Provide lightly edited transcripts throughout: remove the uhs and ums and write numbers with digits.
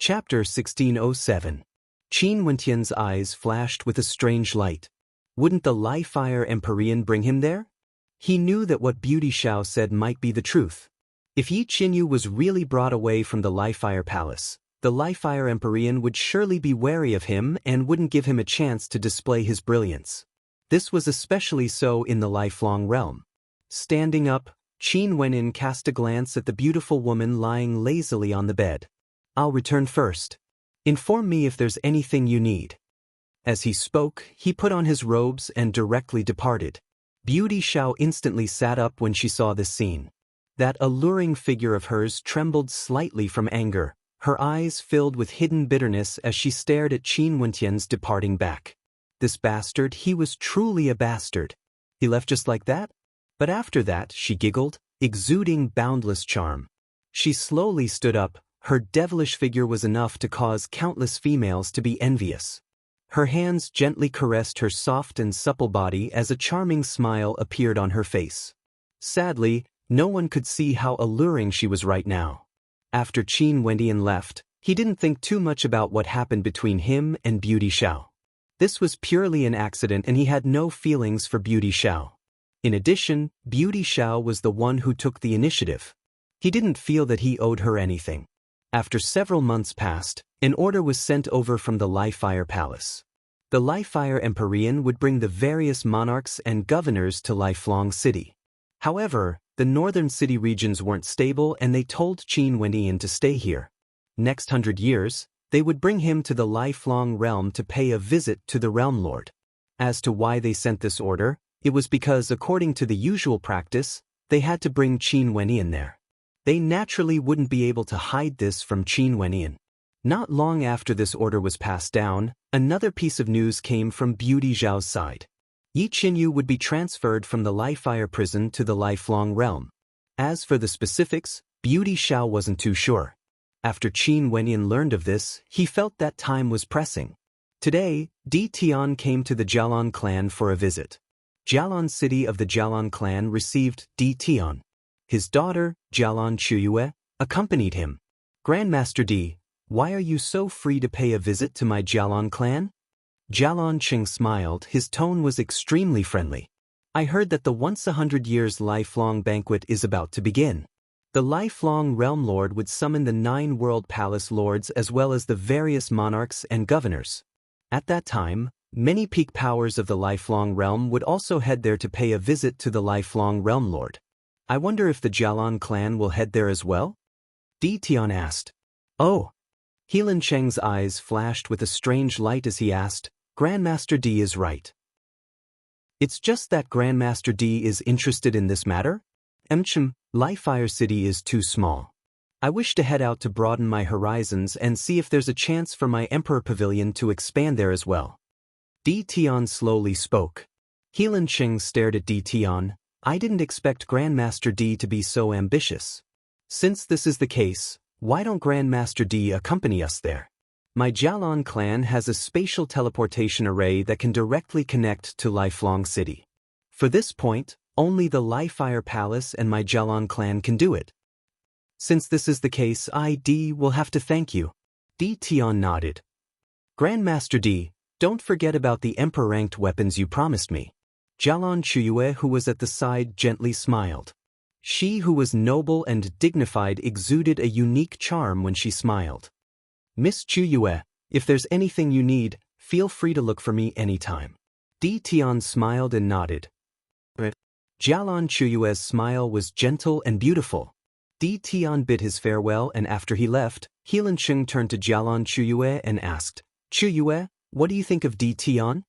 Chapter 1607. Qin Wentian's eyes flashed with a strange light. Wouldn't the Li-Fire Empyrean bring him there? He knew that what Beauty Xiao said might be the truth. If Yi Qinyu was really brought away from the Li-Fire Palace, the Li-Fire Empyrean would surely be wary of him and wouldn't give him a chance to display his brilliance. This was especially so in the lifelong realm. Standing up, Qin Wenin cast a glance at the beautiful woman lying lazily on the bed. "I'll return first. Inform me if there's anything you need." As he spoke, he put on his robes and directly departed. Beauty Xiao instantly sat up when she saw this scene. That alluring figure of hers trembled slightly from anger, her eyes filled with hidden bitterness as she stared at Qin Wentian's departing back. This bastard, he was truly a bastard. He left just like that? But after that, she giggled, exuding boundless charm. She slowly stood up. Her devilish figure was enough to cause countless females to be envious. Her hands gently caressed her soft and supple body as a charming smile appeared on her face. Sadly, no one could see how alluring she was right now. After Qin Wentian left, he didn't think too much about what happened between him and Beauty Xiao. This was purely an accident and he had no feelings for Beauty Xiao. In addition, Beauty Xiao was the one who took the initiative. He didn't feel that he owed her anything. After several months passed, an order was sent over from the Li-Fire Palace. The Li-Fire Empyrean would bring the various monarchs and governors to Lifelong City. However, the northern city regions weren't stable and they told Qin Wentian to stay here. Next 100 years, they would bring him to the Lifelong Realm to pay a visit to the Realm Lord. As to why they sent this order, it was because, according to the usual practice, they had to bring Qin Wentian there. They naturally wouldn't be able to hide this from Qin Wentian. Not long after this order was passed down, another piece of news came from Beauty Xiao's side. Yi Qinyu would be transferred from the Li-Fire prison to the Lifelong Realm. As for the specifics, Beauty Xiao wasn't too sure. After Qin Wentian learned of this, he felt that time was pressing. Today, Di Tian came to the Jialan clan for a visit. Jialan city of the Jialan clan received Di Tian. His daughter, Jialan Chuyue, accompanied him. "Grandmaster Di, why are you so free to pay a visit to my Jialan clan?" Jialan Qing smiled, his tone was extremely friendly. "I heard that the once 100 years lifelong banquet is about to begin. The Lifelong Realm Lord would summon the 9 World Palace Lords as well as the various monarchs and governors. At that time, many peak powers of the Lifelong Realm would also head there to pay a visit to the Lifelong Realm Lord. I wonder if the Jialan clan will head there as well?" Di Tian asked. "Oh." Helan Cheng's eyes flashed with a strange light as he asked, "Grandmaster Di is right. It's just that Grandmaster Di is interested in this matter? Li-Fire City is too small. I wish to head out to broaden my horizons and see if there's a chance for my Emperor Pavilion to expand there as well." Di Tian slowly spoke. Helan Cheng stared at Di Tian. "I didn't expect Grandmaster Di to be so ambitious. Since this is the case, why don't Grandmaster Di accompany us there? My Jialan clan has a spatial teleportation array that can directly connect to Lifelong City. For this point, only the Li-Fire Palace and my Jialan clan can do it. Since this is the case, Di will have to thank you." Di Tian nodded. "Grandmaster Di, don't forget about the Emperor-ranked weapons you promised me." Jialan Chuyue, who was at the side, gently smiled. She, who was noble and dignified, exuded a unique charm when she smiled. "Miss Chuyue, if there's anything you need, feel free to look for me anytime." Di Tian smiled and nodded. Jialan Chuyue's smile was gentle and beautiful. Di Tian bid his farewell, and after he left, Helan Cheng turned to Jialan Chuyue and asked, "Chuyue, what do you think of Di Tian?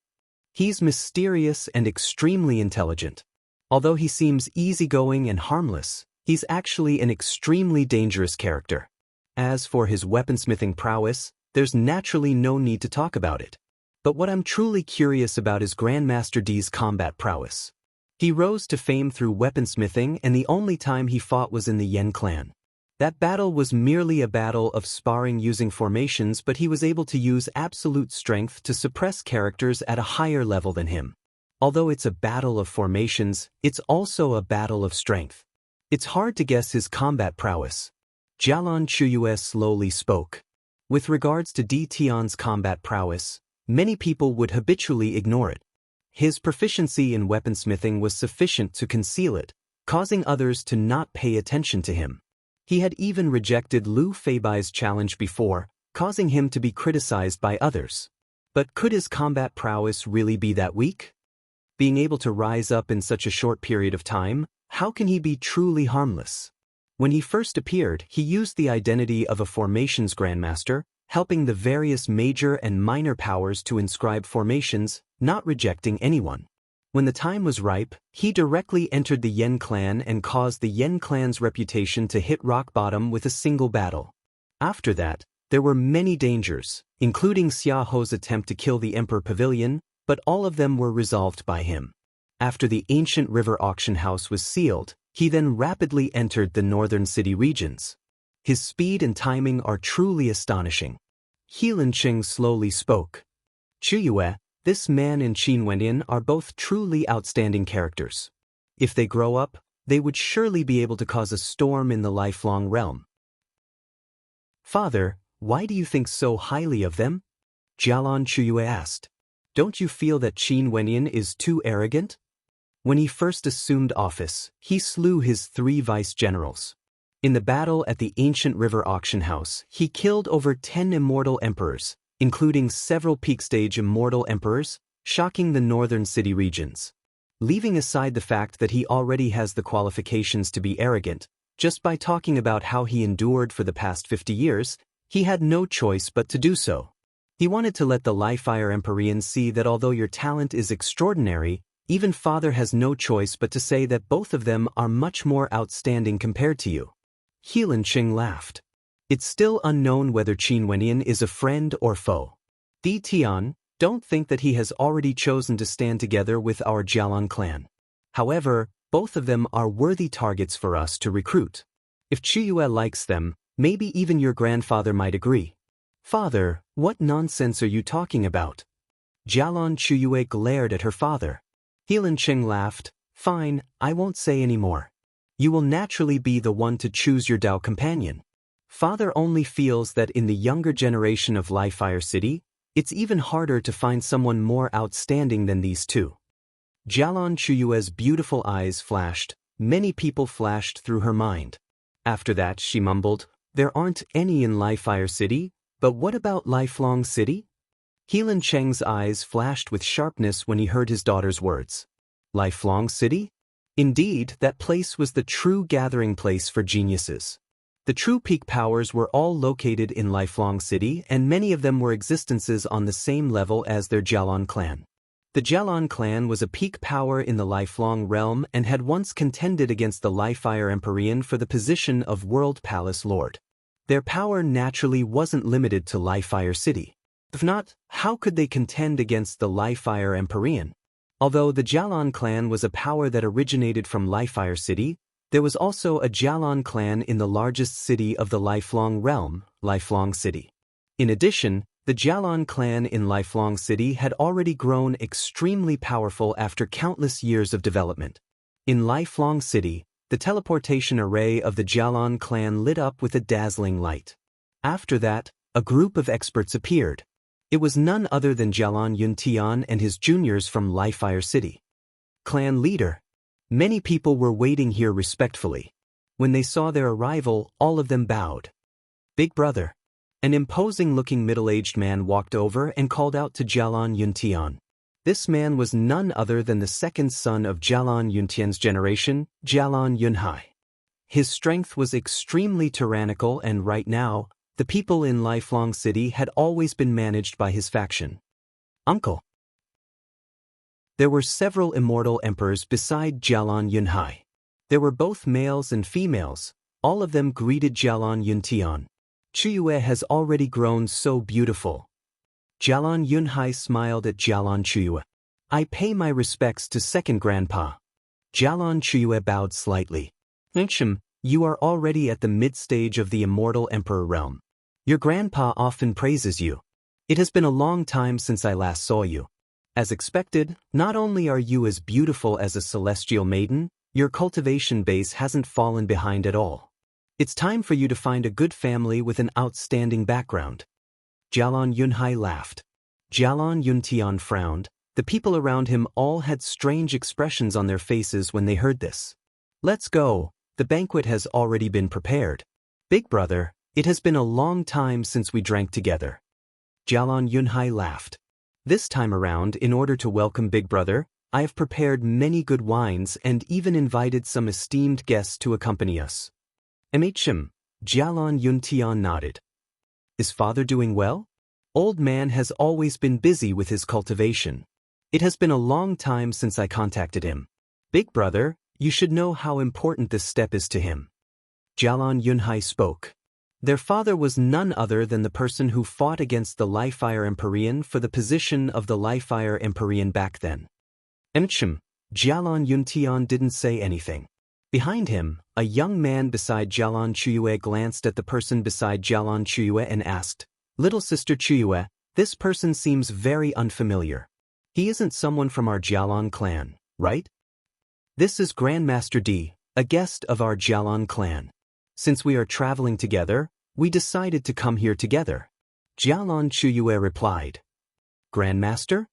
He's mysterious and extremely intelligent. Although he seems easygoing and harmless, he's actually an extremely dangerous character. As for his weaponsmithing prowess, there's naturally no need to talk about it. But what I'm truly curious about is Grandmaster Di's combat prowess. He rose to fame through weaponsmithing, and the only time he fought was in the Yen clan. That battle was merely a battle of sparring using formations, but he was able to use absolute strength to suppress characters at a higher level than him. Although it's a battle of formations, it's also a battle of strength. It's hard to guess his combat prowess." Jialan Chuyue slowly spoke. With regards to Di Tian's combat prowess, many people would habitually ignore it. His proficiency in weaponsmithing was sufficient to conceal it, causing others to not pay attention to him. He had even rejected Liu Feibai's challenge before, causing him to be criticized by others. But could his combat prowess really be that weak? Being able to rise up in such a short period of time, how can he be truly harmless? When he first appeared, he used the identity of a formations grandmaster, helping the various major and minor powers to inscribe formations, not rejecting anyone. When the time was ripe, he directly entered the Yen clan and caused the Yen clan's reputation to hit rock bottom with a single battle. After that, there were many dangers, including Xia Ho's attempt to kill the Emperor Pavilion, but all of them were resolved by him. After the ancient river auction house was sealed, he then rapidly entered the northern city regions. His speed and timing are truly astonishing. Helan Qing slowly spoke. Chuyue, this man and Qin Wenyan are both truly outstanding characters. If they grow up, they would surely be able to cause a storm in the lifelong realm. Father, why do you think so highly of them? Jialan Chuyue asked. Don't you feel that Qin Wenyan is too arrogant? When he first assumed office, he slew his 3 vice-generals. In the battle at the ancient river auction house, he killed over 10 immortal emperors, including several peak-stage immortal emperors, shocking the northern city regions. Leaving aside the fact that he already has the qualifications to be arrogant, just by talking about how he endured for the past 50 years, he had no choice but to do so. He wanted to let the Li-Fire Empyrean see that although your talent is extraordinary, even Father has no choice but to say that both of them are much more outstanding compared to you. Helan Qing laughed. It's still unknown whether Qin Wenyan is a friend or foe. Di Tian, don't think that he has already chosen to stand together with our Jialan clan. However, both of them are worthy targets for us to recruit. If Chuyue likes them, maybe even your grandfather might agree. Father, what nonsense are you talking about? Jialan Chuyue glared at her father. Helan Qing laughed. Fine, I won't say any more. You will naturally be the one to choose your Dao companion. Father only feels that in the younger generation of Li-Fire City, it's even harder to find someone more outstanding than these two. Jialan Chuyue's beautiful eyes flashed. Many people flashed through her mind. After that, she mumbled, there aren't any in Li-Fire City, but what about Lifelong City? Helan Cheng's eyes flashed with sharpness when he heard his daughter's words. Lifelong City? Indeed, that place was the true gathering place for geniuses. The true peak powers were all located in Lifelong City, and many of them were existences on the same level as their Jialan clan. The Jialan clan was a peak power in the Lifelong realm and had once contended against the Li-Fire Empyrean for the position of World Palace Lord. Their power naturally wasn't limited to Li-Fire City. If not, how could they contend against the Li-Fire Empyrean? Although the Jialan clan was a power that originated from Li-Fire City, there was also a Jialan clan in the largest city of the Lifelong realm, Lifelong City. In addition, the Jialan clan in Lifelong City had already grown extremely powerful after countless years of development. In Lifelong City, the teleportation array of the Jialan clan lit up with a dazzling light. After that, a group of experts appeared. It was none other than Jialan Yuntian and his juniors from Li-Fire City. Clan leader. Many people were waiting here respectfully. When they saw their arrival, all of them bowed. Big brother. An imposing-looking middle-aged man walked over and called out to Jialan Yuntian. This man was none other than the second son of Jialan Yuntian's generation, Jialan Yunhai. His strength was extremely tyrannical, and right now, the people in Lifelong City had always been managed by his faction. Uncle. There were several immortal emperors beside Jialan Yunhai. There were both males and females. All of them greeted Jialan Yuntian. Chuyue has already grown so beautiful. Jialan Yunhai smiled at Jialan Chuyue. I pay my respects to second grandpa. Jialan Chuyue bowed slightly. You are already at the mid-stage of the immortal emperor realm. Your grandpa often praises you. It has been a long time since I last saw you. As expected, not only are you as beautiful as a celestial maiden, your cultivation base hasn't fallen behind at all. It's time for you to find a good family with an outstanding background. Jialon Yunhai laughed. Jialon Yuntian frowned. The people around him all had strange expressions on their faces when they heard this. Let's go, the banquet has already been prepared. Big brother, it has been a long time since we drank together. Jialon Yunhai laughed. This time around, in order to welcome Big brother, I have prepared many good wines and even invited some esteemed guests to accompany us. Jialon Yuntian nodded. Is father doing well? Old man has always been busy with his cultivation. It has been a long time since I contacted him. Big brother, you should know how important this step is to him. Jialon Yunhai spoke. Their father was none other than the person who fought against the Li-Fire Empyrean for the position of the Li-Fire Empyrean back then. Jialon Yuntian didn't say anything. Behind him, a young man beside Jialon Chuyue glanced at the person beside Jialon Chuyue and asked, Little sister Chuyue, this person seems very unfamiliar. He isn't someone from our Jialon clan, right? This is Grandmaster D, a guest of our Jialon clan. Since we are traveling together, we decided to come here together. Jialon Chuyue replied. Grandmaster?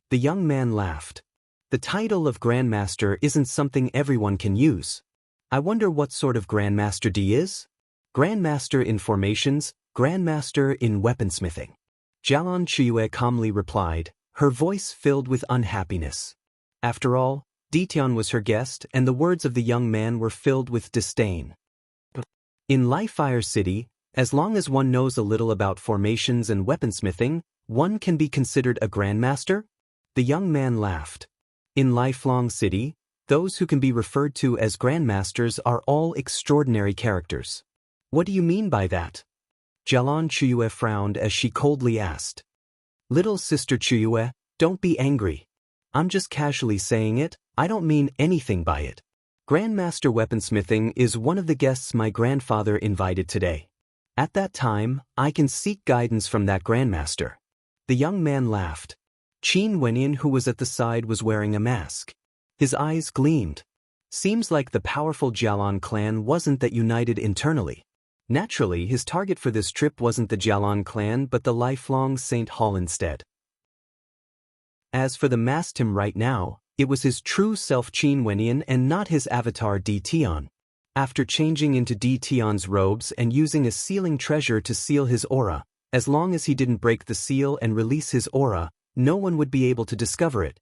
The young man laughed. The title of Grandmaster isn't something everyone can use. I wonder what sort of Grandmaster D is? Grandmaster in formations, Grandmaster in weaponsmithing. Jialon Chuyue calmly replied, her voice filled with unhappiness. After all, Ditian was her guest and the words of the young man were filled with disdain. In Li-Fire City, as long as one knows a little about formations and weaponsmithing, one can be considered a Grandmaster? The young man laughed. In Lifelong City, those who can be referred to as Grandmasters are all extraordinary characters. What do you mean by that? Jialon Chuyue frowned as she coldly asked. Little sister Chuyue, don't be angry. I'm just casually saying it, I don't mean anything by it. Grandmaster Weaponsmithing is one of the guests my grandfather invited today. At that time, I can seek guidance from that Grandmaster. The young man laughed. Qin Wenyin, who was at the side, was wearing a mask. His eyes gleamed. Seems like the powerful Jialon clan wasn't that united internally. Naturally, his target for this trip wasn't the Jialon clan but the lifelong Saint Hall instead. As for the masked him right now, it was his true self Qin Wenyin and not his avatar Ditian. After changing into Ditian's robes and using a sealing treasure to seal his aura, as long as he didn't break the seal and release his aura, no one would be able to discover it.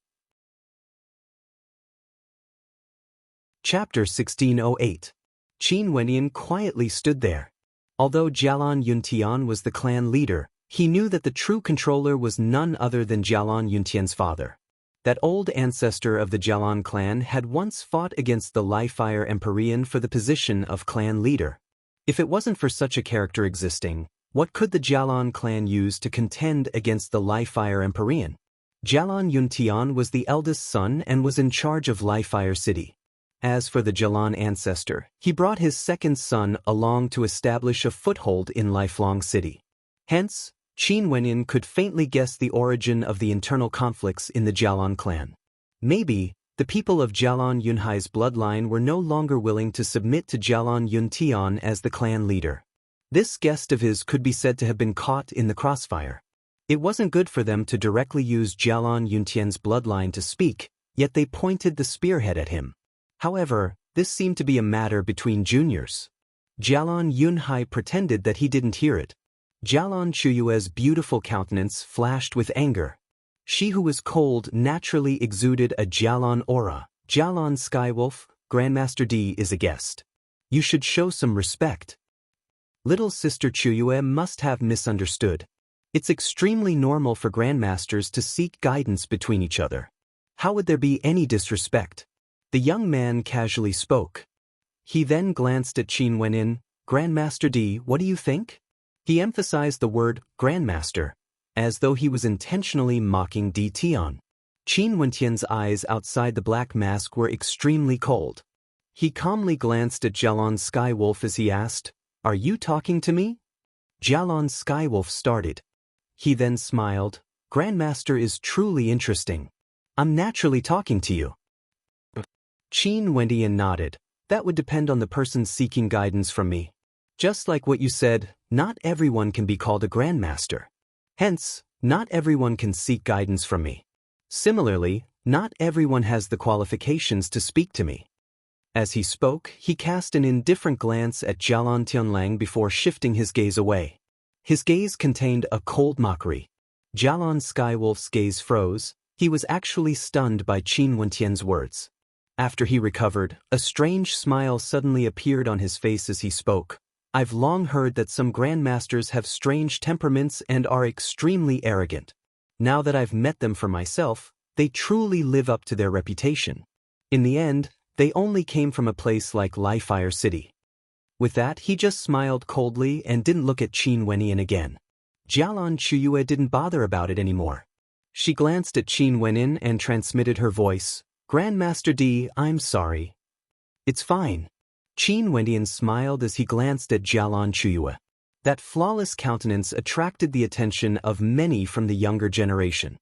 Chapter 1608. Qin Wenyin quietly stood there. Although Jialon Yuntian was the clan leader, he knew that the true controller was none other than Jialon Yuntian's father. That old ancestor of the Jialon clan had once fought against the Li-Fire Empyrean for the position of clan leader. If it wasn't for such a character existing, what could the Jialon clan use to contend against the Li-Fire Empyrean? Jialon Yuntian was the eldest son and was in charge of Li-Fire City. As for the Jialon ancestor, he brought his second son along to establish a foothold in Lifelong City. Hence, Qin Wenyin could faintly guess the origin of the internal conflicts in the Jialon clan. Maybe, the people of Jialon Yunhai's bloodline were no longer willing to submit to Jialon Yuntian as the clan leader. This guest of his could be said to have been caught in the crossfire. It wasn't good for them to directly use Jialon Yuntian's bloodline to speak, yet they pointed the spearhead at him. However, this seemed to be a matter between juniors. Jialon Yunhai pretended that he didn't hear it. Jialon Chuyue's beautiful countenance flashed with anger. She who was cold naturally exuded a Jialon aura. Jialon Skywolf, Grandmaster D is a guest. You should show some respect. Little sister Chuyue must have misunderstood. It's extremely normal for Grandmasters to seek guidance between each other. How would there be any disrespect? The young man casually spoke. He then glanced at Qin Wenyin. Grandmaster D, what do you think? He emphasized the word Grandmaster, as though he was intentionally mocking Ditian. Qin Wenyan's eyes outside the black mask were extremely cold. He calmly glanced at Jialon Skywolf as he asked, Are you talking to me? Jialon Skywolf started. He then smiled. Grandmaster is truly interesting. I'm naturally talking to you. Qin Wenyan nodded. That would depend on the person seeking guidance from me. Just like what you said, not everyone can be called a Grandmaster. Hence, not everyone can seek guidance from me. Similarly, not everyone has the qualifications to speak to me. As he spoke, he cast an indifferent glance at Jialan Tianlang before shifting his gaze away. His gaze contained a cold mockery. Jialan Skywolf's gaze froze. He was actually stunned by Qin Wentian's words. After he recovered, a strange smile suddenly appeared on his face as he spoke. I've long heard that some grandmasters have strange temperaments and are extremely arrogant. Now that I've met them for myself, they truly live up to their reputation. In the end, they only came from a place like Lifire City. With that, he just smiled coldly and didn't look at Qin Wentian again. Jialan Chuyue didn't bother about it anymore. She glanced at Qin Wentian and transmitted her voice. Grandmaster D, I'm sorry. It's fine. Qin Wentian smiled as he glanced at Jialan Chuyue. That flawless countenance attracted the attention of many from the younger generation.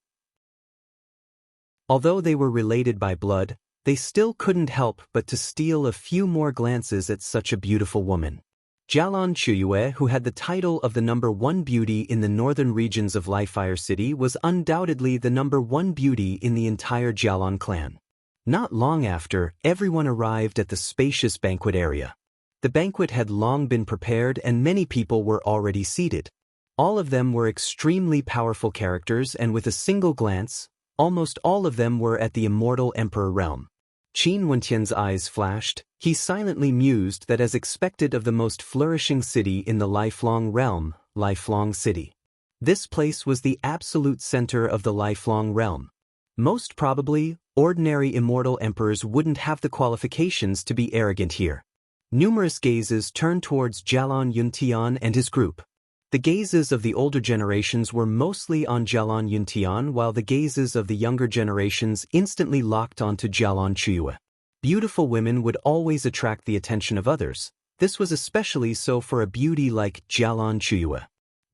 Although they were related by blood, they still couldn't help but to steal a few more glances at such a beautiful woman. Jialan Chuyue, who had the title of the #1 beauty in the northern regions of Lifire City, was undoubtedly the #1 beauty in the entire Jialan clan. Not long after, everyone arrived at the spacious banquet area. The banquet had long been prepared and many people were already seated. All of them were extremely powerful characters, and with a single glance, almost all of them were at the immortal emperor realm. Qin Wentian's eyes flashed. He silently mused that, as expected of the most flourishing city in the lifelong realm, Lifelong City, this place was the absolute center of the lifelong realm. Most probably, ordinary immortal emperors wouldn't have the qualifications to be arrogant here. Numerous gazes turned towards Jialan Yuntian and his group. The gazes of the older generations were mostly on Jialan Yuntian, while the gazes of the younger generations instantly locked onto Jialan Chuyue. Beautiful women would always attract the attention of others. This was especially so for a beauty like Jialan Chuyue.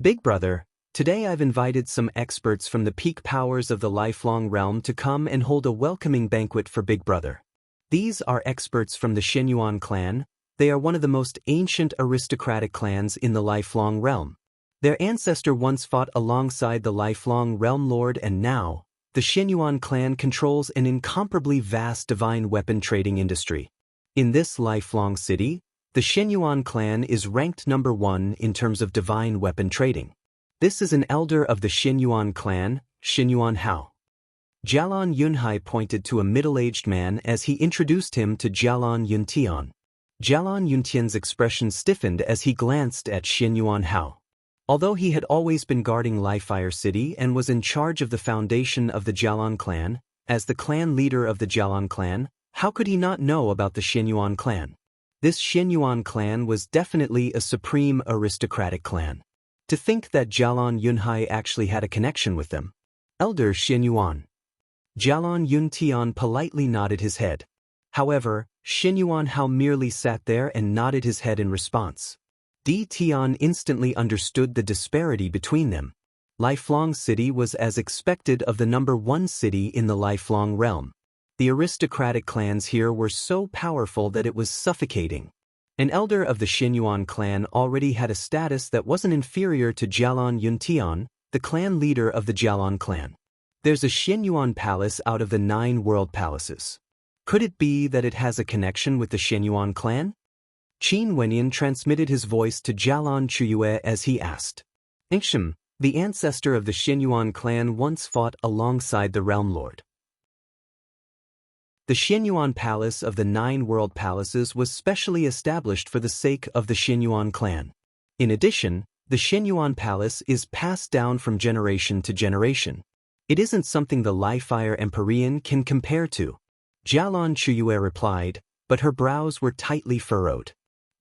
Big brother, today I've invited some experts from the peak powers of the lifelong realm to come and hold a welcoming banquet for Big brother. These are experts from the Shenyuan clan. They are one of the most ancient aristocratic clans in the lifelong realm. Their ancestor once fought alongside the lifelong realm lord, and now, the Shenyuan clan controls an incomparably vast divine weapon trading industry. In this lifelong city, the Shenyuan clan is ranked #1 in terms of divine weapon trading. This is an elder of the Shenyuan clan, Shenyuan Hao. Jialan Yunhai pointed to a middle-aged man as he introduced him to Jialan Yuntian. Jialan Yuntian's expression stiffened as he glanced at Shenyuan Hao. Although he had always been guarding Lifire City and was in charge of the foundation of the Jialan clan, as the clan leader of the Jialan clan, how could he not know about the Shenyuan clan? This Shenyuan clan was definitely a supreme aristocratic clan. To think that Jialan Yunhai actually had a connection with them. Elder Shenyuan. Jialan Yuntian politely nodded his head. However, Shenyuan Hao merely sat there and nodded his head in response. Di Tian instantly understood the disparity between them. Lifelong City was as expected of the #1 city in the lifelong realm. The aristocratic clans here were so powerful that it was suffocating. An elder of the Shenyuan clan already had a status that wasn't inferior to Jialan Yuntian, the clan leader of the Jialan clan. There's a Shenyuan palace out of the 9 world palaces. Could it be that it has a connection with the Shenyuan clan? Qin Wentian transmitted his voice to Jialan Chuyue as he asked. Ingsham, the ancestor of the Shenyuan clan, once fought alongside the Realm Lord. The Shenyuan Palace of the 9 world palaces was specially established for the sake of the Shenyuan clan. In addition, the Shenyuan Palace is passed down from generation to generation. It isn't something the Lifire Empyrean can compare to. Jialan Chuyue replied, but her brows were tightly furrowed.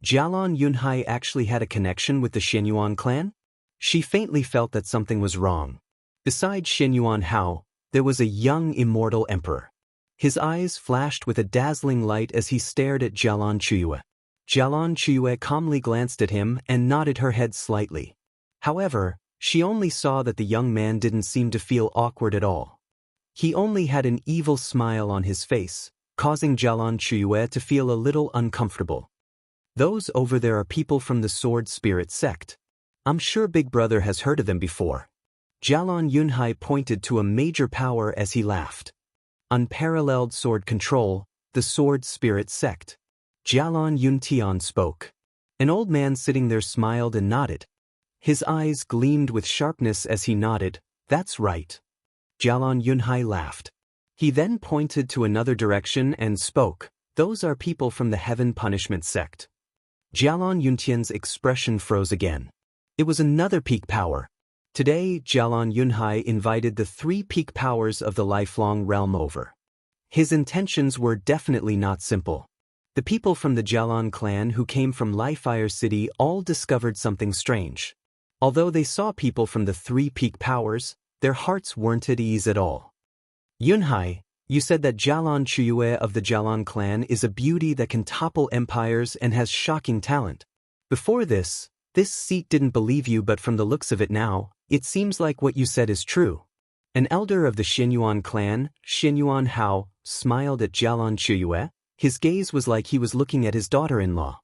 Jialan Yunhai actually had a connection with the Shenyuan clan? She faintly felt that something was wrong. Besides Shenyuan Hao, there was a young immortal emperor. His eyes flashed with a dazzling light as he stared at Jialan Chuyue. Jialan Chuyue calmly glanced at him and nodded her head slightly. However, she only saw that the young man didn't seem to feel awkward at all. He only had an evil smile on his face, causing Jialan Chuyue to feel a little uncomfortable. Those over there are people from the Sword Spirit sect. I'm sure Big Brother has heard of them before. Jialon Yunhai pointed to a major power as he laughed. Unparalleled sword control, the Sword Spirit Sect. Jialon Yuntian spoke. An old man sitting there smiled and nodded. His eyes gleamed with sharpness as he nodded. That's right. Jialon Yunhai laughed. He then pointed to another direction and spoke. Those are people from the Heaven Punishment Sect. Jialon Yuntian's expression froze again. It was another peak power. Today, Jialon Yunhai invited the 3 peak powers of the lifelong realm over. His intentions were definitely not simple. The people from the Jialon clan who came from Lifefire City all discovered something strange. Although they saw people from the 3 peak powers, their hearts weren't at ease at all. Yunhai, you said that Jialon Chuyue of the Jialon clan is a beauty that can topple empires and has shocking talent. Before this seat didn't believe you, but from the looks of it now, it seems like what you said is true. An elder of the Xinyuan clan, Xinyuan Hao, smiled at Jialon Chuyue. His gaze was like he was looking at his daughter-in-law.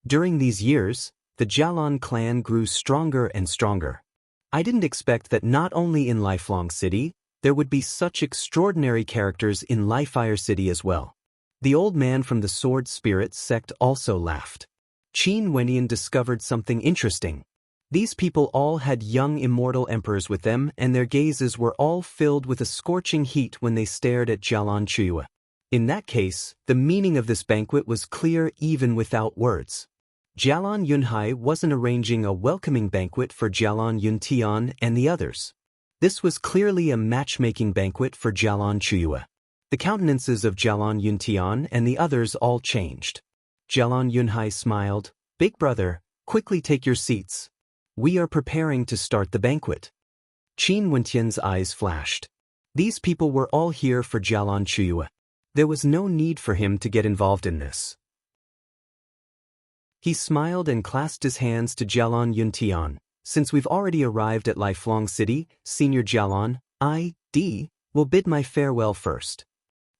During these years, the Jialon clan grew stronger and stronger. I didn't expect that not only in Lifelong City, there would be such extraordinary characters in Lifefire City as well. The old man from the Sword Spirit Sect also laughed. Qin Wendian discovered something interesting. These people all had young immortal emperors with them, and their gazes were all filled with a scorching heat when they stared at Jialon Chuyue. In that case, the meaning of this banquet was clear even without words. Jialon Yunhai wasn't arranging a welcoming banquet for Jialon Yuntian and the others. This was clearly a matchmaking banquet for Jialon Chuyue. The countenances of Jialon Yuntian and the others all changed. Jialon Yunhai smiled. Big brother, quickly take your seats. We are preparing to start the banquet. Qin Wentian's eyes flashed. These people were all here for Jialon Chuyue. There was no need for him to get involved in this. He smiled and clasped his hands to Jialon Yuntian. Since we've already arrived at Lifelong City, Senior Jialon, I.D. will bid my farewell first.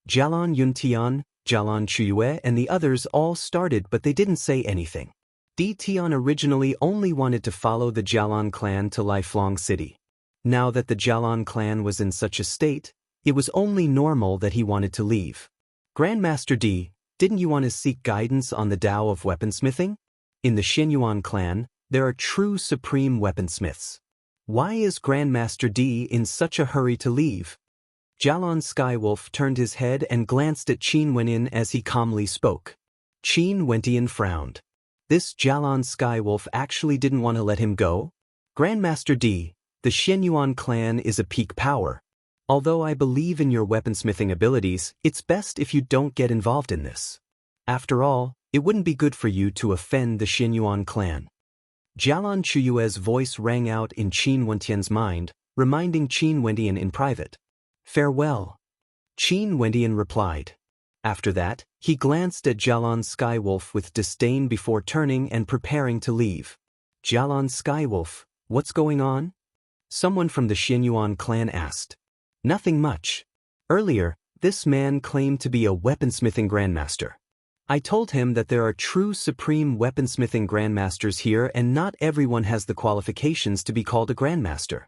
Jialon Yuntian, Jialon Chuyue and the others all started, but they didn't say anything. Tian originally only wanted to follow the Jialon clan to Lifelong City. Now that the Jialon clan was in such a state, it was only normal that he wanted to leave. Grandmaster D, didn't you want to seek guidance on the Tao of weaponsmithing? In the Xinyuan clan, there are true supreme weaponsmiths. Why is Grandmaster D in such a hurry to leave? Jialon Skywolf turned his head and glanced at Qin Wendian as he calmly spoke. Qin Wendian frowned. This Jialon Skywolf actually didn't want to let him go? Grandmaster D, the Xinyuan clan is a peak power. Although I believe in your weaponsmithing abilities, it's best if you don't get involved in this. After all, it wouldn't be good for you to offend the Xinyuan clan. Jialon Chuyue's voice rang out in Qin Wentian's mind, reminding Qin Wendian in private. Farewell. Qin Wendian replied. After that, he glanced at Jialon Skywolf with disdain before turning and preparing to leave. Jialon Skywolf, what's going on? Someone from the Xinyuan clan asked. Nothing much. Earlier, this man claimed to be a weaponsmithing grandmaster. I told him that there are true supreme weaponsmithing grandmasters here and not everyone has the qualifications to be called a grandmaster.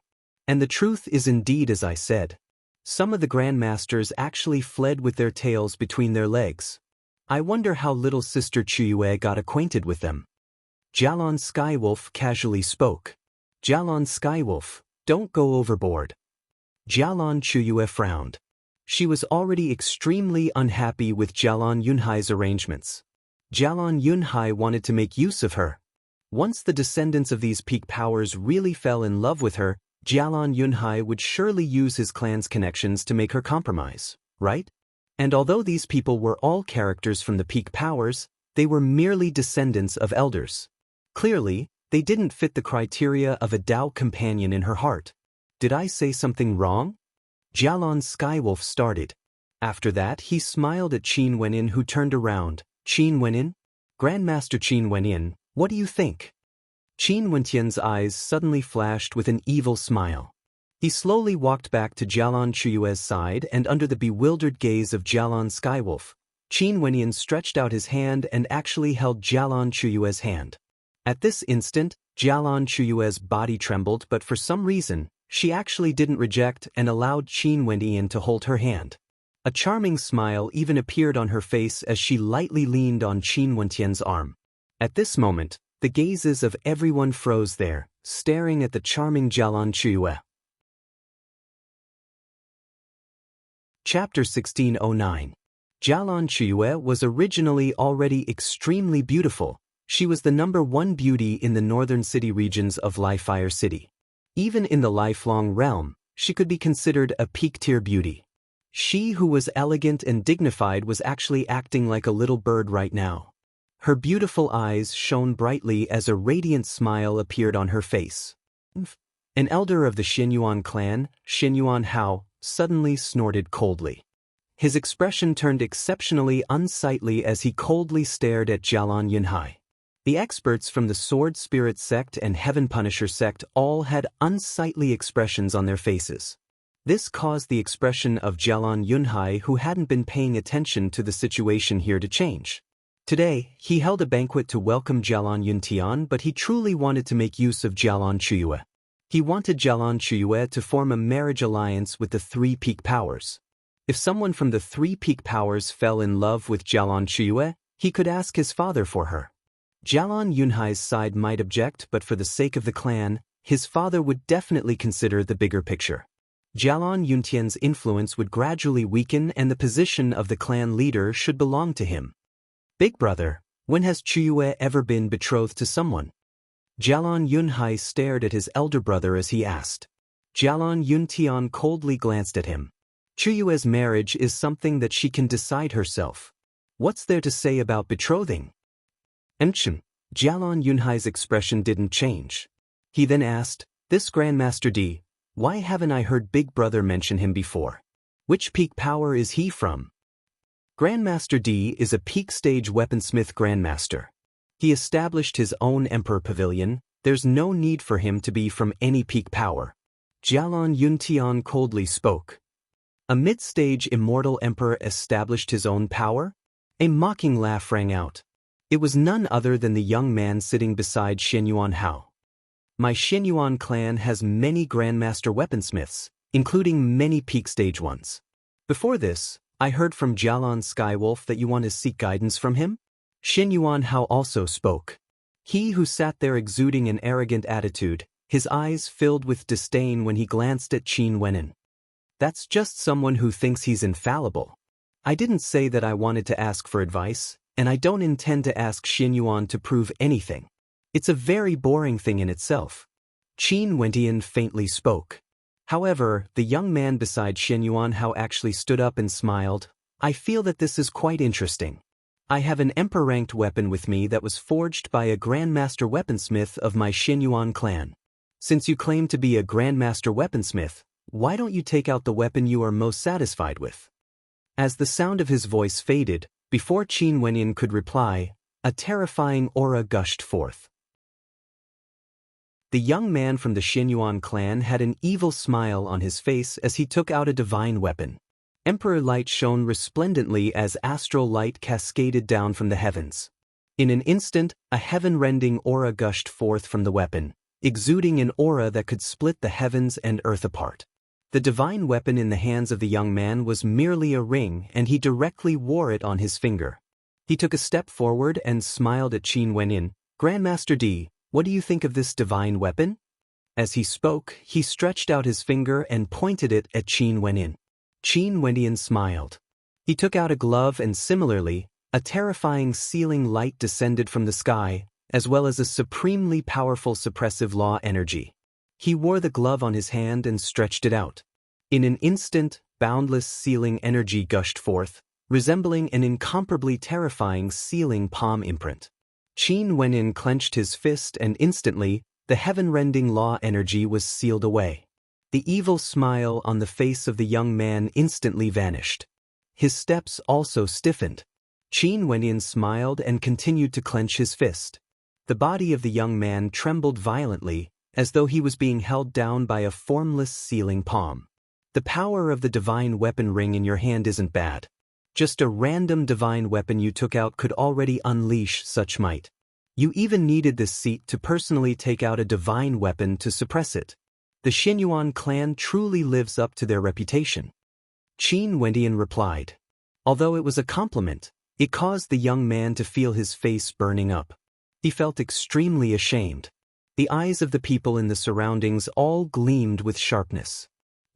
And the truth is indeed as I said. Some of the grandmasters actually fled with their tails between their legs. I wonder how little sister Chuyue got acquainted with them. Jialon Skywolf casually spoke. Jialon Skywolf, don't go overboard. Jialon Chuyue frowned. She was already extremely unhappy with Jialon Yunhai's arrangements. Jialon Yunhai wanted to make use of her. Once the descendants of these peak powers really fell in love with her, Jialon Yunhai would surely use his clan's connections to make her compromise, right? And although these people were all characters from the peak powers, they were merely descendants of elders. Clearly, they didn't fit the criteria of a Tao companion in her heart. Did I say something wrong? Jialon Skywolf started. After that, he smiled at Qin Wendian, who turned around. Qin Wendian? Grandmaster Qin Wendian, what do you think? Qin Wentian's eyes suddenly flashed with an evil smile. He slowly walked back to Jialon Chuyue's side, and under the bewildered gaze of Jialon Skywolf, Qin Wendian stretched out his hand and actually held Jialon Chuyue's hand. At this instant, Jialon Chuyue's body trembled, but for some reason, She actually didn't reject and allowed Qin Wendian to hold her hand. A charming smile even appeared on her face as she lightly leaned on Qin Wentian's arm. At this moment, the gazes of everyone froze there, staring at the charming Jialan Chuyue. Chapter 1609. Jialan Chuyue was originally already extremely beautiful. She was the #1 beauty in the northern city regions of Li-Fire City. Even in the lifelong realm, she could be considered a peak-tier beauty. She who was elegant and dignified was actually acting like a little bird right now. Her beautiful eyes shone brightly as a radiant smile appeared on her face. An elder of the Xinyuan clan, Xinyuan Hao, suddenly snorted coldly. His expression turned exceptionally unsightly as he coldly stared at Jialan Yunhai. The experts from the Sword Spirit sect and Heaven Punisher sect all had unsightly expressions on their faces. This caused the expression of Jialan Yunhai, who hadn't been paying attention to the situation here, to change. Today, he held a banquet to welcome Jialan Yuntian, but he truly wanted to make use of Jialan Chuyue. He wanted Jialan Chuyue to form a marriage alliance with the three peak powers. If someone from the three peak powers fell in love with Jialan Chuyue, he could ask his father for her. Jialan Yunhai's side might object, but for the sake of the clan, his father would definitely consider the bigger picture. Jialan Yuntian's influence would gradually weaken and the position of the clan leader should belong to him. Big brother, when has Chuyue ever been betrothed to someone? Jialan Yunhai stared at his elder brother as he asked. Jialan Yuntian coldly glanced at him. Chuyue's marriage is something that she can decide herself. What's there to say about betrothing? Jialan Yunhai's expression didn't change. He then asked, "This Grandmaster D, why haven't I heard Big Brother mention him before? Which peak power is he from?" Grandmaster D is a peak-stage weaponsmith grandmaster. He established his own Emperor Pavilion. There's no need for him to be from any peak power. Jialan Yuntian coldly spoke. A mid-stage immortal emperor established his own power? A mocking laugh rang out. It was none other than the young man sitting beside Xinyuan Hao. My Xinyuan clan has many grandmaster weaponsmiths, including many peak-stage ones. Before this, I heard from Jialan Skywolf that you want to seek guidance from him? Xinyuan Hao also spoke. He who sat there exuding an arrogant attitude, his eyes filled with disdain when he glanced at Qin Wendian. That's just someone who thinks he's infallible. I didn't say that I wanted to ask for advice, and I don't intend to ask Xinyuan to prove anything. It's a very boring thing in itself. Qin Wendian faintly spoke. However, the young man beside Xinyuan Hao actually stood up and smiled. I feel that this is quite interesting. I have an emperor-ranked weapon with me that was forged by a grandmaster weaponsmith of my Xinyuan clan. Since you claim to be a grandmaster weaponsmith, why don't you take out the weapon you are most satisfied with? As the sound of his voice faded, before Qin Wendian could reply, a terrifying aura gushed forth. The young man from the Xinyuan clan had an evil smile on his face as he took out a divine weapon. Emperor light shone resplendently as astral light cascaded down from the heavens. In an instant, a heaven-rending aura gushed forth from the weapon, exuding an aura that could split the heavens and earth apart. The divine weapon in the hands of the young man was merely a ring, and he directly wore it on his finger. He took a step forward and smiled at Qin Wendian. "Grandmaster D, what do you think of this divine weapon?" As he spoke, he stretched out his finger and pointed it at Qin Wendian. Qin Wendian smiled. He took out a glove and similarly, a terrifying sealing light descended from the sky, as well as a supremely powerful suppressive law energy. He wore the glove on his hand and stretched it out. In an instant, boundless sealing energy gushed forth, resembling an incomparably terrifying sealing palm imprint. Qin Wendian clenched his fist and instantly, the heaven-rending law energy was sealed away. The evil smile on the face of the young man instantly vanished. His steps also stiffened. Qin Wendian smiled and continued to clench his fist. The body of the young man trembled violently, as though he was being held down by a formless sealing palm. The power of the divine weapon ring in your hand isn't bad. Just a random divine weapon you took out could already unleash such might. You even needed this seat to personally take out a divine weapon to suppress it. The Xinyuan clan truly lives up to their reputation. Qin Wendian replied. Although it was a compliment, it caused the young man to feel his face burning up. He felt extremely ashamed. The eyes of the people in the surroundings all gleamed with sharpness.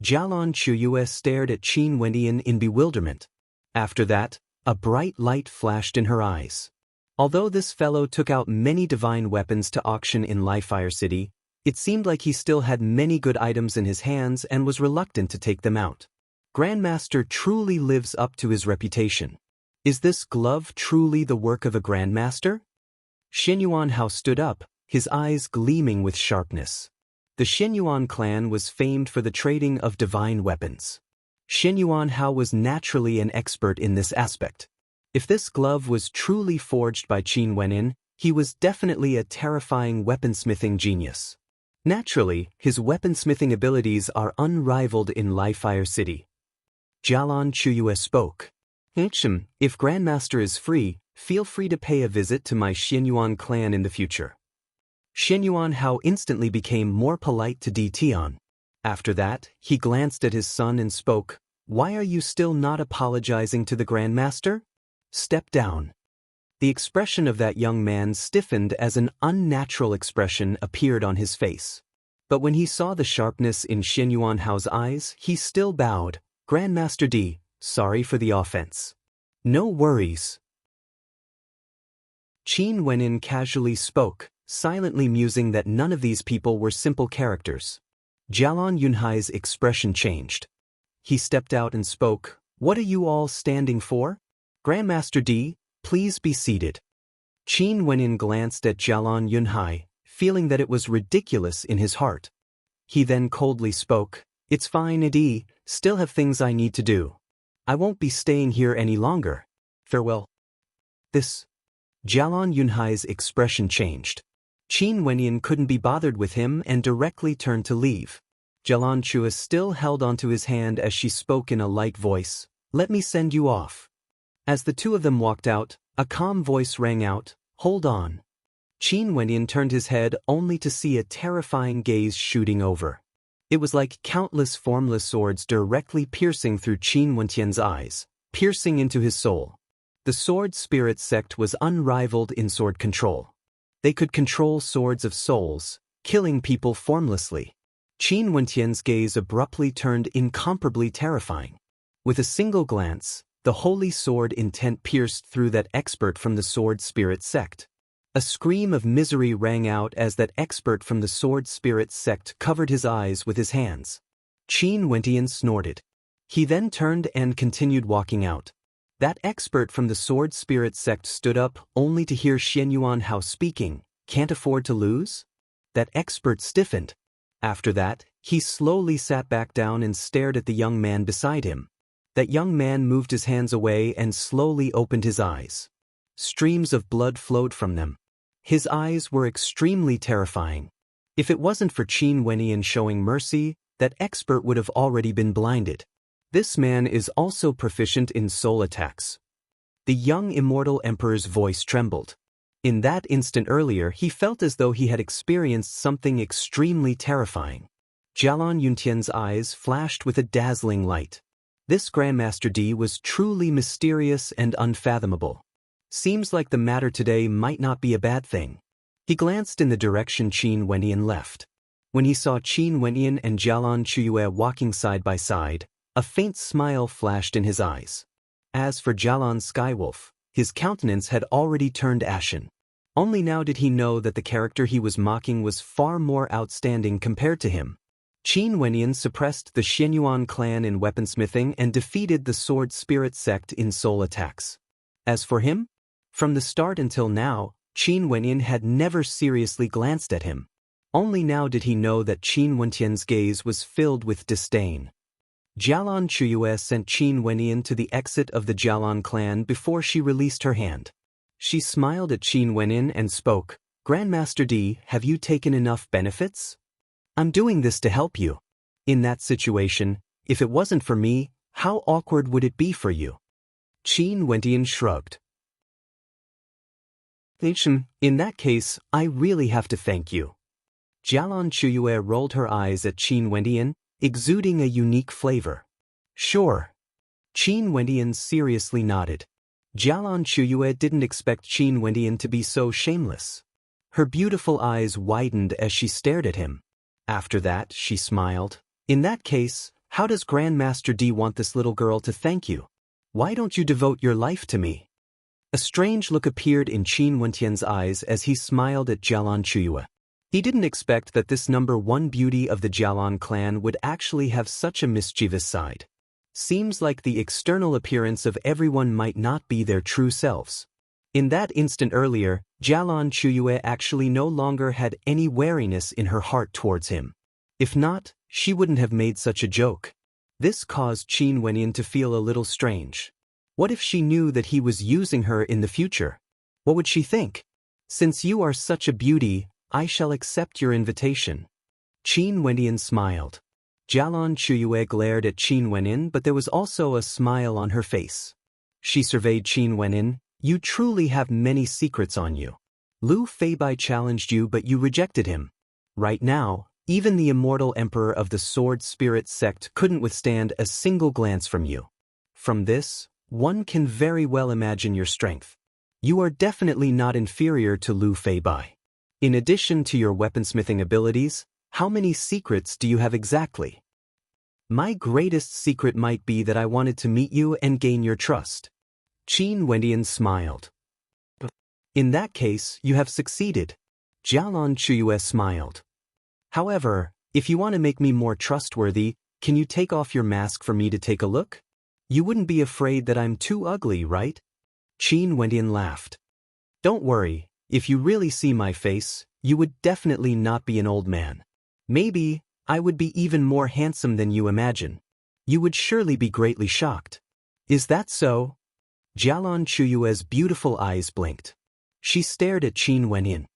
Jialan Chuyue stared at Qin Wendian in bewilderment. After that, a bright light flashed in her eyes. Although this fellow took out many divine weapons to auction in Lifefire City, it seemed like he still had many good items in his hands and was reluctant to take them out. Grandmaster truly lives up to his reputation. Is this glove truly the work of a Grandmaster? Xinyuan Hao stood up, his eyes gleaming with sharpness. The Xinyuan clan was famed for the trading of divine weapons. Xinyuan Hao was naturally an expert in this aspect. If this glove was truly forged by Qin Wendian, he was definitely a terrifying weaponsmithing genius. Naturally, his weaponsmithing abilities are unrivaled in Lifefire City. Jialan Chuyue spoke. If Grandmaster is free, feel free to pay a visit to my Xinyuan clan in the future. Xinyuan Hao instantly became more polite to Di Tian. After that, he glanced at his son and spoke, "Why are you still not apologizing to the Grandmaster? Step down." The expression of that young man stiffened as an unnatural expression appeared on his face. But when he saw the sharpness in Xinyuan Hao's eyes, he still bowed. "Grandmaster Di, sorry for the offense." "No worries." Qin Wendian casually spoke, silently musing that none of these people were simple characters. Jialan Yunhai's expression changed. He stepped out and spoke, "What are you all standing for? Grandmaster Di, please be seated." Qin Wendian glanced at Jialan Yunhai, feeling that it was ridiculous in his heart. He then coldly spoke, "It's fine, Di, still have things I need to do. I won't be staying here any longer. Farewell." Jialan Yunhai's expression changed. Qin Wendian couldn't be bothered with him and directly turned to leave. Jialan Chua still held onto his hand as she spoke in a light voice, "Let me send you off." As the two of them walked out, a calm voice rang out, "Hold on." Qin Wendian turned his head only to see a terrifying gaze shooting over. It was like countless formless swords directly piercing through Qin Wendian's eyes, piercing into his soul. The Sword Spirit sect was unrivaled in sword control. They could control swords of souls, killing people formlessly. Qin Wendian's gaze abruptly turned incomparably terrifying. With a single glance, the holy sword intent pierced through that expert from the Sword Spirit sect. A scream of misery rang out as that expert from the Sword Spirit sect covered his eyes with his hands. Qin Wendian snorted. He then turned and continued walking out. That expert from the Sword Spirit sect stood up only to hear Xinyuan Hao speaking, "Can't afford to lose?" That expert stiffened. After that, he slowly sat back down and stared at the young man beside him. That young man moved his hands away and slowly opened his eyes. Streams of blood flowed from them. His eyes were extremely terrifying. If it wasn't for Qin Wendian showing mercy, that expert would have already been blinded. This man is also proficient in soul attacks. The young immortal emperor's voice trembled. In that instant earlier, he felt as though he had experienced something extremely terrifying. Jialan Yuntian's eyes flashed with a dazzling light. This Grandmaster Di was truly mysterious and unfathomable. Seems like the matter today might not be a bad thing. He glanced in the direction Qin Wendian left. When he saw Qin Wendian and Jialan Chuyue walking side by side, a faint smile flashed in his eyes. As for Jialan Skywolf, his countenance had already turned ashen. Only now did he know that the character he was mocking was far more outstanding compared to him. Qin Wendian suppressed the Xinyuan clan in weaponsmithing and defeated the Sword Spirit sect in soul attacks. As for him, from the start until now, Qin Wendian had never seriously glanced at him. Only now did he know that Qin Wendian's gaze was filled with disdain. Jialan Chuyue sent Qin Wendian to the exit of the Jialan clan before she released her hand. She smiled at Qin Wendian and spoke, "Grandmaster Di, have you taken enough benefits? I'm doing this to help you. In that situation, if it wasn't for me, how awkward would it be for you?" Qin Wendian shrugged. "In that case, I really have to thank you." Jialon Chuyue rolled her eyes at Qin Wendian, exuding a unique flavor. Sure. Qin Wendian seriously nodded. Jialon Chuyue didn't expect Qin Wendian to be so shameless. Her beautiful eyes widened as she stared at him. After that, she smiled. In that case, how does Grandmaster D want this little girl to thank you? Why don't you devote your life to me? A strange look appeared in Qin Wentian's eyes as he smiled at Jialon Chuyue. He didn't expect that this #1 beauty of the Jialon clan would actually have such a mischievous side. Seems like the external appearance of everyone might not be their true selves. In that instant earlier, Jialon Chuyue actually no longer had any wariness in her heart towards him. If not, she wouldn't have made such a joke. This caused Qin Wendian to feel a little strange. What if she knew that he was using her in the future? What would she think? Since you are such a beauty, I shall accept your invitation. Qin Wendian smiled. Jialon Chuyue glared at Qin Wendian, but there was also a smile on her face. She surveyed Qin Wendian. You truly have many secrets on you. Lu Feibai challenged you, but you rejected him. Right now, even the immortal emperor of the Sword Spirit sect couldn't withstand a single glance from you. From this, one can very well imagine your strength. You are definitely not inferior to Lu Feibai. In addition to your weaponsmithing abilities, how many secrets do you have exactly? My greatest secret might be that I wanted to meet you and gain your trust. Qin Wendian smiled. In that case, you have succeeded. Jialon Chuyue smiled. However, if you want to make me more trustworthy, can you take off your mask for me to take a look? You wouldn't be afraid that I'm too ugly, right? Qin Wendian laughed. Don't worry, if you really see my face, you would definitely not be an old man. Maybe, I would be even more handsome than you imagine. You would surely be greatly shocked. Is that so? Jialon Chuyue's beautiful eyes blinked. She stared at Qin Wendian.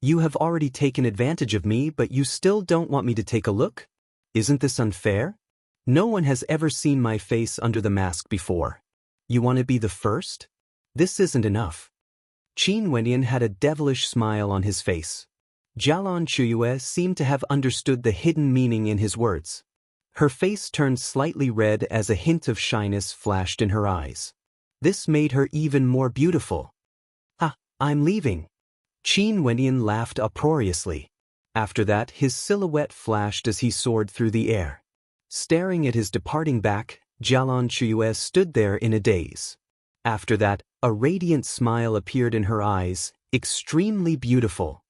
You have already taken advantage of me, but you still don't want me to take a look? Isn't this unfair? No one has ever seen my face under the mask before. You want to be the first? This isn't enough. Qin Wendian had a devilish smile on his face. Jialon Chuyue seemed to have understood the hidden meaning in his words. Her face turned slightly red as a hint of shyness flashed in her eyes. This made her even more beautiful. I'm leaving. Qin Wendian laughed uproariously. After that, his silhouette flashed as he soared through the air. Staring at his departing back, Jialon Chuyue stood there in a daze. After that, a radiant smile appeared in her eyes, extremely beautiful.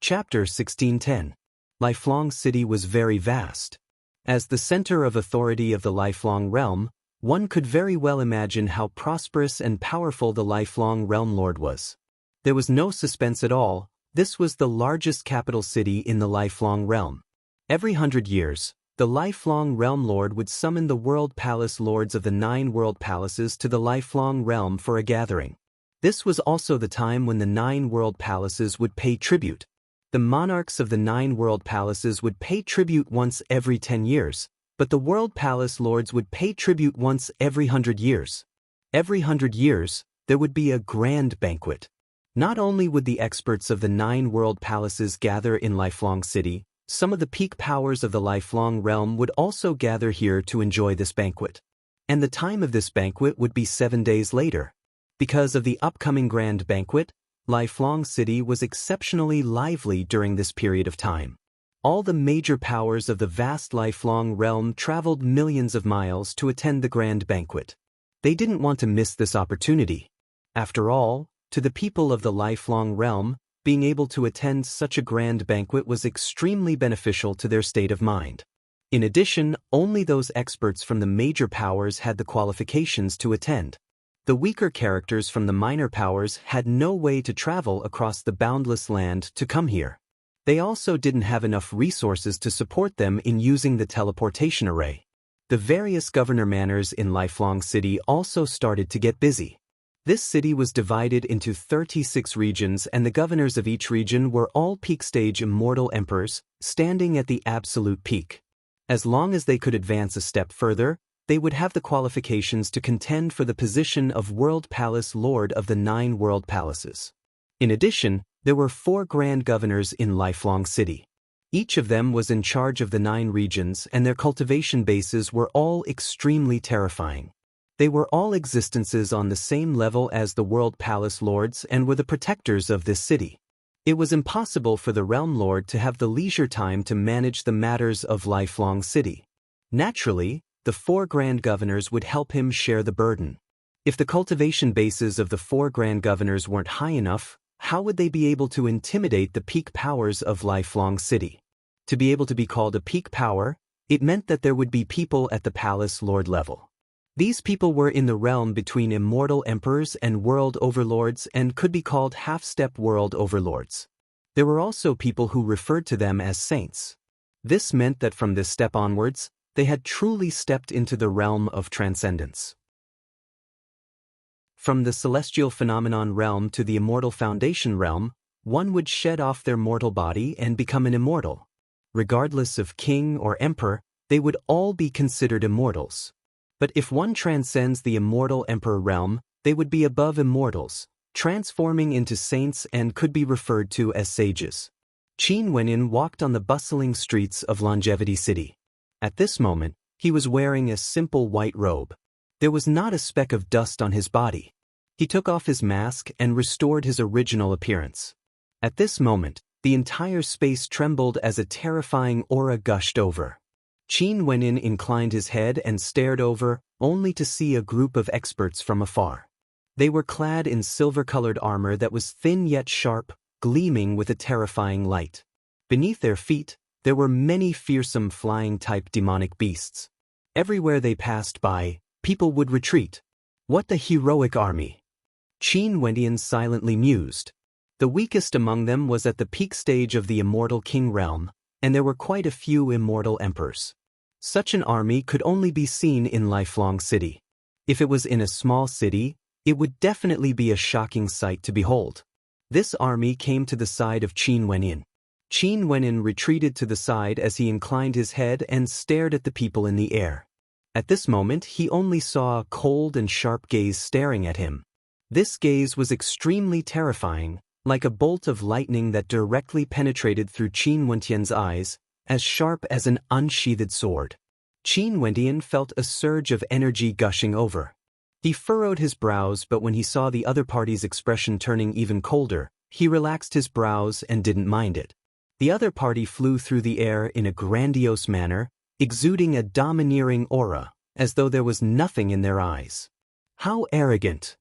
Chapter 1610. Lifelong City was very vast. As the center of authority of the Lifelong Realm, one could very well imagine how prosperous and powerful the Lifelong Realm Lord was. There was no suspense at all. This was the largest capital city in the Lifelong Realm. Every 100 years, the Lifelong Realm Lord would summon the World Palace Lords of the 9 World Palaces to the Lifelong Realm for a gathering. This was also the time when the 9 World Palaces would pay tribute. The monarchs of the 9 World Palaces would pay tribute once every 10 years, but the World Palace Lords would pay tribute once every 100 years. Every 100 years, there would be a grand banquet. Not only would the experts of the 9 World Palaces gather in Lifelong City, some of the peak powers of the Lifelong Realm would also gather here to enjoy this banquet. And the time of this banquet would be 7 days later. Because of the upcoming grand banquet, Lifelong City was exceptionally lively during this period of time. All the major powers of the vast Lifelong Realm traveled millions of miles to attend the grand banquet. They didn't want to miss this opportunity. After all, to the people of the Lifelong Realm, being able to attend such a grand banquet was extremely beneficial to their state of mind. In addition, only those experts from the major powers had the qualifications to attend. The weaker characters from the minor powers had no way to travel across the boundless land to come here. They also didn't have enough resources to support them in using the teleportation array. The various governor manors in Lifelong City also started to get busy. This city was divided into 36 regions, and the governors of each region were all peak-stage immortal emperors, standing at the absolute peak. As long as they could advance a step further, they would have the qualifications to contend for the position of World Palace Lord of the 9 World Palaces. In addition, there were 4 grand governors in Lifelong City. Each of them was in charge of the 9 regions, and their cultivation bases were all extremely terrifying. They were all existences on the same level as the World Palace Lords and were the protectors of this city. It was impossible for the Realm Lord to have the leisure time to manage the matters of Lifelong City. Naturally, the 4 grand governors would help him share the burden. If the cultivation bases of the 4 grand governors weren't high enough, how would they be able to intimidate the peak powers of Lifelong City? To be able to be called a peak power, it meant that there would be people at the Palace Lord level. These people were in the realm between immortal emperors and world overlords and could be called half-step world overlords. There were also people who referred to them as saints. This meant that from this step onwards, they had truly stepped into the realm of transcendence. From the celestial phenomenon realm to the immortal foundation realm, one would shed off their mortal body and become an immortal. Regardless of king or emperor, they would all be considered immortals. But if one transcends the immortal emperor realm, they would be above immortals, transforming into saints and could be referred to as sages. Qin Wenyin walked on the bustling streets of Longevity City. At this moment, he was wearing a simple white robe. There was not a speck of dust on his body. He took off his mask and restored his original appearance. At this moment, the entire space trembled as a terrifying aura gushed over. Qin Wenyin inclined his head and stared over, only to see a group of experts from afar. They were clad in silver-colored armor that was thin yet sharp, gleaming with a terrifying light. Beneath their feet, there were many fearsome flying-type demonic beasts. Everywhere they passed by, people would retreat. What the heroic army! Qin Wenyin silently mused. The weakest among them was at the peak stage of the immortal king realm, and there were quite a few immortal emperors. Such an army could only be seen in Lifelong City. If it was in a small city, it would definitely be a shocking sight to behold. This army came to the side of Qin Wenyin. Qin Wenyin retreated to the side as he inclined his head and stared at the people in the air. At this moment, he only saw a cold and sharp gaze staring at him. This gaze was extremely terrifying, like a bolt of lightning that directly penetrated through Qin Wenyan's eyes, as sharp as an unsheathed sword. Qin Wenyan felt a surge of energy gushing over. He furrowed his brows, but when he saw the other party's expression turning even colder, he relaxed his brows and didn't mind it. The other party flew through the air in a grandiose manner, exuding a domineering aura, as though there was nothing in their eyes. How arrogant!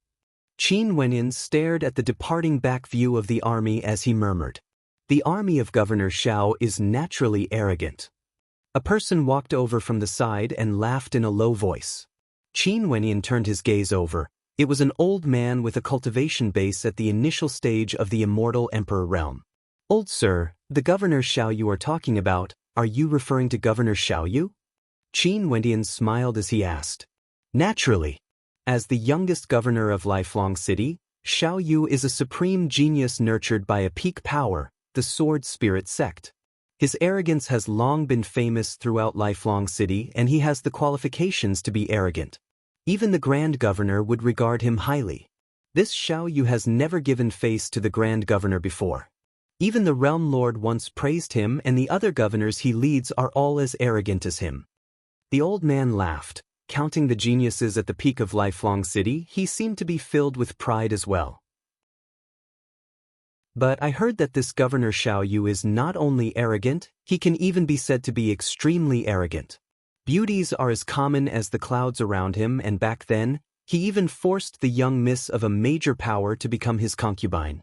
Qin Wenyan stared at the departing back view of the army as he murmured, "The army of Governor Xiao is naturally arrogant." A person walked over from the side and laughed in a low voice. Qin Wenyan turned his gaze over. It was an old man with a cultivation base at the initial stage of the immortal emperor realm. "Old sir, the Governor Xiao you are talking about, are you referring to Governor Xiao Yu?" Qin Wenyan smiled as he asked. "Naturally. As the youngest governor of Lifelong City, Xiao Yu is a supreme genius nurtured by a peak power, the Sword Spirit sect. His arrogance has long been famous throughout Lifelong City, and he has the qualifications to be arrogant. Even the Grand Governor would regard him highly. This Xiao Yu has never given face to the Grand Governor before. Even the Realm Lord once praised him, and the other governors he leads are all as arrogant as him." The old man laughed. Counting the geniuses at the peak of Lifelong City, he seemed to be filled with pride as well. "But I heard that this Governor Xiao Yu is not only arrogant, he can even be said to be extremely arrogant. Beauties are as common as the clouds around him, and back then, he even forced the young miss of a major power to become his concubine."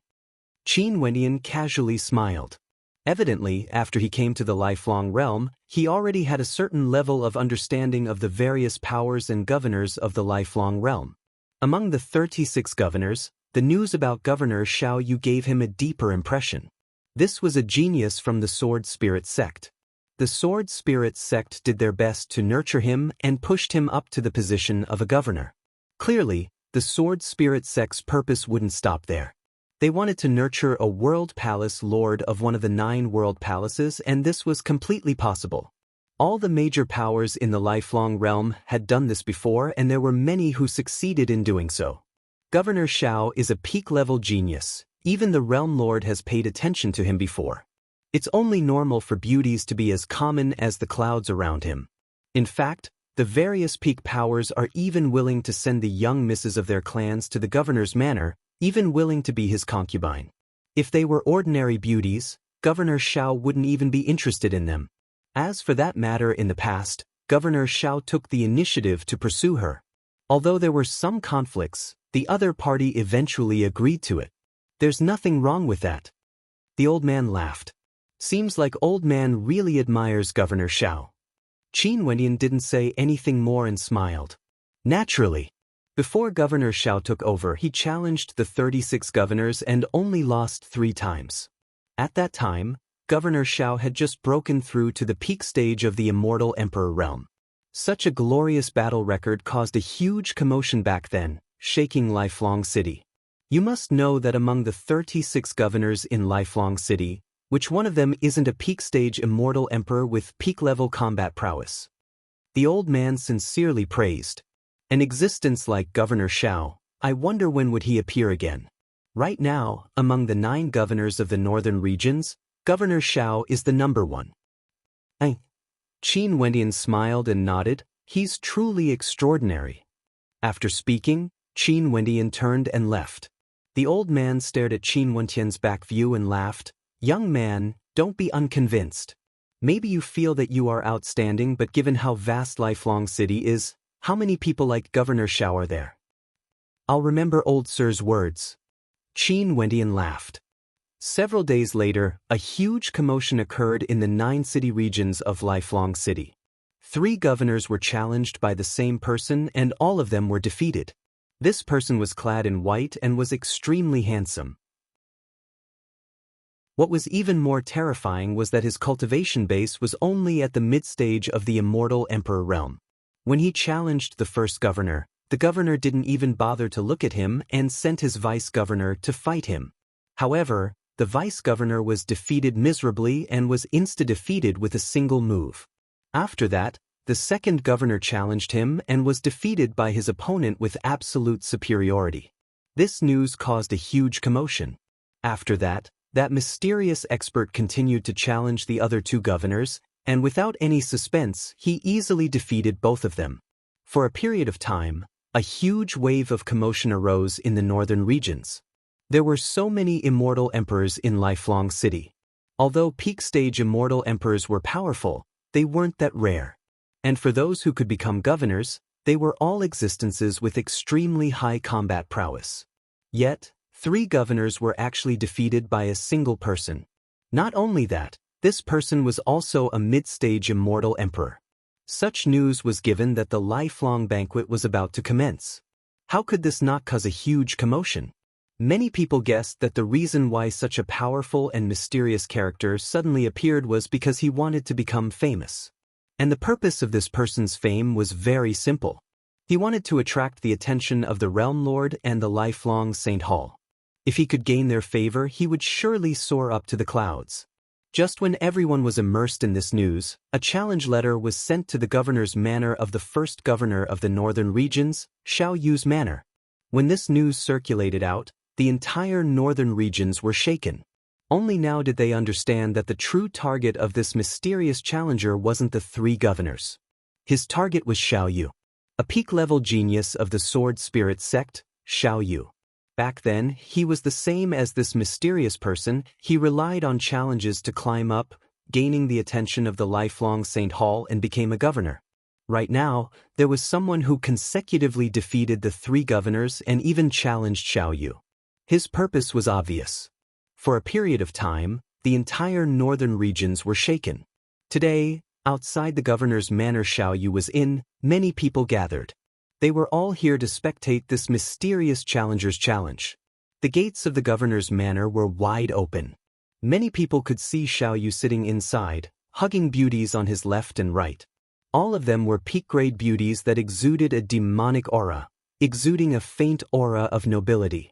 Qin Wenyan casually smiled. Evidently, after he came to the Lifelong Realm, he already had a certain level of understanding of the various powers and governors of the Lifelong Realm. Among the 36 governors, the news about Governor Xiao Yu gave him a deeper impression. This was a genius from the Sword Spirit sect. The Sword Spirit sect did their best to nurture him and pushed him up to the position of a governor. Clearly, the Sword Spirit sect's purpose wouldn't stop there. They wanted to nurture a world palace lord of one of the 9 world palaces, and this was completely possible. All the major powers in the Lifelong Realm had done this before, and there were many who succeeded in doing so. Governor Xiao is a peak-level genius. Even the realm lord has paid attention to him before. It's only normal for beauties to be as common as the clouds around him. In fact, the various peak powers are even willing to send the young misses of their clans to the governor's manor, even willing to be his concubine. If they were ordinary beauties, Governor Xiao wouldn't even be interested in them. As for that matter, in the past, Governor Xiao took the initiative to pursue her. Although there were some conflicts, the other party eventually agreed to it. There's nothing wrong with that. The old man laughed. Seems like old man really admires Governor Xiao. Qin Wendian didn't say anything more and smiled. Naturally. Before Governor Xiao took over, he challenged the 36 governors and only lost 3 times. At that time, Governor Xiao had just broken through to the peak stage of the Immortal Emperor realm. Such a glorious battle record caused a huge commotion back then, shaking Lifelong City. You must know that among the 36 governors in Lifelong City, which one of them isn't a peak stage immortal emperor with peak-level combat prowess? The old man sincerely praised. An existence like Governor Xiao, I wonder when would he appear again. Right now, among the 9 governors of the northern regions, Governor Xiao is the number 1. Qin Wendian smiled and nodded. He's truly extraordinary. After speaking, Qin Wendian turned and left. The old man stared at Qin Wendian's back view and laughed. Young man, don't be unconvinced. Maybe you feel that you are outstanding, but given how vast Lifelong City is, how many people like Governor Xiao are there? I'll remember old sir's words. Qin Wendian laughed. Several days later, a huge commotion occurred in the 9 city regions of Lifelong City. 3 governors were challenged by the same person and all of them were defeated. This person was clad in white and was extremely handsome. What was even more terrifying was that his cultivation base was only at the mid-stage of the Immortal Emperor realm. When he challenged the first governor, the governor didn't even bother to look at him and sent his vice-governor to fight him. However, the vice-governor was defeated miserably and was insta-defeated with a single move. After that, the second governor challenged him and was defeated by his opponent with absolute superiority. This news caused a huge commotion. After that mysterious expert continued to challenge the other 2 governors, and without any suspense, he easily defeated both of them. For a period of time, a huge wave of commotion arose in the northern regions. There were so many immortal emperors in Lifelong City. Although peak-stage immortal emperors were powerful, they weren't that rare. And for those who could become governors, they were all existences with extremely high combat prowess. Yet, 3 governors were actually defeated by a single person. Not only that, this person was also a mid-stage immortal emperor. Such news was given that the lifelong banquet was about to commence. How could this not cause a huge commotion? Many people guessed that the reason why such a powerful and mysterious character suddenly appeared was because he wanted to become famous. And the purpose of this person's fame was very simple. He wanted to attract the attention of the Realm Lord and the lifelong Saint Hall. If he could gain their favor, he would surely soar up to the clouds. Just when everyone was immersed in this news, a challenge letter was sent to the governor's manor of the first governor of the northern regions, Xiao Yu's manor. When this news circulated out, the entire northern regions were shaken. Only now did they understand that the true target of this mysterious challenger wasn't the 3 governors. His target was Xiao Yu, a peak-level genius of the Sword Spirit sect, Xiao Yu. Back then, he was the same as this mysterious person. He relied on challenges to climb up, gaining the attention of the lifelong Saint Hall and became a governor. Right now, there was someone who consecutively defeated the 3 governors and even challenged Xiao Yu. His purpose was obvious. For a period of time, the entire northern regions were shaken. Today, outside the governor's manor Xiao Yu was in, many people gathered. They were all here to spectate this mysterious challenger's challenge. The gates of the governor's manor were wide open. Many people could see Xiao Yu sitting inside, hugging beauties on his left and right. All of them were peak-grade beauties that exuded a demonic aura, exuding a faint aura of nobility.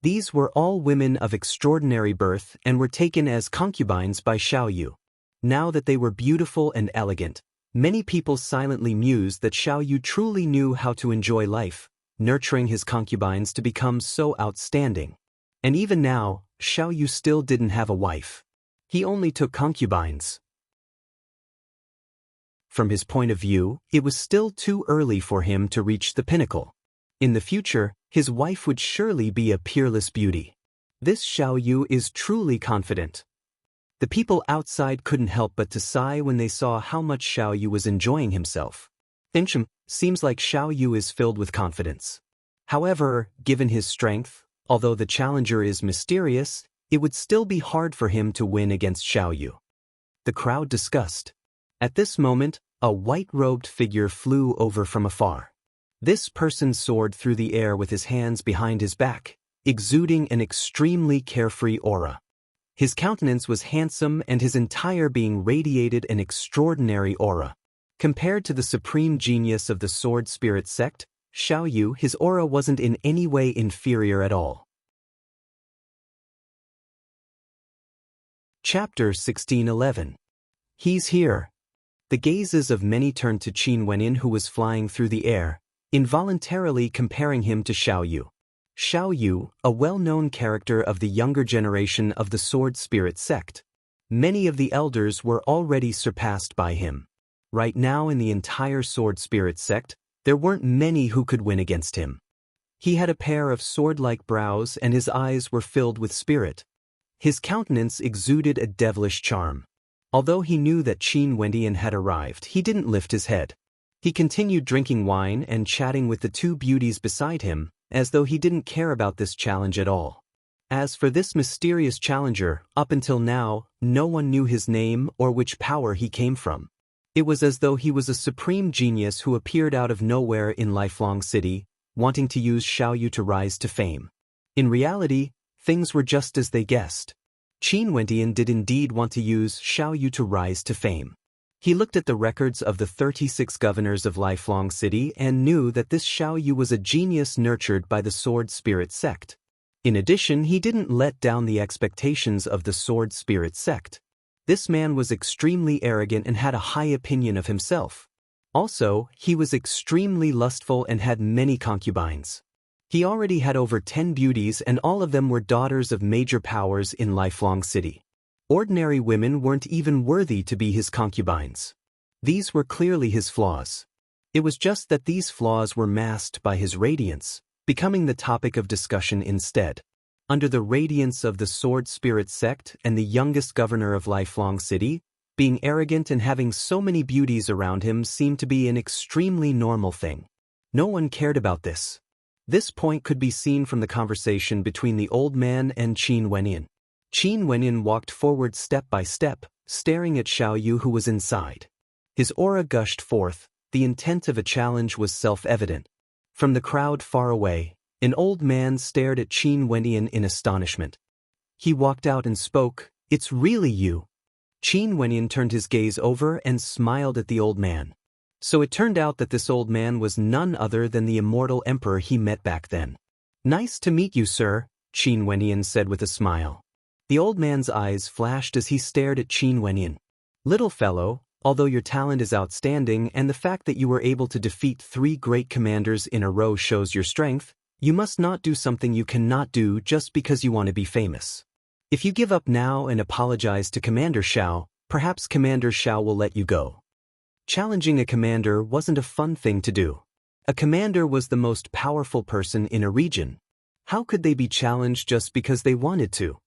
These were all women of extraordinary birth and were taken as concubines by Xiao Yu. Now that they were beautiful and elegant, many people silently mused that Xiao Yu truly knew how to enjoy life, nurturing his concubines to become so outstanding. And even now, Xiao Yu still didn't have a wife. He only took concubines. From his point of view, it was still too early for him to reach the pinnacle. In the future, his wife would surely be a peerless beauty. This Xiao Yu is truly confident. The people outside couldn't help but to sigh when they saw how much Xiao Yu was enjoying himself. Seems like Xiao Yu is filled with confidence. However, given his strength, although the challenger is mysterious, it would still be hard for him to win against Xiao Yu. The crowd discussed. At this moment, a white-robed figure flew over from afar. This person soared through the air with his hands behind his back, exuding an extremely carefree aura. His countenance was handsome and his entire being radiated an extraordinary aura. Compared to the supreme genius of the Sword Spirit sect, Xiao Yu, his aura wasn't in any way inferior at all. Chapter 1611. He's here. The gazes of many turned to Qin Wenyin, who was flying through the air, involuntarily comparing him to Xiao Yu. Xiao Yu, a well-known character of the younger generation of the Sword Spirit sect. Many of the elders were already surpassed by him. Right now in the entire Sword Spirit sect, there weren't many who could win against him. He had a pair of sword-like brows and his eyes were filled with spirit. His countenance exuded a devilish charm. Although he knew that Qin Wendian had arrived, he didn't lift his head. He continued drinking wine and chatting with the two beauties beside him, as though he didn't care about this challenge at all. As for this mysterious challenger, up until now, no one knew his name or which power he came from. It was as though he was a supreme genius who appeared out of nowhere in Lifelong City, wanting to use Xiao Yu to rise to fame. In reality, things were just as they guessed. Qin Wendian did indeed want to use Xiao Yu to rise to fame. He looked at the records of the 36 governors of Lifelong City and knew that this Xiao Yu was a genius nurtured by the Sword Spirit sect. In addition, he didn't let down the expectations of the Sword Spirit sect. This man was extremely arrogant and had a high opinion of himself. Also, he was extremely lustful and had many concubines. He already had over 10 beauties and all of them were daughters of major powers in Lifelong City. Ordinary women weren't even worthy to be his concubines. These were clearly his flaws. It was just that these flaws were masked by his radiance, becoming the topic of discussion instead. Under the radiance of the Sword Spirit sect and the youngest governor of Lifelong City, being arrogant and having so many beauties around him seemed to be an extremely normal thing. No one cared about this. This point could be seen from the conversation between the old man and Qin Wenyin. Qin Wenyin walked forward step by step, staring at Xiao Yu who was inside. His aura gushed forth, the intent of a challenge was self-evident. From the crowd far away, an old man stared at Qin Wenyin in astonishment. He walked out and spoke, "It's really you." Qin Wenyin turned his gaze over and smiled at the old man. So it turned out that this old man was none other than the immortal emperor he met back then. "Nice to meet you, sir," Qin Wenyin said with a smile. The old man's eyes flashed as he stared at Qin Wenyin. "Little fellow, although your talent is outstanding and the fact that you were able to defeat 3 great commanders in a row shows your strength, you must not do something you cannot do just because you want to be famous. If you give up now and apologize to Commander Xiao, perhaps Commander Xiao will let you go." Challenging a commander wasn't a fun thing to do. A commander was the most powerful person in a region. How could they be challenged just because they wanted to?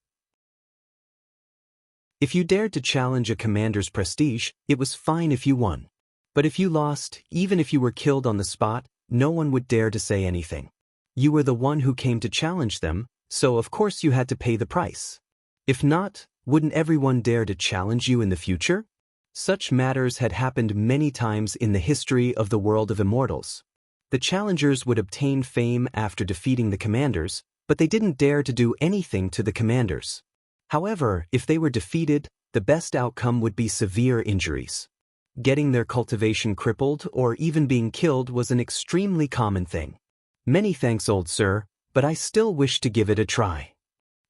If you dared to challenge a commander's prestige, it was fine if you won. But if you lost, even if you were killed on the spot, no one would dare to say anything. You were the one who came to challenge them, so of course you had to pay the price. If not, wouldn't everyone dare to challenge you in the future? Such matters had happened many times in the history of the world of immortals. The challengers would obtain fame after defeating the commanders, but they didn't dare to do anything to the commanders. However, if they were defeated, the best outcome would be severe injuries. Getting their cultivation crippled or even being killed was an extremely common thing. "Many thanks, old sir, but I still wish to give it a try."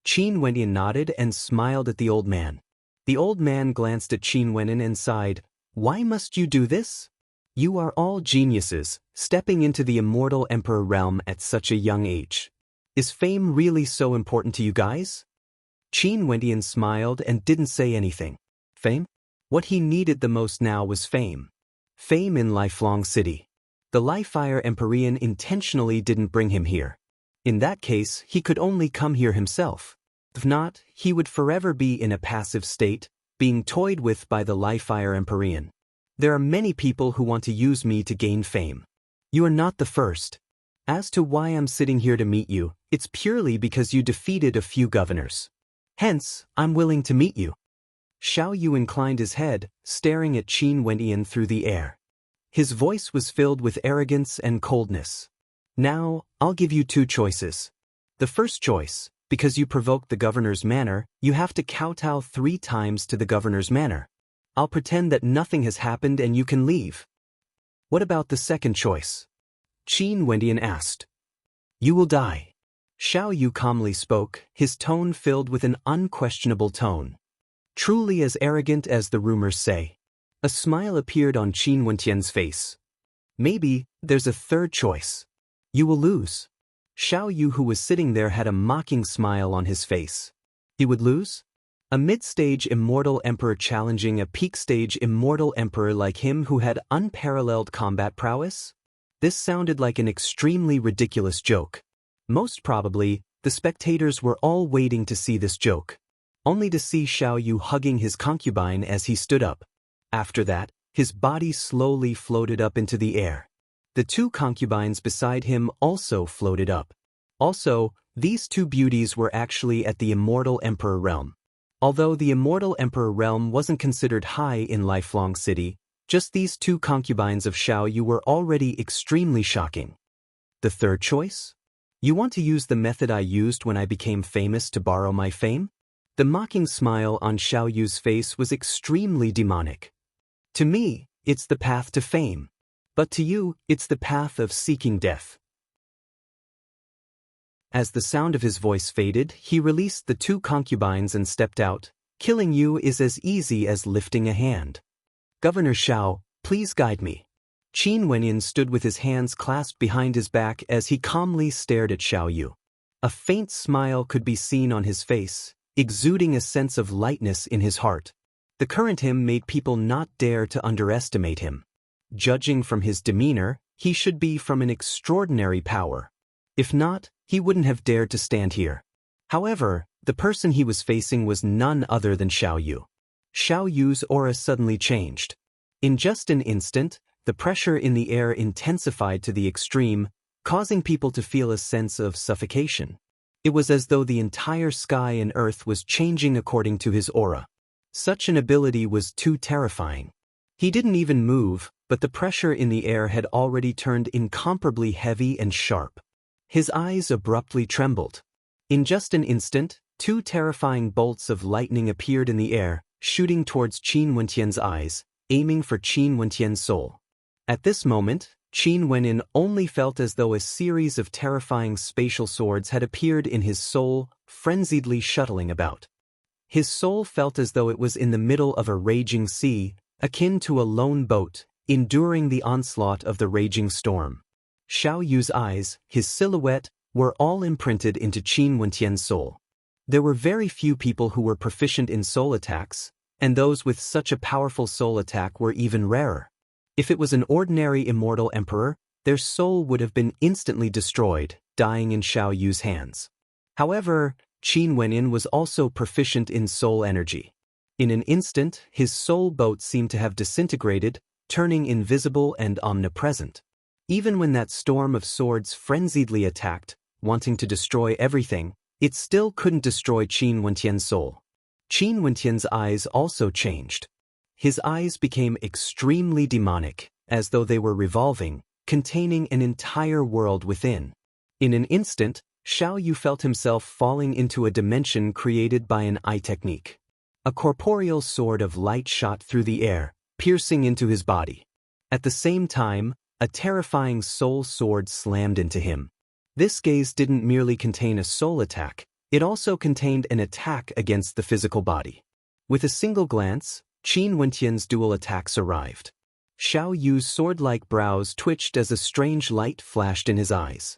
Qin Wendian nodded and smiled at the old man. The old man glanced at Qin Wendian and sighed, "Why must you do this? You are all geniuses, stepping into the immortal emperor realm at such a young age. Is fame really so important to you guys? Qin Wendian smiled and didn't say anything. Fame? What he needed the most now was fame. Fame in Lifelong City. The Lifefire Empyrean intentionally didn't bring him here. In that case, he could only come here himself. If not, he would forever be in a passive state, being toyed with by the Lifefire Empyrean. There are many people who want to use me to gain fame. You are not the first. As to why I'm sitting here to meet you, it's purely because you defeated a few governors. Hence, I'm willing to meet you. Xiao Yu inclined his head, staring at Qin Wendian through the air. His voice was filled with arrogance and coldness. Now, I'll give you two choices. The first choice, because you provoked the governor's manor, you have to kowtow 3 times to the governor's manor. I'll pretend that nothing has happened and you can leave. What about the second choice? Qin Wendian asked. You will die. Xiao Yu calmly spoke, his tone filled with an unquestionable tone. Truly as arrogant as the rumors say. A smile appeared on Qin Wendian's face. Maybe, there's a third choice. You will lose. Xiao Yu, who was sitting there, had a mocking smile on his face. He would lose? A mid-stage immortal emperor challenging a peak-stage immortal emperor like him who had unparalleled combat prowess? This sounded like an extremely ridiculous joke. Most probably, the spectators were all waiting to see this joke. Only to see Xiao Yu hugging his concubine as he stood up. After that, his body slowly floated up into the air. The 2 concubines beside him also floated up. Also, these 2 beauties were actually at the Immortal Emperor realm. Although the Immortal Emperor realm wasn't considered high in Lifelong City, just these 2 concubines of Xiao Yu were already extremely shocking. The third choice? You want to use the method I used when I became famous to borrow my fame? The mocking smile on Xiao Yu's face was extremely demonic. To me, it's the path to fame. But to you, it's the path of seeking death. As the sound of his voice faded, he released the 2 concubines and stepped out. Killing you is as easy as lifting a hand. Governor Xiao, please guide me. Qin Wendian stood with his hands clasped behind his back as he calmly stared at Xiao Yu. A faint smile could be seen on his face, exuding a sense of lightness in his heart. The current him made people not dare to underestimate him. Judging from his demeanor, he should be from an extraordinary power. If not, he wouldn't have dared to stand here. However, the person he was facing was none other than Xiao Yu. Xiao Yu's aura suddenly changed. In just an instant, the pressure in the air intensified to the extreme, causing people to feel a sense of suffocation. It was as though the entire sky and earth was changing according to his aura. Such an ability was too terrifying. He didn't even move, but the pressure in the air had already turned incomparably heavy and sharp. His eyes abruptly trembled. In just an instant, 2 terrifying bolts of lightning appeared in the air, shooting towards Qin Wendian's eyes, aiming for Qin Wendian's soul. At this moment, Qin Wendian only felt as though a series of terrifying spatial swords had appeared in his soul, frenziedly shuttling about. His soul felt as though it was in the middle of a raging sea, akin to a lone boat, enduring the onslaught of the raging storm. Xiao Yu's eyes, his silhouette, were all imprinted into Qin Wendian's soul. There were very few people who were proficient in soul attacks, and those with such a powerful soul attack were even rarer. If it was an ordinary immortal emperor, their soul would have been instantly destroyed, dying in Xiao Yu's hands. However, Qin Wendian was also proficient in soul energy. In an instant, his soul boat seemed to have disintegrated, turning invisible and omnipresent. Even when that storm of swords frenziedly attacked, wanting to destroy everything, it still couldn't destroy Qin Wendian's soul. Qin Wendian's eyes also changed. His eyes became extremely demonic, as though they were revolving, containing an entire world within. In an instant, Xiao Yu felt himself falling into a dimension created by an eye technique. A corporeal sword of light shot through the air, piercing into his body. At the same time, a terrifying soul sword slammed into him. This gaze didn't merely contain a soul attack, it also contained an attack against the physical body. With a single glance, Qin Wendian's dual attacks arrived. Xiao Yu's sword-like brows twitched as a strange light flashed in his eyes.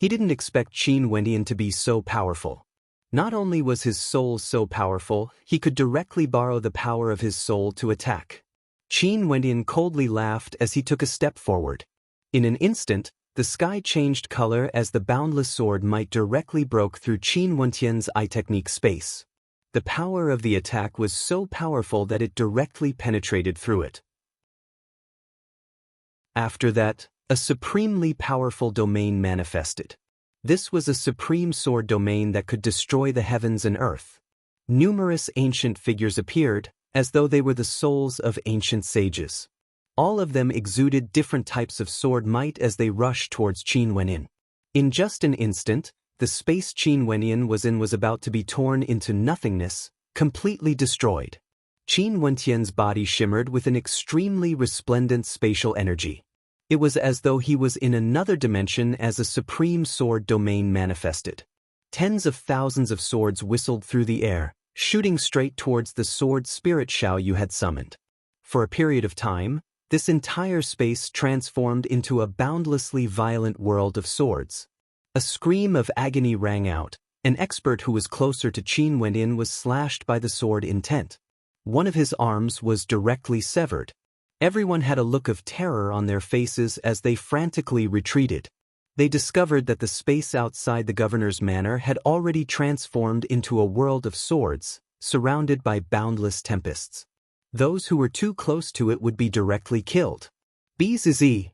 He didn't expect Qin Wendian to be so powerful. Not only was his soul so powerful, he could directly borrow the power of his soul to attack. Qin Wendian coldly laughed as he took a step forward. In an instant, the sky changed color as the boundless sword might directly broke through Qin Wendian's eye technique space. The power of the attack was so powerful that it directly penetrated through it. After that, a supremely powerful domain manifested. This was a supreme sword domain that could destroy the heavens and earth. Numerous ancient figures appeared, as though they were the souls of ancient sages. All of them exuded different types of sword might as they rushed towards Qin Wendian. In just an instant, the space Qin Wendian was in was about to be torn into nothingness, completely destroyed. Qin Wendian's body shimmered with an extremely resplendent spatial energy. It was as though he was in another dimension as a supreme sword domain manifested. Tens of thousands of swords whistled through the air, shooting straight towards the sword spirit Xiaoyu had summoned. For a period of time, this entire space transformed into a boundlessly violent world of swords. A scream of agony rang out. An expert who was closer to Qin Wendian was slashed by the sword intent. One of his arms was directly severed. Everyone had a look of terror on their faces as they frantically retreated. They discovered that the space outside the governor's manor had already transformed into a world of swords, surrounded by boundless tempests. Those who were too close to it would be directly killed. Bzz.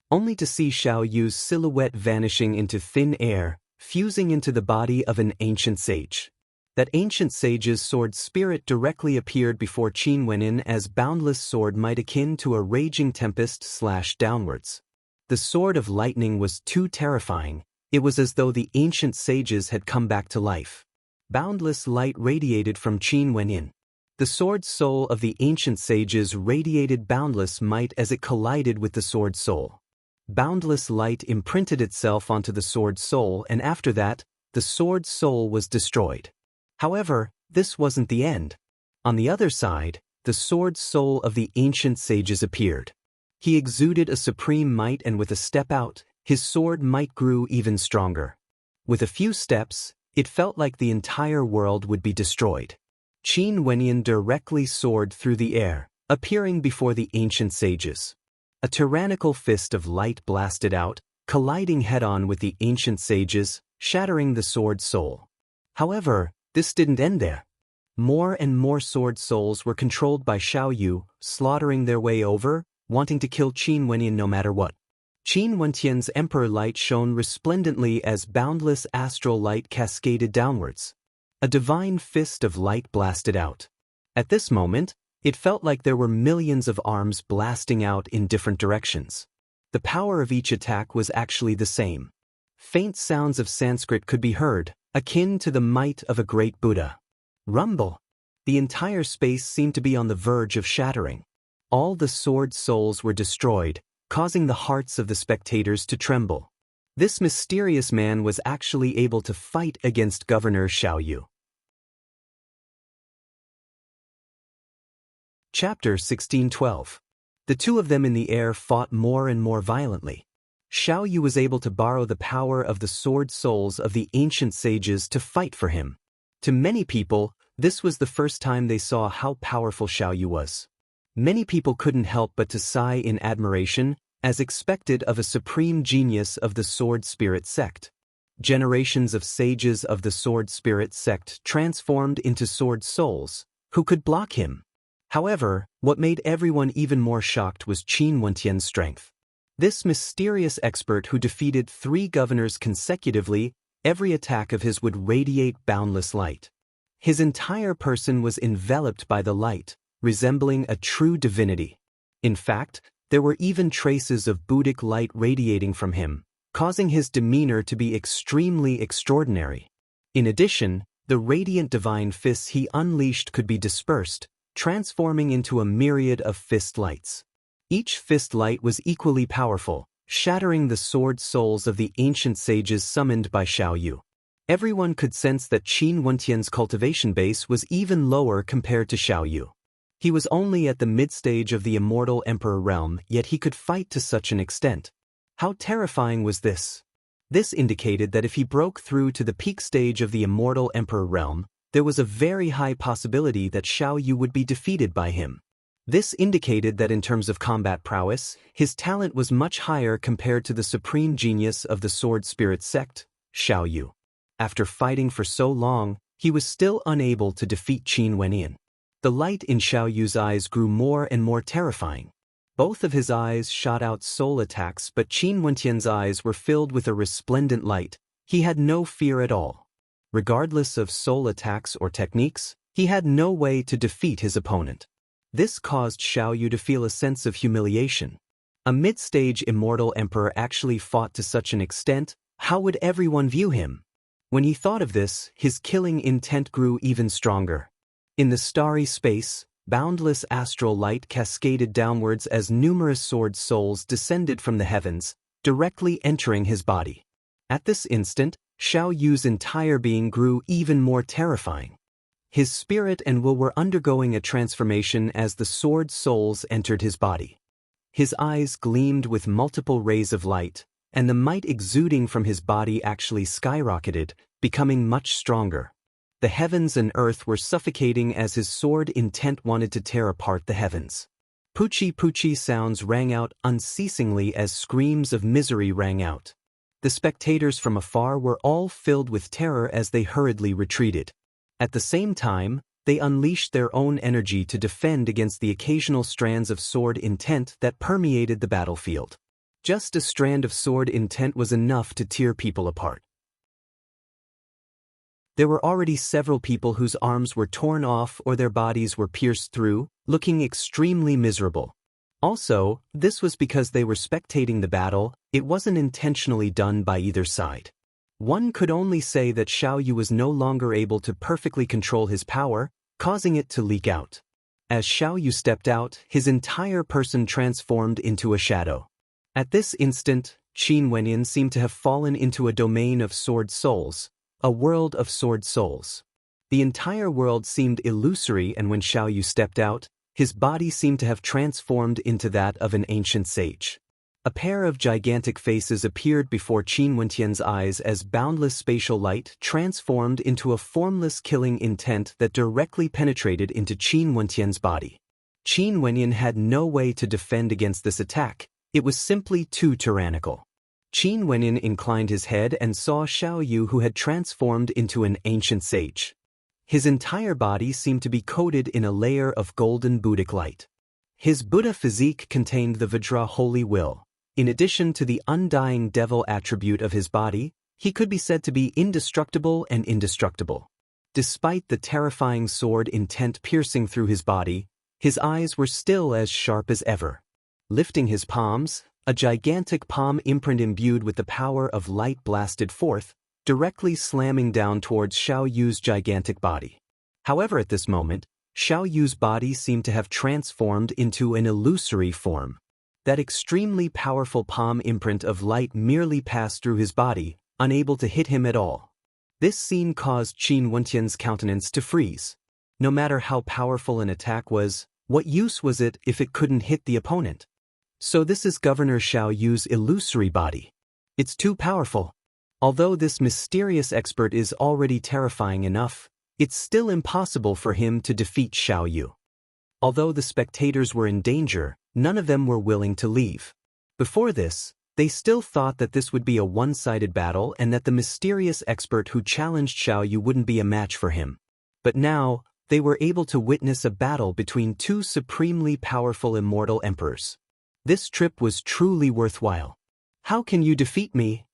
Only to see Xiaoyu's silhouette vanishing into thin air, fusing into the body of an ancient sage. That ancient sage's sword spirit directly appeared before Qin Wendian as boundless sword might akin to a raging tempest slashed downwards. The sword of lightning was too terrifying. It was as though the ancient sages had come back to life. Boundless light radiated from Qin Wendian. The sword soul of the ancient sages radiated boundless might as it collided with the sword soul. Boundless light imprinted itself onto the sword soul, and after that, the sword soul was destroyed. However, this wasn't the end. On the other side, the sword soul of the ancient sages appeared. He exuded a supreme might, and with a step out, his sword might grew even stronger. With a few steps, it felt like the entire world would be destroyed. Qin Wendian directly soared through the air, appearing before the ancient sages. A tyrannical fist of light blasted out, colliding head-on with the ancient sages, shattering the sword soul. However, this didn't end there. More and more sword souls were controlled by Xiaoyu, slaughtering their way over, wanting to kill Qin Wendian no matter what. Qin Wendian's emperor light shone resplendently as boundless astral light cascaded downwards. A divine fist of light blasted out. At this moment, it felt like there were millions of arms blasting out in different directions. The power of each attack was actually the same. Faint sounds of Sanskrit could be heard, akin to the might of a great Buddha. Rumble! The entire space seemed to be on the verge of shattering. All the sword souls were destroyed, causing the hearts of the spectators to tremble. This mysterious man was actually able to fight against Governor Xiaoyu. Chapter 1612. The two of them in the air fought more and more violently. Xiaoyu was able to borrow the power of the sword souls of the ancient sages to fight for him. To many people, this was the first time they saw how powerful Xiaoyu was. Many people couldn't help but to sigh in admiration, as expected of a supreme genius of the sword spirit sect. Generations of sages of the sword spirit sect transformed into sword souls, who could block him. However, what made everyone even more shocked was Qin Wendian's strength. This mysterious expert who defeated 3 governors consecutively, every attack of his would radiate boundless light. His entire person was enveloped by the light, resembling a true divinity. In fact, there were even traces of Buddhic light radiating from him, causing his demeanor to be extremely extraordinary. In addition, the radiant divine fists he unleashed could be dispersed, transforming into a myriad of fist lights. Each fist light was equally powerful, shattering the sword souls of the ancient sages summoned by Xiaoyu. Everyone could sense that Qin Wendian's cultivation base was even lower compared to Xiaoyu. He was only at the mid-stage of the immortal emperor realm, yet he could fight to such an extent. How terrifying was this? This indicated that if he broke through to the peak stage of the immortal emperor realm, there was a very high possibility that Xiao Yu would be defeated by him. This indicated that in terms of combat prowess, his talent was much higher compared to the supreme genius of the Sword Spirit sect, Xiao Yu. After fighting for so long, he was still unable to defeat Qin Wenyan. The light in Xiao Yu's eyes grew more and more terrifying. Both of his eyes shot out soul attacks, but Qin Wenyan's eyes were filled with a resplendent light. He had no fear at all. Regardless of soul attacks or techniques, he had no way to defeat his opponent. This caused Xiao Yu to feel a sense of humiliation. A mid-stage immortal emperor actually fought to such an extent, how would everyone view him? When he thought of this, his killing intent grew even stronger. In the starry space, boundless astral light cascaded downwards as numerous sword souls descended from the heavens, directly entering his body. At this instant, Xiao Yu's entire being grew even more terrifying. His spirit and will were undergoing a transformation as the sword souls entered his body. His eyes gleamed with multiple rays of light, and the might exuding from his body actually skyrocketed, becoming much stronger. The heavens and earth were suffocating as his sword intent wanted to tear apart the heavens. Poochie sounds rang out unceasingly as screams of misery rang out. The spectators from afar were all filled with terror as they hurriedly retreated. At the same time, they unleashed their own energy to defend against the occasional strands of sword intent that permeated the battlefield. Just a strand of sword intent was enough to tear people apart. There were already several people whose arms were torn off or their bodies were pierced through, looking extremely miserable. Also, this was because they were spectating the battle. It wasn't intentionally done by either side. One could only say that Xiao Yu was no longer able to perfectly control his power, causing it to leak out. As Xiao Yu stepped out, his entire person transformed into a shadow. At this instant, Qin Wenyan seemed to have fallen into a domain of sword souls, a world of sword souls. The entire world seemed illusory, and when Xiao Yu stepped out, his body seemed to have transformed into that of an ancient sage. A pair of gigantic faces appeared before Qin Wenyan's eyes as boundless spatial light transformed into a formless killing intent that directly penetrated into Qin Wenyan's body. Qin Wenyan had no way to defend against this attack. It was simply too tyrannical. Qin Wenyan inclined his head and saw Xiao Yu, who had transformed into an ancient sage. His entire body seemed to be coated in a layer of golden Buddhic light. His Buddha physique contained the Vajra holy will. In addition to the undying devil attribute of his body, he could be said to be indestructible and indestructible. Despite the terrifying sword intent piercing through his body, his eyes were still as sharp as ever. Lifting his palms, a gigantic palm imprint imbued with the power of light blasted forth, directly slamming down towards Xiao Yu's gigantic body. However, at this moment, Xiao Yu's body seemed to have transformed into an illusory form. That extremely powerful palm imprint of light merely passed through his body, unable to hit him at all. This scene caused Qin Wenyan's countenance to freeze. No matter how powerful an attack was, what use was it if it couldn't hit the opponent? So this is Governor Xiao Yu's illusory body. It's too powerful. Although this mysterious expert is already terrifying enough, it's still impossible for him to defeat Xiao Yu. Although the spectators were in danger, none of them were willing to leave. Before this, they still thought that this would be a one-sided battle and that the mysterious expert who challenged Xiao Yu wouldn't be a match for him. But now, they were able to witness a battle between two supremely powerful immortal emperors. This trip was truly worthwhile. How can you defeat me?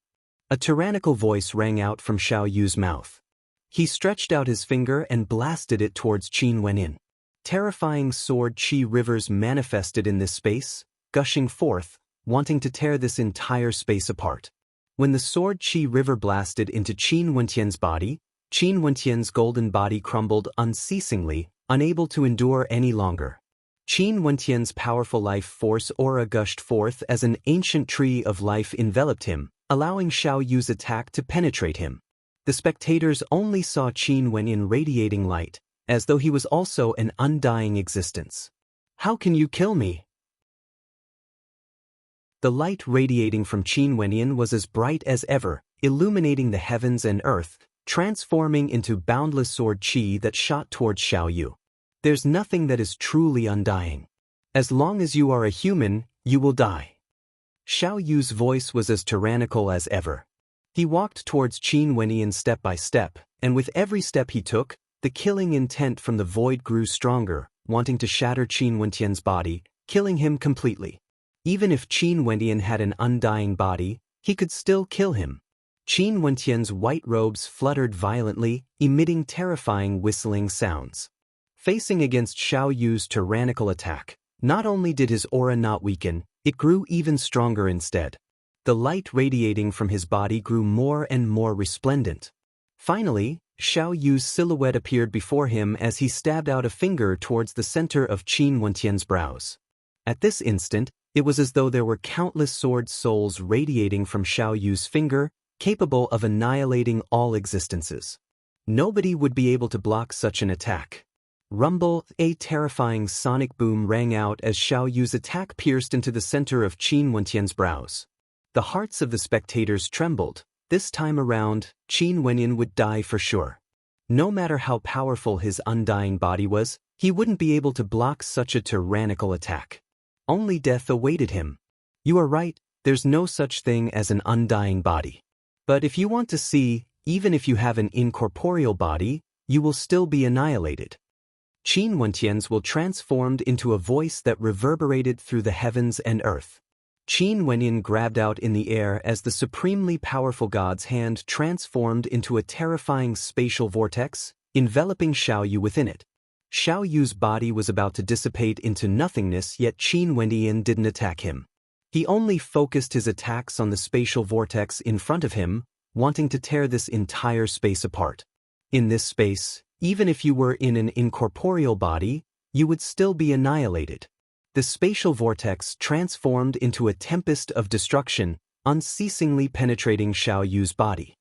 A tyrannical voice rang out from Xiao Yu's mouth. He stretched out his finger and blasted it towards Qin Wenyan. Terrifying sword chi rivers manifested in this space, gushing forth, wanting to tear this entire space apart. When the sword chi river blasted into Qin Wenyan's body, Qin Wenyan's golden body crumbled unceasingly, unable to endure any longer. Qin Wenyan's powerful life force aura gushed forth as an ancient tree of life enveloped him, allowing Xiao Yu's attack to penetrate him. The spectators only saw Qin Wenyan radiating light, as though he was also an undying existence. How can you kill me? The light radiating from Qin Wenyan was as bright as ever, illuminating the heavens and earth, transforming into boundless sword qi that shot towards Xiao Yu. There's nothing that is truly undying. As long as you are a human, you will die. Xiao Yu's voice was as tyrannical as ever. He walked towards Qin Wenyan step by step, and with every step he took, the killing intent from the void grew stronger, wanting to shatter Qin Wenyan's body, killing him completely. Even if Qin Wenyan had an undying body, he could still kill him. Qin Wenyan's white robes fluttered violently, emitting terrifying whistling sounds. Facing against Xiao Yu's tyrannical attack, not only did his aura not weaken, it grew even stronger instead. The light radiating from his body grew more and more resplendent. Finally, Xiao Yu's silhouette appeared before him as he stabbed out a finger towards the center of Qin Wenyan's brows. At this instant, it was as though there were countless sword souls radiating from Xiao Yu's finger, capable of annihilating all existences. Nobody would be able to block such an attack. Rumble, a terrifying sonic boom rang out as Xiao Yu's attack pierced into the center of Qin Wenyan's brows. The hearts of the spectators trembled. This time around, Qin Wenyan would die for sure. No matter how powerful his undying body was, he wouldn't be able to block such a tyrannical attack. Only death awaited him. You are right, there's no such thing as an undying body. But if you want to see, even if you have an incorporeal body, you will still be annihilated. Qin Wenyan's will transformed into a voice that reverberated through the heavens and earth. Qin Wenyan grabbed out in the air as the supremely powerful god's hand transformed into a terrifying spatial vortex, enveloping Xiao Yu within it. Xiao Yu's body was about to dissipate into nothingness, yet Qin Wenyan didn't attack him. He only focused his attacks on the spatial vortex in front of him, wanting to tear this entire space apart. In this space, even if you were in an incorporeal body, you would still be annihilated. The spatial vortex transformed into a tempest of destruction, unceasingly penetrating Xiao Yu's body.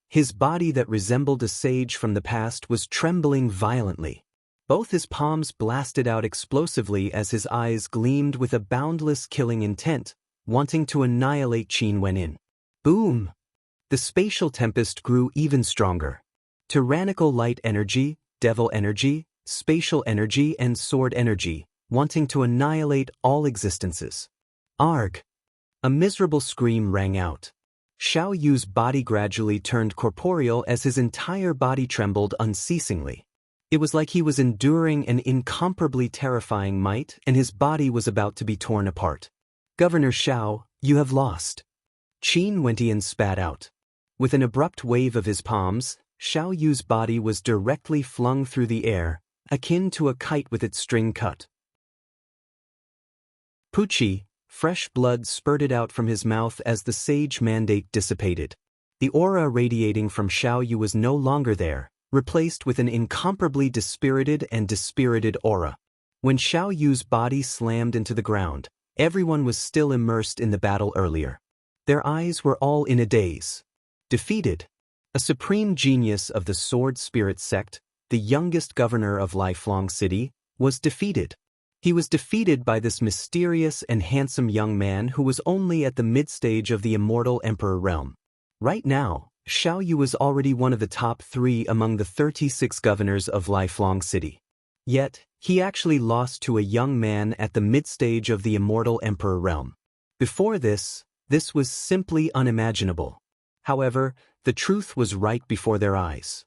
His body that resembled a sage from the past was trembling violently. Both his palms blasted out explosively as his eyes gleamed with a boundless killing intent, wanting to annihilate Qin Wenyan. Boom! The spatial tempest grew even stronger. Tyrannical light energy, devil energy, spatial energy and sword energy, wanting to annihilate all existences. Arg! A miserable scream rang out. Xiao Yu's body gradually turned corporeal as his entire body trembled unceasingly. It was like he was enduring an incomparably terrifying might and his body was about to be torn apart. Governor Xiao, you have lost. Qin Wenyan spat out. With an abrupt wave of his palms, Xiao Yu's body was directly flung through the air, akin to a kite with its string cut. Pucci, fresh blood spurted out from his mouth as the sage mandate dissipated. The aura radiating from Xiao Yu was no longer there, replaced with an incomparably dispirited aura. When Xiao Yu's body slammed into the ground, everyone was still immersed in the battle earlier. Their eyes were all in a daze. Defeated. A supreme genius of the Sword Spirit sect, the youngest governor of Lifelong City, was defeated. He was defeated by this mysterious and handsome young man who was only at the mid-stage of the immortal Emperor realm. Right now, Xiao Yu was already one of the top 3 among the 36 governors of Lifelong City. Yet, he actually lost to a young man at the mid-stage of the immortal Emperor realm. Before this was simply unimaginable. However, the truth was right before their eyes.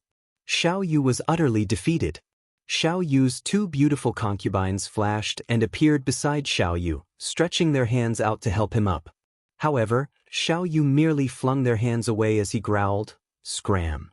Xiao Yu was utterly defeated. Xiao Yu's 2 beautiful concubines flashed and appeared beside Xiao Yu, stretching their hands out to help him up. However, Xiao Yu merely flung their hands away as he growled, "Scram."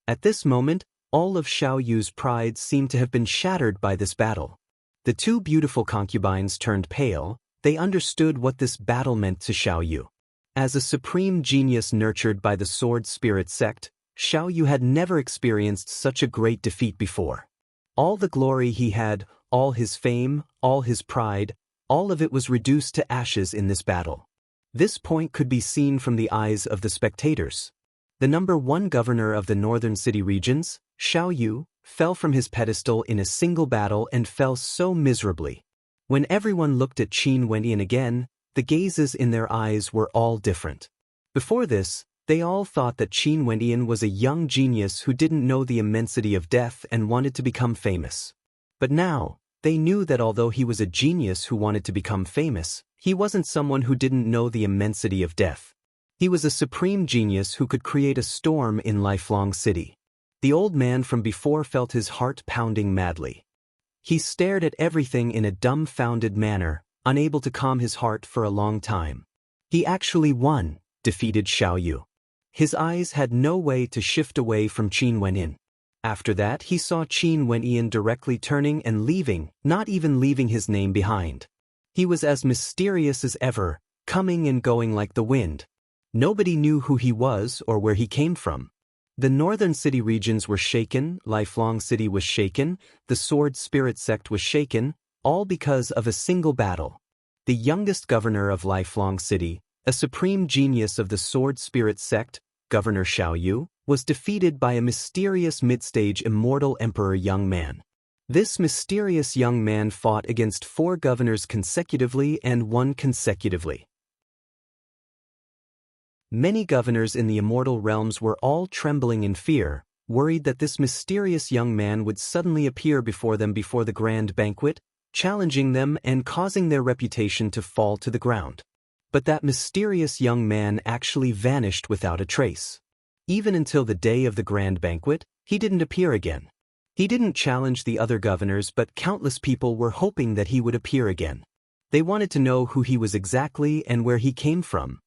At this moment, all of Xiao Yu's pride seemed to have been shattered by this battle. The 2 beautiful concubines turned pale. They understood what this battle meant to Xiao Yu. As a supreme genius nurtured by the Sword Spirit sect, Xiao Yu had never experienced such a great defeat before. All the glory he had, all his fame, all his pride, all of it was reduced to ashes in this battle. This point could be seen from the eyes of the spectators. The number 1 governor of the northern city regions, Xiao Yu, fell from his pedestal in a single battle and fell so miserably. When everyone looked at Qin Wenyan again, the gazes in their eyes were all different. Before this, They all thought that Qin Wendian was a young genius who didn't know the immensity of death and wanted to become famous. But now, they knew that although he was a genius who wanted to become famous, he wasn't someone who didn't know the immensity of death. He was a supreme genius who could create a storm in Lifelong City. The old man from before felt his heart pounding madly. He stared at everything in a dumbfounded manner, unable to calm his heart for a long time. He actually won, defeated Xiao Yu. His eyes had no way to shift away from Qin Wenyin. After that, he saw Qin Wenyin directly turning and leaving, not even leaving his name behind. He was as mysterious as ever, coming and going like the wind. Nobody knew who he was or where he came from. The northern city regions were shaken, Lifelong City was shaken, the Sword Spirit sect was shaken, all because of a single battle. The youngest governor of Lifelong City, a supreme genius of the Sword Spirit sect, Governor Xiao Yu, was defeated by a mysterious mid-stage immortal emperor young man. This mysterious young man fought against 4 governors consecutively and won consecutively. Many governors in the immortal realms were all trembling in fear, worried that this mysterious young man would suddenly appear before them before the grand banquet, challenging them and causing their reputation to fall to the ground. But that mysterious young man actually vanished without a trace. Even until the day of the grand banquet, he didn't appear again. He didn't challenge the other governors, but countless people were hoping that he would appear again. They wanted to know who he was exactly and where he came from.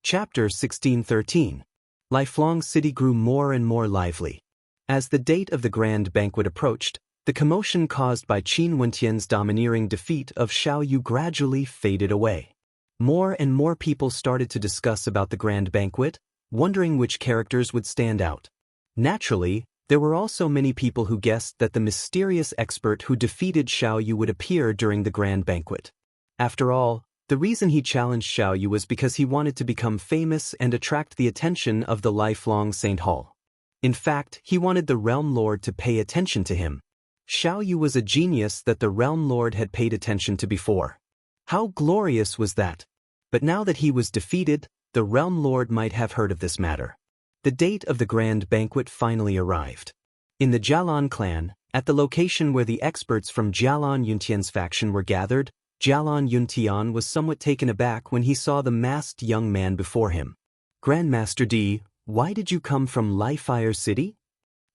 Chapter 1613. Lifelong City grew more and more lively. As the date of the grand banquet approached, the commotion caused by Qin Wentian's domineering defeat of Xiao Yu gradually faded away. More and more people started to discuss about the grand banquet, wondering which characters would stand out. Naturally, there were also many people who guessed that the mysterious expert who defeated Xiao Yu would appear during the grand banquet. After all, the reason he challenged Xiao Yu was because he wanted to become famous and attract the attention of the Lifelong Saint Hall. In fact, he wanted the Realm Lord to pay attention to him. Xiao Yu was a genius that the Realm Lord had paid attention to before. How glorious was that! But now that he was defeated, the Realm Lord might have heard of this matter. The date of the grand banquet finally arrived. In the Jialan clan, at the location where the experts from Jialan Yuntian's faction were gathered, Jialan Yuntian was somewhat taken aback when he saw the masked young man before him. Grandmaster D, why did you come from Lifefire City?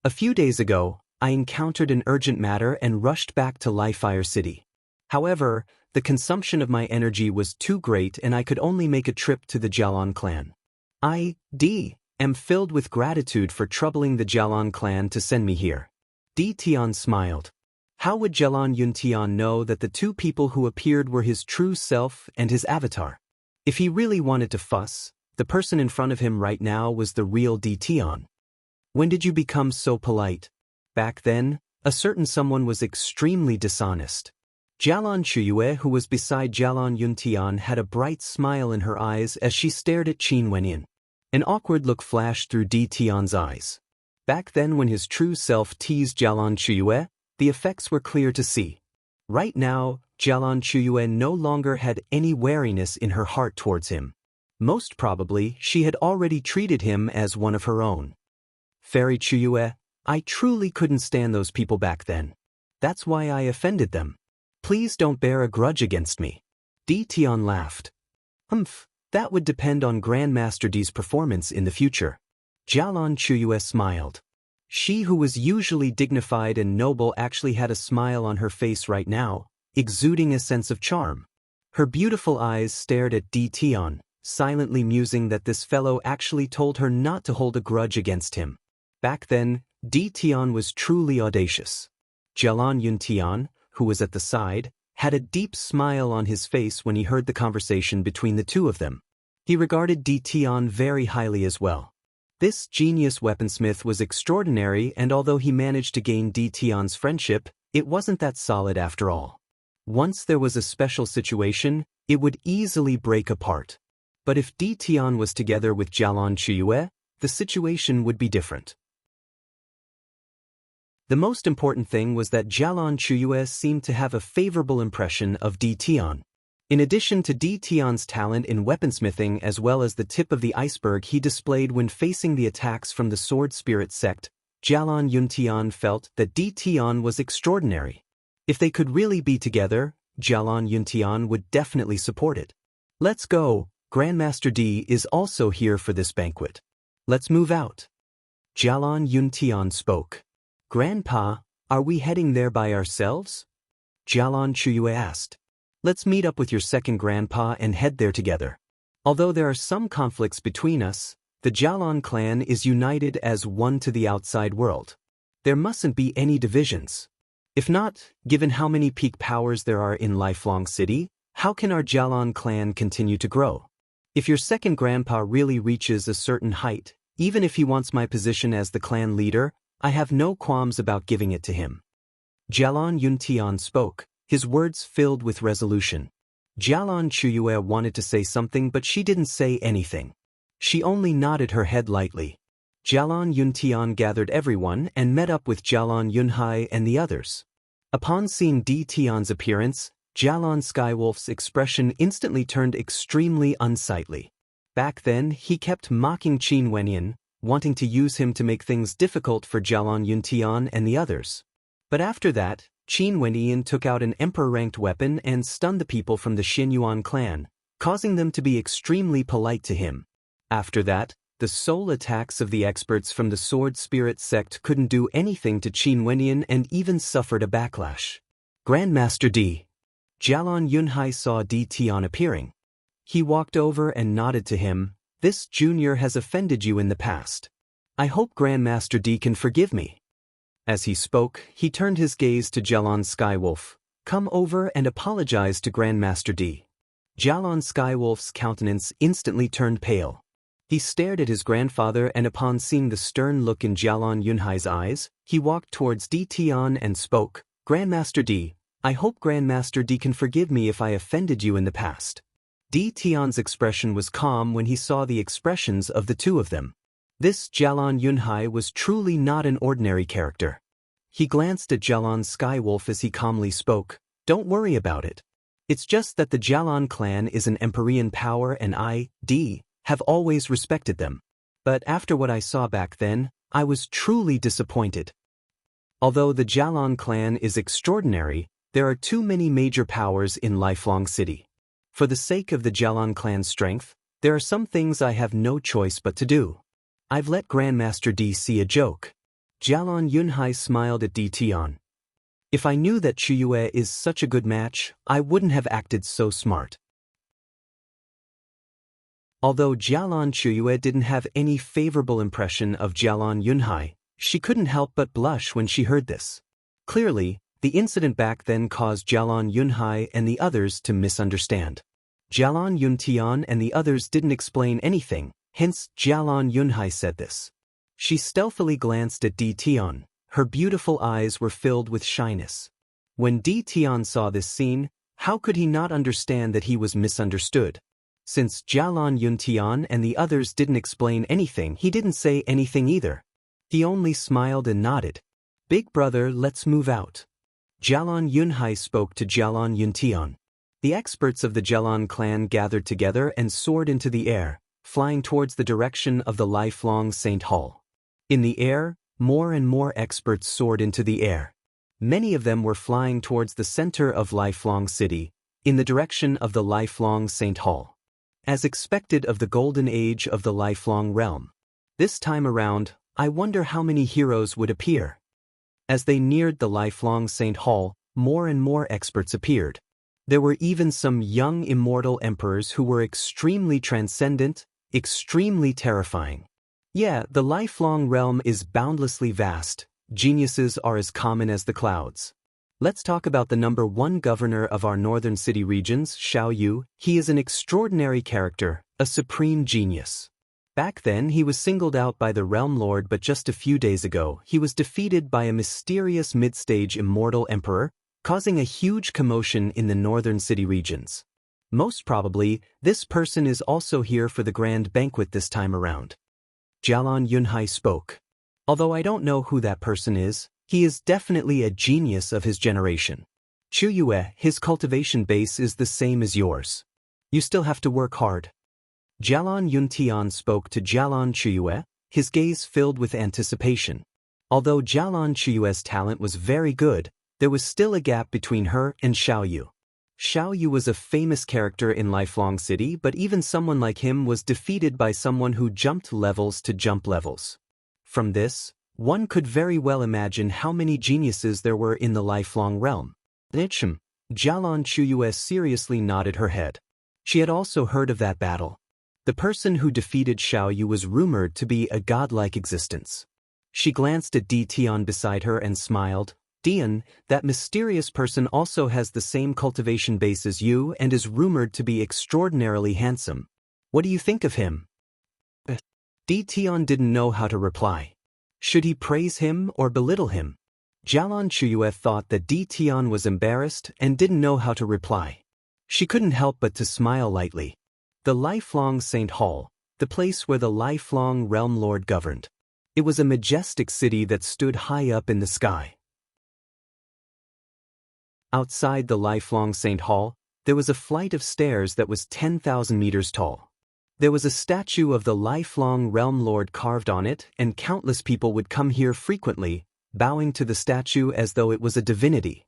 A few days ago, I encountered an urgent matter and rushed back to Lifefire City. However, the consumption of my energy was too great and I could only make a trip to the Jialan clan. I, D, am filled with gratitude for troubling the Jialan clan to send me here. D Tian smiled. How would Jialan Yuntian know that the 2 people who appeared were his true self and his avatar? If he really wanted to fuss, the person in front of him right now was the real D Tian. When did you become so polite? Back then, a certain someone was extremely dishonest. Jialan Chuyue, who was beside Jialan Yuntian, had a bright smile in her eyes as she stared at Qin Wenyin. An awkward look flashed through D Tian's eyes. Back then, when his true self teased Jialan Chuyue, the effects were clear to see. Right now, Jialan Chuyue no longer had any wariness in her heart towards him. Most probably, she had already treated him as one of her own. Fairy Chuyue, I truly couldn't stand those people back then. That's why I offended them. Please don't bear a grudge against me. D Tian laughed. That would depend on Grandmaster D's performance in the future. Jialan Chuyue smiled. She who was usually dignified and noble actually had a smile on her face right now, exuding a sense of charm. Her beautiful eyes stared at D Tian, silently musing that this fellow actually told her not to hold a grudge against him. Back then, D Tian was truly audacious. Jialan Yuntian, who was at the side, had a deep smile on his face when he heard the conversation between the 2 of them. He regarded D Tian very highly as well. This genius weaponsmith was extraordinary, and although he managed to gain D Tian's friendship, it wasn't that solid after all. Once there was a special situation, it would easily break apart. But if D Tian was together with Jialan Chuyue, the situation would be different. The most important thing was that Jialan Chuyue seemed to have a favorable impression of D Tian. In addition to Di Tian's talent in weaponsmithing as well as the tip of the iceberg he displayed when facing the attacks from the Sword Spirit sect, Jialan Yuntian felt that Di Tian was extraordinary. If they could really be together, Jialan Yuntian would definitely support it. Let's go, Grandmaster Di is also here for this banquet. Let's move out. Jialan Yuntian spoke. Grandpa, are we heading there by ourselves? Jialan Chuyue asked. Let's meet up with your second grandpa and head there together. Although there are some conflicts between us, the Jialan clan is united as one to the outside world. There mustn't be any divisions. If not, given how many peak powers there are in Lifelong City, how can our Jialan clan continue to grow? If your second grandpa really reaches a certain height, even if he wants my position as the clan leader, I have no qualms about giving it to him. Jialan Yuntian spoke, his words filled with resolution. Jialan Chuyue wanted to say something but she didn't say anything. She only nodded her head lightly. Jialan Yuntian gathered everyone and met up with Jialan Yunhai and the others. Upon seeing Di Tian's appearance, Jialan Skywolf's expression instantly turned extremely unsightly. Back then, he kept mocking Qin Wenyan, wanting to use him to make things difficult for Jialan Yuntian and the others. But after that, Qin Wenyan took out an emperor-ranked weapon and stunned the people from the Xinyuan clan, causing them to be extremely polite to him. After that, the soul attacks of the experts from the Sword Spirit sect couldn't do anything to Qin Wenyan and even suffered a backlash. Grandmaster Di. Jialan Yunhai saw Di Tian appearing. He walked over and nodded to him. This junior has offended you in the past. I hope Grandmaster Di can forgive me. As he spoke, he turned his gaze to Jialan Skywolf. Come over and apologize to Grandmaster Di. Jialan Skywolf's countenance instantly turned pale. He stared at his grandfather and upon seeing the stern look in Jialan Yunhai's eyes, he walked towards Di Tian and spoke, Grandmaster Di, I hope Grandmaster Di can forgive me if I offended you in the past. Di Tian's expression was calm when he saw the expressions of the two of them. This Jialan Yunhai was truly not an ordinary character. He glanced at Jialan Skywolf as he calmly spoke, Don't worry about it. It's just that the Jialan clan is an Empyrean power and I, Di, have always respected them. But after what I saw back then, I was truly disappointed. Although the Jialan clan is extraordinary, there are too many major powers in Lifelong City. For the sake of the Jialan clan's strength, there are some things I have no choice but to do. I've let Grandmaster Di see a joke. Jialan Yunhai smiled at Di Tian. If I knew that Chuyue is such a good match, I wouldn't have acted so smart. Although Jialan Chuyue didn't have any favorable impression of Jialan Yunhai, she couldn't help but blush when she heard this. Clearly, the incident back then caused Jialan Yunhai and the others to misunderstand. Jialan Yuntian and the others didn't explain anything, hence Jialan Yunhai said this. She stealthily glanced at Di Tian. Her beautiful eyes were filled with shyness. When Di Tian saw this scene, how could he not understand that he was misunderstood? Since Jialan Yuntian and the others didn't explain anything, he didn't say anything either. He only smiled and nodded. Big brother, let's move out. Jialan Yunhai spoke to Jialan Yuntian. The experts of the Jialan clan gathered together and soared into the air, flying towards the direction of the Lifelong Saint Hall. In the air, more and more experts soared into the air. Many of them were flying towards the center of Lifelong City, in the direction of the Lifelong Saint Hall. As expected of the golden age of the Lifelong Realm. This time around, I wonder how many heroes would appear. As they neared the Lifelong Saint Hall, more and more experts appeared. There were even some young immortal emperors who were extremely transcendent, extremely terrifying. Yeah, the Lifelong Realm is boundlessly vast. Geniuses are as common as the clouds. Let's talk about the number one governor of our northern city regions, Xiao Yu. He is an extraordinary character, a supreme genius. Back then he was singled out by the Realm Lord, but just a few days ago he was defeated by a mysterious mid-stage immortal emperor, causing a huge commotion in the northern city regions. Most probably, this person is also here for the grand banquet this time around. Jialan Yunhai spoke. Although I don't know who that person is, he is definitely a genius of his generation. Chuyue, his cultivation base is the same as yours. You still have to work hard. Jialan Yuntian spoke to Jialan Chuyue, his gaze filled with anticipation. Although Jialan Chuyue's talent was very good, there was still a gap between her and Xiaoyu. Xiaoyu was a famous character in Lifelong City, but even someone like him was defeated by someone who jumped levels to jump levels. From this, one could very well imagine how many geniuses there were in the Lifelong realm. Jialan Chuyue seriously nodded her head. She had also heard of that battle. The person who defeated Xiaoyu was rumored to be a godlike existence. She glanced at Di Tian beside her and smiled. Dian, that mysterious person also has the same cultivation base as you and is rumored to be extraordinarily handsome. What do you think of him? Di Tian didn't know how to reply. Should he praise him or belittle him? Jialan Chuyue thought that Di Tian was embarrassed and didn't know how to reply. She couldn't help but to smile lightly. The Lifelong Saint Hall, the place where the Lifelong Realm Lord governed. It was a majestic city that stood high up in the sky. Outside the Lifelong Saint Hall, there was a flight of stairs that was 10,000 meters tall. There was a statue of the Lifelong Realm Lord carved on it, and countless people would come here frequently, bowing to the statue as though it was a divinity.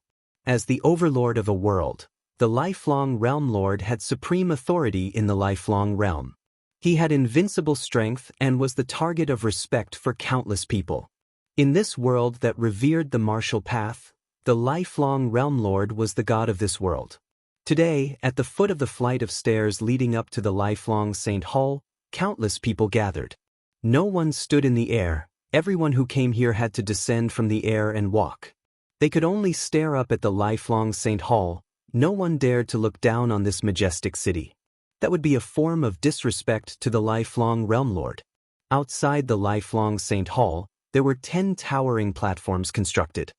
As the overlord of a world, the Lifelong Realm Lord had supreme authority in the Lifelong Realm. He had invincible strength and was the target of respect for countless people. In this world that revered the martial path, the Lifelong Realm Lord was the god of this world. Today, at the foot of the flight of stairs leading up to the Lifelong Saint Hall, countless people gathered. No one stood in the air. Everyone who came here had to descend from the air and walk. They could only stare up at the Lifelong Saint Hall. No one dared to look down on this majestic city. That would be a form of disrespect to the Lifelong Realm Lord. Outside the Lifelong Saint Hall, there were 10 towering platforms constructed.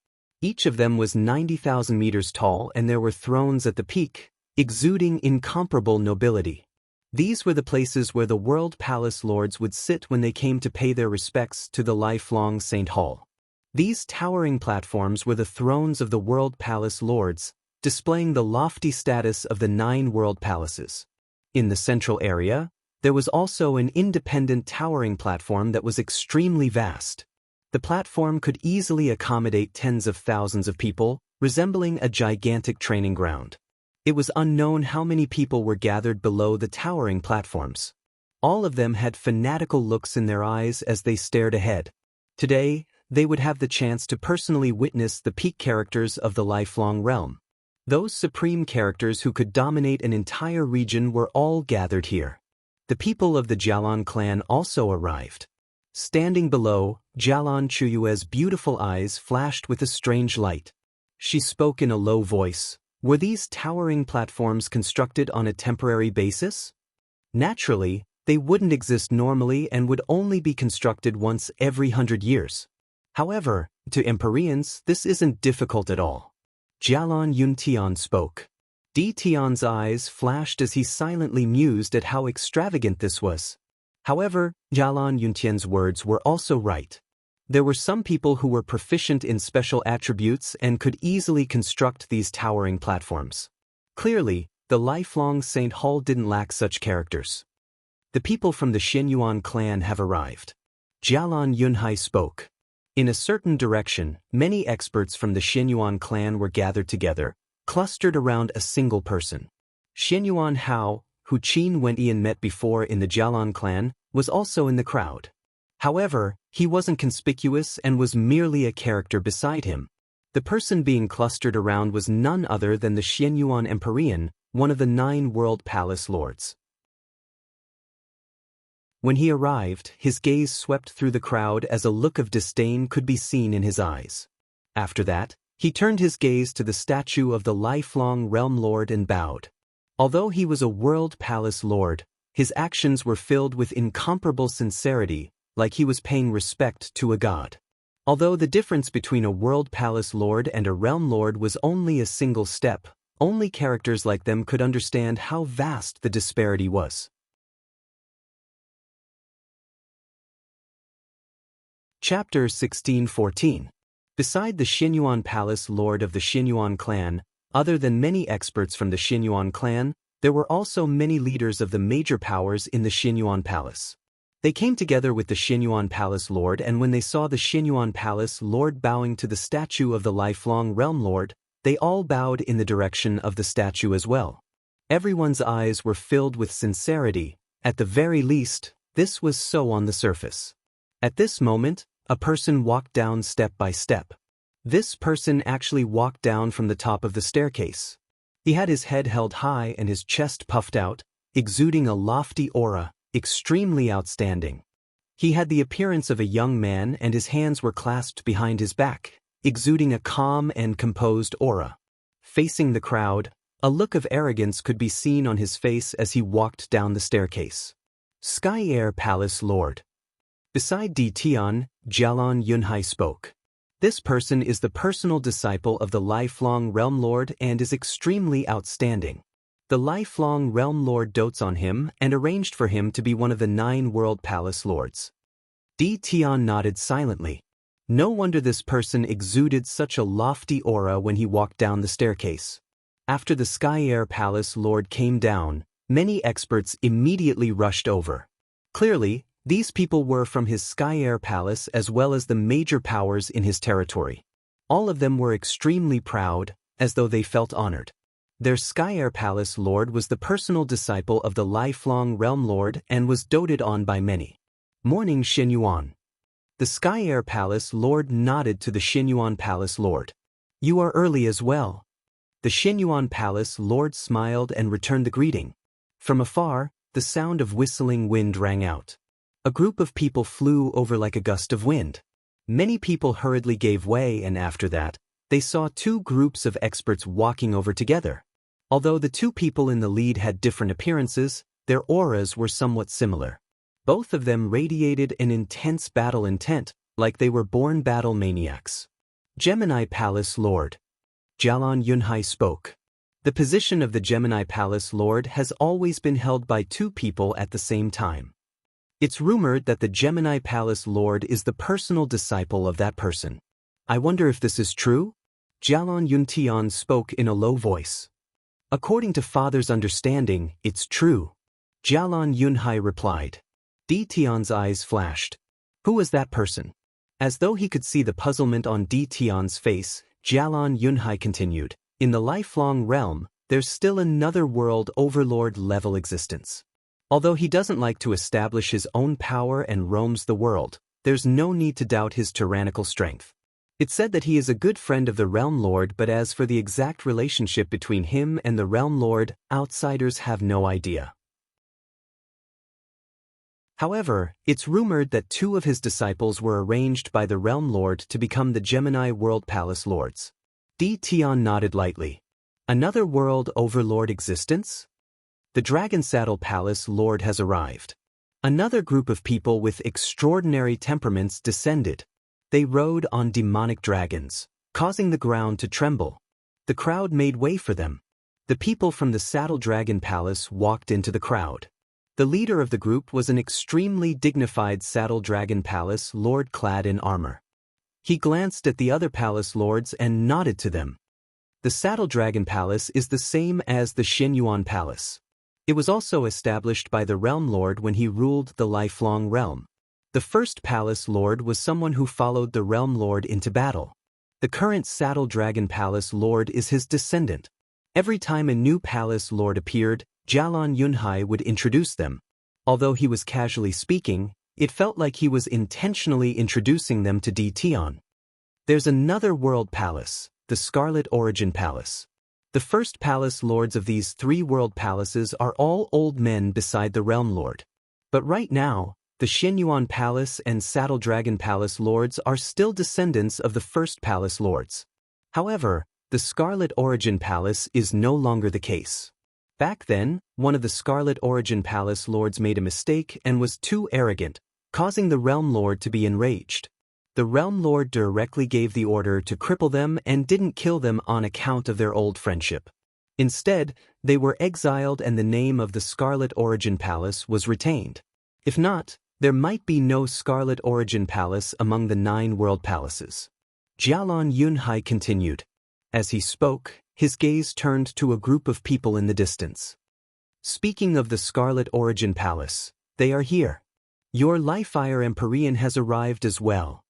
Each of them was 90,000 meters tall, and there were thrones at the peak, exuding incomparable nobility. These were the places where the World Palace Lords would sit when they came to pay their respects to the Lifelong Saint Hall. These towering platforms were the thrones of the World Palace Lords, displaying the lofty status of the 9 world palaces. In the central area, there was also an independent towering platform that was extremely vast. The platform could easily accommodate tens of thousands of people, resembling a gigantic training ground. It was unknown how many people were gathered below the towering platforms. All of them had fanatical looks in their eyes as they stared ahead. Today, they would have the chance to personally witness the peak characters of the Lifelong Realm. Those supreme characters who could dominate an entire region were all gathered here. The people of the Jialan clan also arrived. Standing below, Jialan Chuyue's beautiful eyes flashed with a strange light. She spoke in a low voice. Were these towering platforms constructed on a temporary basis? Naturally, they wouldn't exist normally and would only be constructed once every 100 years. However, to Empyreans, this isn't difficult at all. Jialan Yuntian spoke. Di Tian's eyes flashed as he silently mused at how extravagant this was. However, Jialan Yuntian's words were also right. There were some people who were proficient in special attributes and could easily construct these towering platforms. Clearly, the Lifelong Saint Hall didn't lack such characters. The people from the Xinyuan clan have arrived. Jialan Yunhai spoke. In a certain direction, many experts from the Xinyuan clan were gathered together, clustered around a single person. Xinyuan Hao, who Qin Wentian met before in the Jialan clan, was also in the crowd. However, he wasn't conspicuous and was merely a character beside him. The person being clustered around was none other than the Xinyuan Empyrean, one of the 9 world palace lords. When he arrived, his gaze swept through the crowd as a look of disdain could be seen in his eyes. After that, he turned his gaze to the statue of the Lifelong Realm Lord and bowed. Although he was a world palace lord, his actions were filled with incomparable sincerity, like he was paying respect to a god. Although the difference between a world palace lord and a realm lord was only a single step, only characters like them could understand how vast the disparity was. Chapter 16:14. Beside the Xinyuan Palace Lord of the Xinyuan clan, Other than many experts from the Xinyuan clan, there were also many leaders of the major powers in the Xinyuan palace. They came together with the Xinyuan palace lord, and when they saw the Xinyuan palace lord bowing to the statue of the lifelong realm lord, they all bowed in the direction of the statue as well. Everyone's eyes were filled with sincerity. At the very least, this was so on the surface. At this moment, a person walked down step by step. This person actually walked down from the top of the staircase. He had his head held high and his chest puffed out, exuding a lofty aura, extremely outstanding. He had the appearance of a young man and his hands were clasped behind his back, exuding a calm and composed aura. Facing the crowd, a look of arrogance could be seen on his face as he walked down the staircase. Sky Air Palace Lord. Beside Di Tian, Jialon Yunhai spoke. This person is the personal disciple of the lifelong realm lord and is extremely outstanding. The lifelong realm lord dotes on him and arranged for him to be one of the 9 world palace lords. Di Tian nodded silently. No wonder this person exuded such a lofty aura when he walked down the staircase. After the Sky Air Palace lord came down, many experts immediately rushed over. Clearly, these people were from his Sky Air Palace as well as the major powers in his territory. All of them were extremely proud, as though they felt honored. Their Sky Air Palace lord was the personal disciple of the lifelong realm lord and was doted on by many. Morning Xinyuan. The Sky Air Palace lord nodded to the Xinyuan Palace lord. You are early as well. The Xinyuan Palace lord smiled and returned the greeting. From afar, the sound of whistling wind rang out. A group of people flew over like a gust of wind. Many people hurriedly gave way, and after that, they saw 2 groups of experts walking over together. Although the 2 people in the lead had different appearances, their auras were somewhat similar. Both of them radiated an intense battle intent, like they were born battle maniacs. Gemini Palace Lord. Jialon Yunhai spoke. The position of the Gemini Palace Lord has always been held by 2 people at the same time. It's rumored that the Gemini Palace Lord is the personal disciple of that person. I wonder if this is true? Jialon Yuntian spoke in a low voice. According to Father's understanding, it's true. Jialon Yunhai replied. Di Tian's eyes flashed. Who was that person? As though he could see the puzzlement on Di Tian's face, Jialon Yunhai continued. In the lifelong realm, there's still another world overlord level existence. Although he doesn't like to establish his own power and roams the world, there's no need to doubt his tyrannical strength. It's said that he is a good friend of the Realm Lord, but as for the exact relationship between him and the Realm Lord, outsiders have no idea. However, it's rumored that 2 of his disciples were arranged by the Realm Lord to become the Gemini World Palace Lords. Di Tian nodded lightly. Another world overlord existence? The Dragon Saddle Palace Lord has arrived. Another group of people with extraordinary temperaments descended. They rode on demonic dragons, causing the ground to tremble. The crowd made way for them. The people from the Saddle Dragon Palace walked into the crowd. The leader of the group was an extremely dignified Saddle Dragon Palace Lord clad in armor. He glanced at the other palace lords and nodded to them. The Saddle Dragon Palace is the same as the Xinyuan Palace. It was also established by the Realm Lord when he ruled the lifelong realm. The first Palace Lord was someone who followed the Realm Lord into battle. The current Saddle Dragon Palace Lord is his descendant. Every time a new Palace Lord appeared, Jialon Yunhai would introduce them. Although he was casually speaking, it felt like he was intentionally introducing them to Di Tian. There's another world palace, the Scarlet Origin Palace. The first palace lords of these 3 world palaces are all old men beside the Realm Lord. But right now, the Xinyuan Palace and Saddle Dragon Palace lords are still descendants of the first palace lords. However, the Scarlet Origin Palace is no longer the case. Back then, one of the Scarlet Origin Palace lords made a mistake and was too arrogant, causing the Realm Lord to be enraged. The Realm Lord directly gave the order to cripple them and didn't kill them on account of their old friendship. Instead, they were exiled and the name of the Scarlet Origin Palace was retained. If not, there might be no Scarlet Origin Palace among the 9 world palaces. Jialon Yunhai continued. As he spoke, His gaze turned to a group of people in the distance. Speaking of the Scarlet Origin Palace, they are here. Your Li-Fire Empyrean has arrived as well.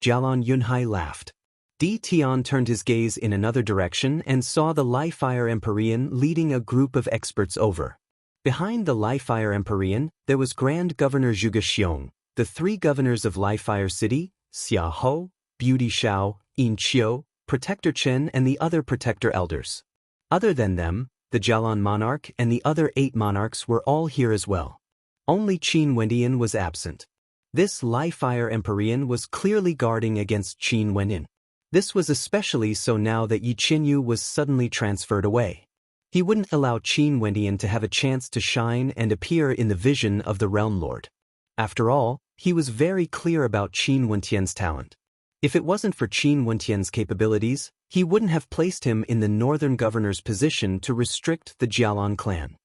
Jialon Yunhai laughed. Di Tian turned his gaze in another direction and saw the Li-Fire Empyrean leading a group of experts over. Behind the Li-Fire Empyrean, there was Grand Governor Zhuge Xiong, the three governors of Li-Fire City, Xia Ho, Beauty Xiao, Yin Qiu, Protector Chen and the other Protector Elders. Other than them, the Jialon monarch and the other 8 monarchs were all here as well. Only Qin Wendian was absent. This Li-Fire Empyrean was clearly guarding against Qin Wendian. This was especially so now that Yi Qinyu was suddenly transferred away. He wouldn't allow Qin Wendian to have a chance to shine and appear in the vision of the Realm Lord. After all, he was very clear about Qin Wendian's talent. If it wasn't for Qin Wendian's capabilities, he wouldn't have placed him in the northern governor's position to restrict the Jialon clan.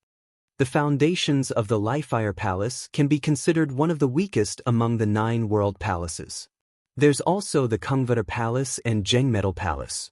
The foundations of the Li-Fire Palace can be considered one of the weakest among the 9 world palaces. There's also the Kungvata Palace and Zhengmetal Palace.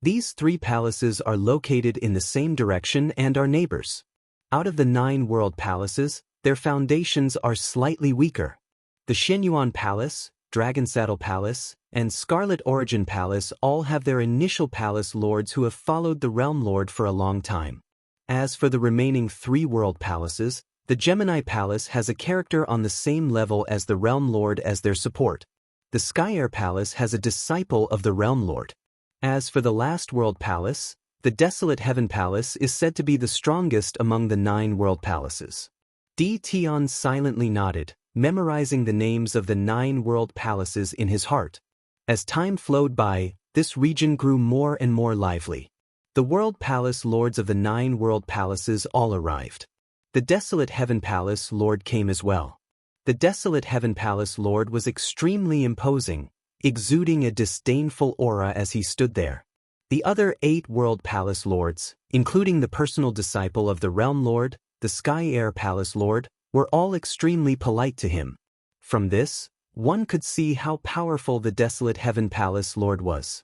These 3 palaces are located in the same direction and are neighbors. Out of the 9 world palaces, their foundations are slightly weaker. The Xianyuan Palace, Dragon Saddle Palace, and Scarlet Origin Palace all have their initial palace lords who have followed the Realm Lord for a long time. As for the remaining 3 world palaces, the Gemini Palace has a character on the same level as the Realm Lord as their support. The Sky Air Palace has a disciple of the Realm Lord. As for the last world palace, the Desolate Heaven Palace is said to be the strongest among the 9 world palaces. Di Tian silently nodded, memorizing the names of the 9 world palaces in his heart. As time flowed by, this region grew more and more lively. The world palace lords of the 9 world palaces all arrived. The Desolate Heaven Palace Lord came as well. The Desolate Heaven Palace Lord was extremely imposing, exuding a disdainful aura as he stood there. The other 8 world palace lords, including the personal disciple of the Realm Lord, the Sky Air Palace Lord, were all extremely polite to him. From this, one could see how powerful the Desolate Heaven Palace Lord was.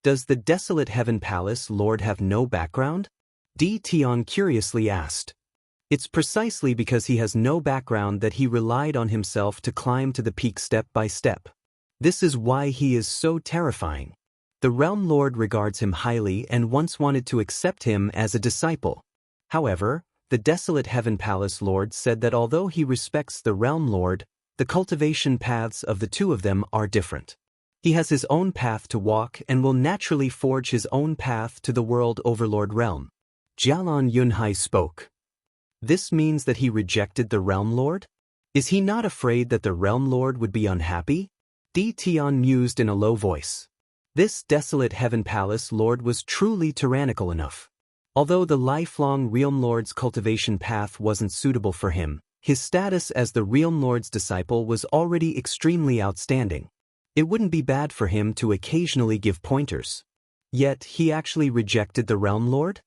Does the Desolate Heaven Palace Lord have no background? Di Tian curiously asked. It's precisely because he has no background that he relied on himself to climb to the peak step by step. This is why he is so terrifying. The Realm Lord regards him highly and once wanted to accept him as a disciple. However, the Desolate Heaven Palace Lord said that although he respects the Realm Lord, the cultivation paths of the 2 of them are different. He has his own path to walk and will naturally forge his own path to the World Overlord realm. Jialon Yunhai spoke. This means that he rejected the Realm Lord? Is he not afraid that the Realm Lord would be unhappy? Di Tian mused in a low voice. This Desolate Heaven Palace Lord was truly tyrannical enough. Although the lifelong Realm Lord's cultivation path wasn't suitable for him, his status as the Realm Lord's disciple was already extremely outstanding. It wouldn't be bad for him to occasionally give pointers. Yet he actually rejected the Realm Lord?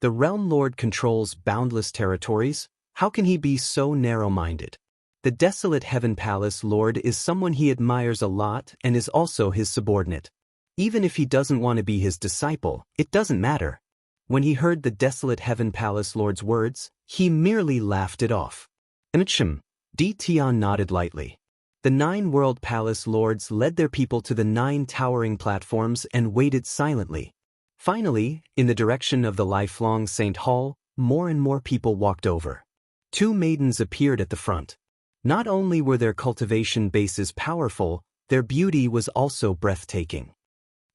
The Realm Lord controls boundless territories. How can he be so narrow-minded? The Desolate Heaven Palace Lord is someone he admires a lot and is also his subordinate. Even if he doesn't want to be his disciple, it doesn't matter. When he heard the Desolate Heaven Palace Lord's words, he merely laughed it off. Di Tian nodded lightly. The 9 world palace lords led their people to the 9 towering platforms and waited silently. Finally, in the direction of the lifelong Saint Hall, more and more people walked over. 2 maidens appeared at the front. Not only were their cultivation bases powerful, their beauty was also breathtaking.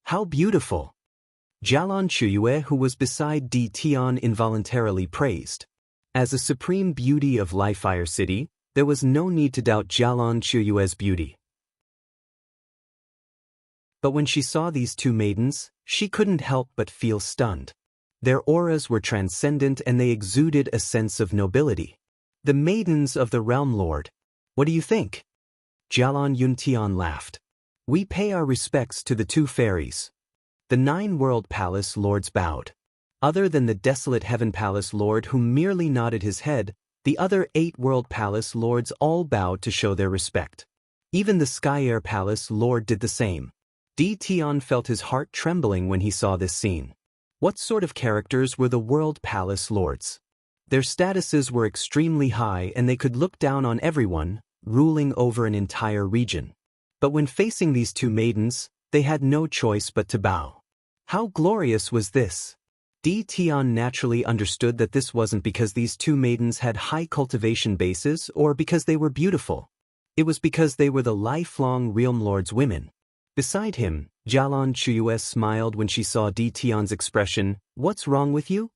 How beautiful! Jialon Chuyue, who was beside Di Tian, involuntarily praised. As a supreme beauty of Li-Fire City, there was no need to doubt Jialon Chuyue's beauty. But when she saw these 2 maidens, she couldn't help but feel stunned. Their auras were transcendent and they exuded a sense of nobility. The maidens of the Realm Lord. What do you think? Jialon Yuntian laughed. We pay our respects to the 2 fairies. The 9 world palace lords bowed. Other than the Desolate Heaven Palace Lord who merely nodded his head, the other 8 world palace lords all bowed to show their respect. Even the Sky Air Palace Lord did the same. Di Tian felt his heart trembling when he saw this scene. What sort of characters were the World Palace Lords? Their statuses were extremely high and they could look down on everyone, ruling over an entire region. But when facing these two maidens, they had no choice but to bow. How glorious was this? Di Tian naturally understood that this wasn't because these two maidens had high cultivation bases or because they were beautiful. It was because they were the lifelong Realm Lord's women. Beside him, Jialan Chuyue smiled when she saw Di Tian's expression. What's wrong with you?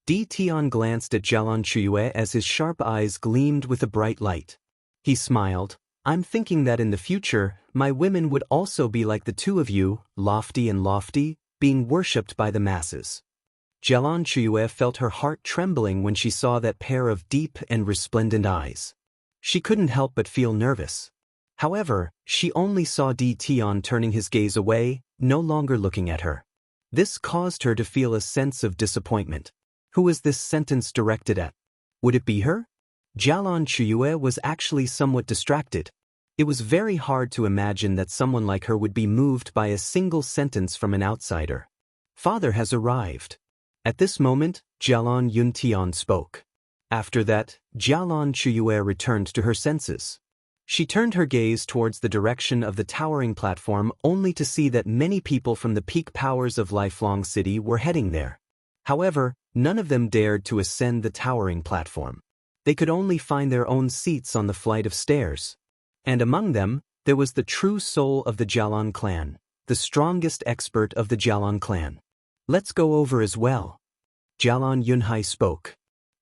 Di Tian glanced at Jialan Chuyue as his sharp eyes gleamed with a bright light. He smiled. I'm thinking that in the future, my women would also be like the two of you, lofty and lofty, being worshipped by the masses. Jialan Chuyue felt her heart trembling when she saw that pair of deep and resplendent eyes. She couldn't help but feel nervous. However, she only saw Di Tian turning his gaze away, no longer looking at her. This caused her to feel a sense of disappointment. Who was this sentence directed at? Would it be her? Jialan Chuyue was actually somewhat distracted. It was very hard to imagine that someone like her would be moved by a single sentence from an outsider. Father has arrived. At this moment, Jialan Yuntian spoke. After that, Jialan Chuyue returned to her senses. She turned her gaze towards the direction of the towering platform only to see that many people from the peak powers of Lifelong City were heading there. However, none of them dared to ascend the towering platform. They could only find their own seats on the flight of stairs. And among them, there was the true soul of the Jialan clan, the strongest expert of the Jialan clan. Let's go over as well. Jialan Yunhai spoke.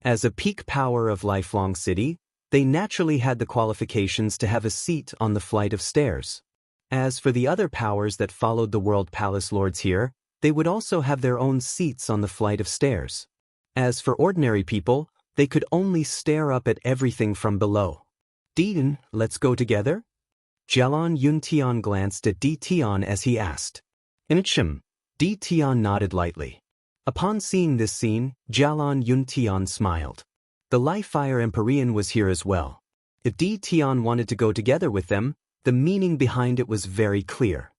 As a peak power of Lifelong City, they naturally had the qualifications to have a seat on the flight of stairs. As for the other powers that followed the World Palace Lords here, they would also have their own seats on the flight of stairs. As for ordinary people, they could only stare up at everything from below. Dian, let's go together? Jialan Yuntian glanced at Di Tian as he asked. Inichim. Di Tian nodded lightly. Upon seeing this scene, Jialan Yuntian smiled. The Life-Fire Empyrean was here as well. If Di Tian wanted to go together with them, the meaning behind it was very clear.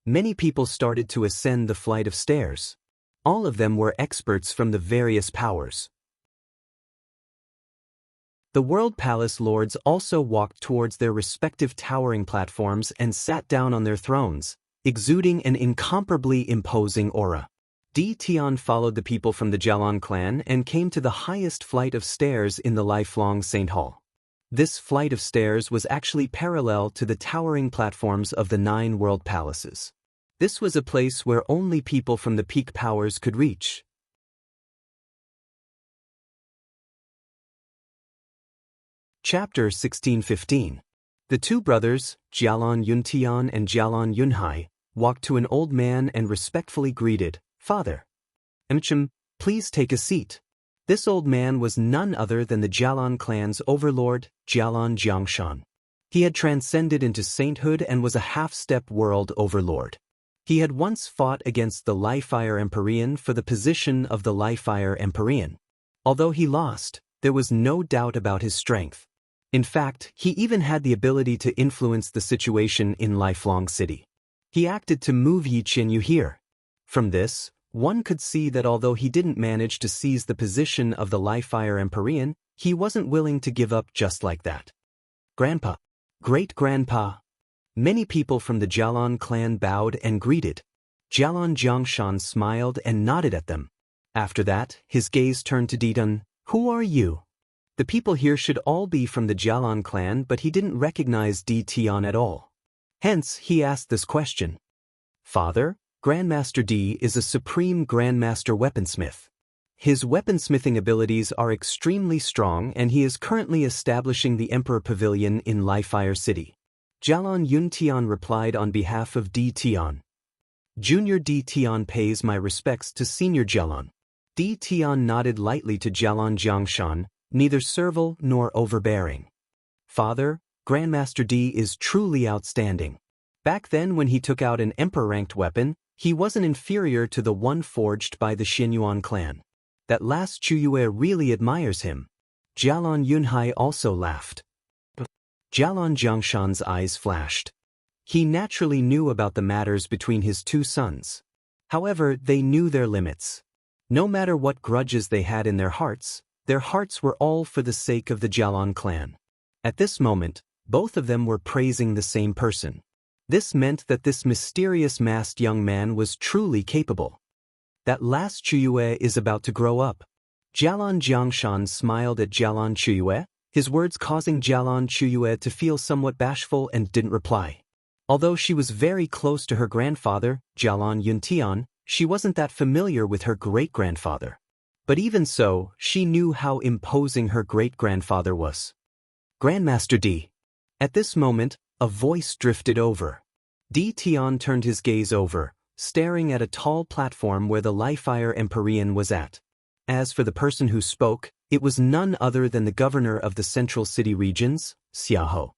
Many people started to ascend the flight of stairs. All of them were experts from the various powers. The World Palace Lords also walked towards their respective towering platforms and sat down on their thrones, exuding an incomparably imposing aura. Di Tian followed the people from the Jialan clan and came to the highest flight of stairs in the Lifelong Saint Hall. This flight of stairs was actually parallel to the towering platforms of the 9 world palaces. This was a place where only people from the peak powers could reach. Chapter 1615. The two brothers, Jialan Yuntian and Jialan Yunhai, walked to an old man and respectfully greeted, Father. Emchim, please take a seat. This old man was none other than the Jialan clan's overlord, Jialan Jiangshan. He had transcended into sainthood and was a half-step world overlord. He had once fought against the Life-Fire Empyrean for the position of the Life-Fire Empyrean. Although he lost, there was no doubt about his strength. In fact, he even had the ability to influence the situation in Lifelong City. He acted to move Yi Qinyu here. From this, one could see that although he didn't manage to seize the position of the Life-Fire Empyrean, he wasn't willing to give up just like that. Grandpa. Great-grandpa. Many people from the Jialan clan bowed and greeted. Jialan Jiangshan smiled and nodded at them. After that, his gaze turned to Didan. Who are you? The people here should all be from the Jialan clan, but he didn't recognize Di Tian at all. Hence, he asked this question. Father, Grandmaster Di is a supreme Grandmaster weaponsmith. His weaponsmithing abilities are extremely strong and he is currently establishing the Emperor Pavilion in Life-Fire City. Jialan Yuntian replied on behalf of Di Tian. Junior Di Tian pays my respects to Senior Jialan. Di Tian nodded lightly to Jialan Jiangshan, neither servile nor overbearing. Father, Grandmaster Di is truly outstanding. Back then when he took out an Emperor-ranked weapon, he wasn't inferior to the one forged by the Xinyuan clan. That last Chuyue really admires him. Jialan Yunhai also laughed. Jialan Jiangshan's eyes flashed. He naturally knew about the matters between his two sons. However, they knew their limits. No matter what grudges they had in their hearts were all for the sake of the Jialan clan. At this moment, both of them were praising the same person. This meant that this mysterious masked young man was truly capable. That last Chuyue is about to grow up. Jialan Jiangshan smiled at Jialan Chuyue, his words causing Jialan Chuyue to feel somewhat bashful and didn't reply. Although she was very close to her grandfather, Jialan Yuntian, she wasn't that familiar with her great-grandfather. But even so, she knew how imposing her great-grandfather was. Grandmaster D. At this moment, a voice drifted over. Di Tian turned his gaze over, staring at a tall platform where the Lifire Empyrean was at. As for the person who spoke, it was none other than the governor of the Central City regions, Xiaoho.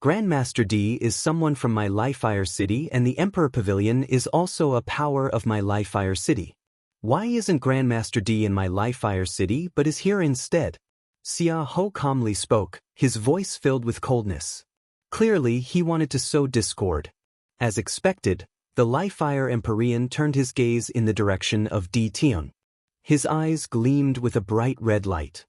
Grandmaster D is someone from my Lifire City, and the Emperor Pavilion is also a power of my Lifire City. Why isn't Grandmaster D in my Lifire City but is here instead? Xiaoho calmly spoke, his voice filled with coldness. Clearly, he wanted to sow discord. As expected, the Lifire Empyrean turned his gaze in the direction of Di Tian. His eyes gleamed with a bright red light.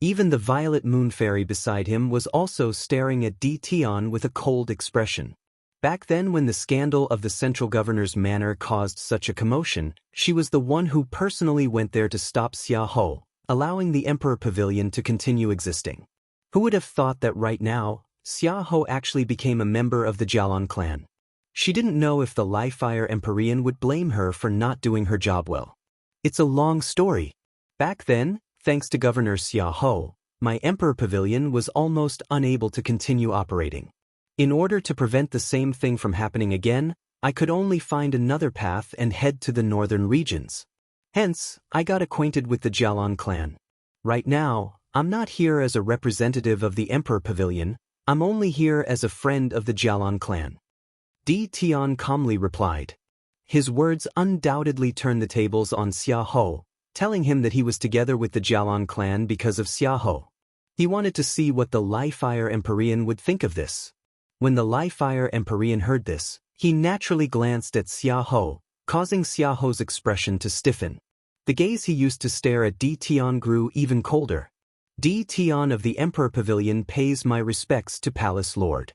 Even the violet moon fairy beside him was also staring at Di Tian with a cold expression. Back then, when the scandal of the central governor's manor caused such a commotion, she was the one who personally went there to stop Xiaoho, allowing the Emperor Pavilion to continue existing. Who would have thought that right now, Xiaoho actually became a member of the Jialan clan? She didn't know if the Lifire Empyrean would blame her for not doing her job well. It's a long story. Back then, thanks to Governor Xiaoho, my Emperor Pavilion was almost unable to continue operating. In order to prevent the same thing from happening again, I could only find another path and head to the northern regions. Hence, I got acquainted with the Jialan clan. Right now, I'm not here as a representative of the Emperor Pavilion, I'm only here as a friend of the Jialan clan. Di Tian calmly replied. His words undoubtedly turned the tables on Xiaoho, telling him that he was together with the Jialan clan because of Xiaoho. He wanted to see what the Lifire Empyrean would think of this. When the Lifire Empyrean heard this, he naturally glanced at Xiaoho, causing Xiaoho's expression to stiffen. The gaze he used to stare at Di Tian grew even colder. Di Tian of the Emperor Pavilion pays my respects to Palace Lord.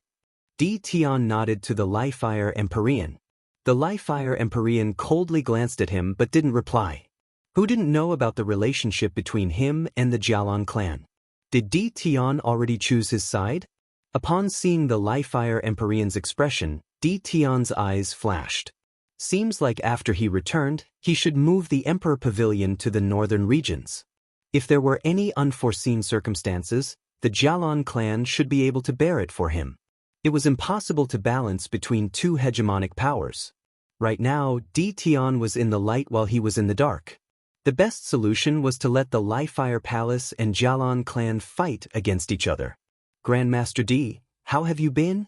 Di Tian nodded to the Lifire Empyrean. The Lifire Empyrean coldly glanced at him but didn't reply. Who didn't know about the relationship between him and the Jialan clan? Did Di Tian already choose his side? Upon seeing the Lifire Empyrean's expression, Di Tian's eyes flashed. Seems like after he returned, he should move the Emperor Pavilion to the northern regions. If there were any unforeseen circumstances, the Jialan clan should be able to bear it for him. It was impossible to balance between two hegemonic powers. Right now, Di Tian was in the light while he was in the dark. The best solution was to let the Lifire Palace and Jialan clan fight against each other. Grandmaster D, how have you been?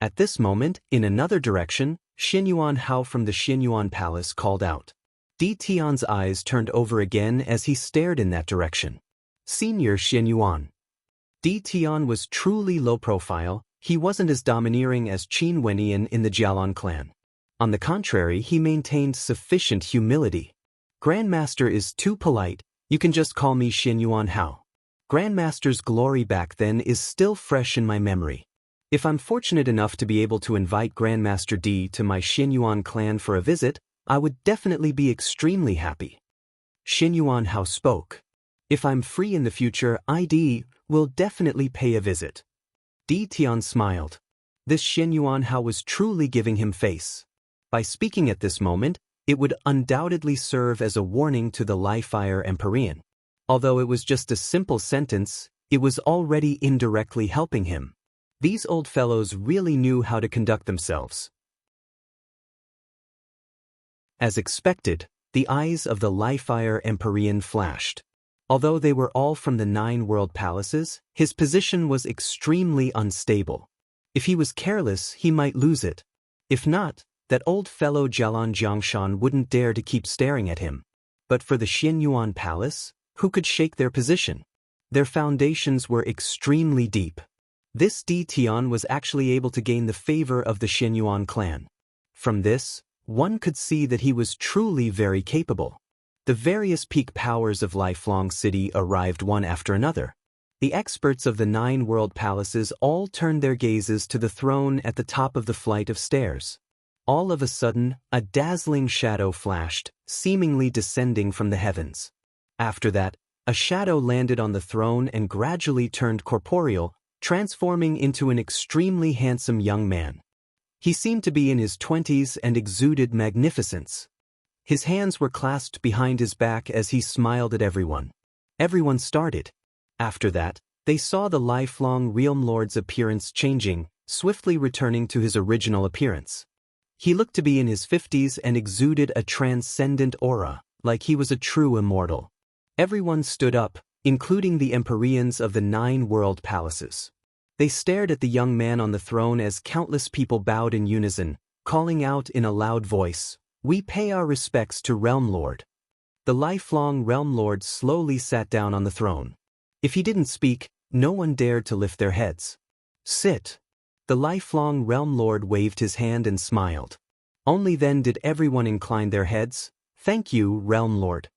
At this moment, in another direction, Xinyuan Hao from the Xinyuan Palace called out. Di Tian's eyes turned over again as he stared in that direction. Senior Xinyuan. Di Tian was truly low profile. He wasn't as domineering as Qin Wenian in the Jialan clan. On the contrary, he maintained sufficient humility. Grandmaster is too polite, you can just call me Xinyuan Hao. Grandmaster's glory back then is still fresh in my memory. If I'm fortunate enough to be able to invite Grandmaster D to my Xinyuan clan for a visit, I would definitely be extremely happy. Xinyuan Hao spoke. If I'm free in the future, ID will definitely pay a visit. Di Tian smiled. This Xinyuan Hao was truly giving him face. By speaking at this moment, it would undoubtedly serve as a warning to the Lifire Empyrean. Although it was just a simple sentence, it was already indirectly helping him. These old fellows really knew how to conduct themselves. As expected, the eyes of the Lifire Empyrean flashed. Although they were all from the 9 world palaces, his position was extremely unstable. If he was careless, he might lose it. If not, that old fellow Jialan Jiangshan wouldn't dare to keep staring at him. But for the Xinyuan Palace, who could shake their position? Their foundations were extremely deep. This Di Tian was actually able to gain the favor of the Xinyuan clan. From this, one could see that he was truly very capable. The various peak powers of Lifelong City arrived one after another. The experts of the 9 world palaces all turned their gazes to the throne at the top of the flight of stairs. All of a sudden, a dazzling shadow flashed, seemingly descending from the heavens. After that, a shadow landed on the throne and gradually turned corporeal, transforming into an extremely handsome young man. He seemed to be in his 20s and exuded magnificence. His hands were clasped behind his back as he smiled at everyone. Everyone started. After that, they saw the lifelong Realm Lord's appearance changing, swiftly returning to his original appearance. He looked to be in his 50s and exuded a transcendent aura, like he was a true immortal. Everyone stood up, including the Empyreans of the 9 world palaces. They stared at the young man on the throne as countless people bowed in unison, calling out in a loud voice, "We pay our respects to Realm Lord." The lifelong Realm Lord slowly sat down on the throne. If he didn't speak, no one dared to lift their heads. "Sit." The lifelong Realm Lord waved his hand and smiled. Only then did everyone incline their heads. "Thank you, Realm Lord."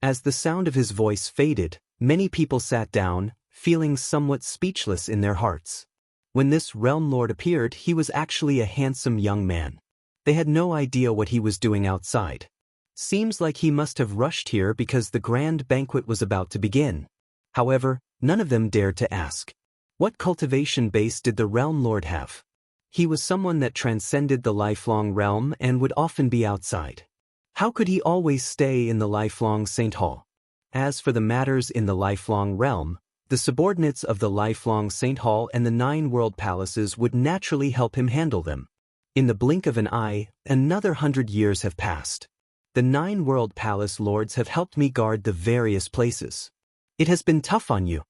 As the sound of his voice faded, many people sat down, feeling somewhat speechless in their hearts. When this Realm Lord appeared, he was actually a handsome young man. They had no idea what he was doing outside. Seems like he must have rushed here because the grand banquet was about to begin. However, none of them dared to ask. What cultivation base did the Realm Lord have? He was someone that transcended the lifelong realm and would often be outside. How could he always stay in the lifelong Saint Hall? As for the matters in the lifelong realm, the subordinates of the lifelong Saint Hall and the 9 world palaces would naturally help him handle them. In the blink of an eye, another 100 years have passed. The 9 world palace lords have helped me guard the various places. It has been tough on you.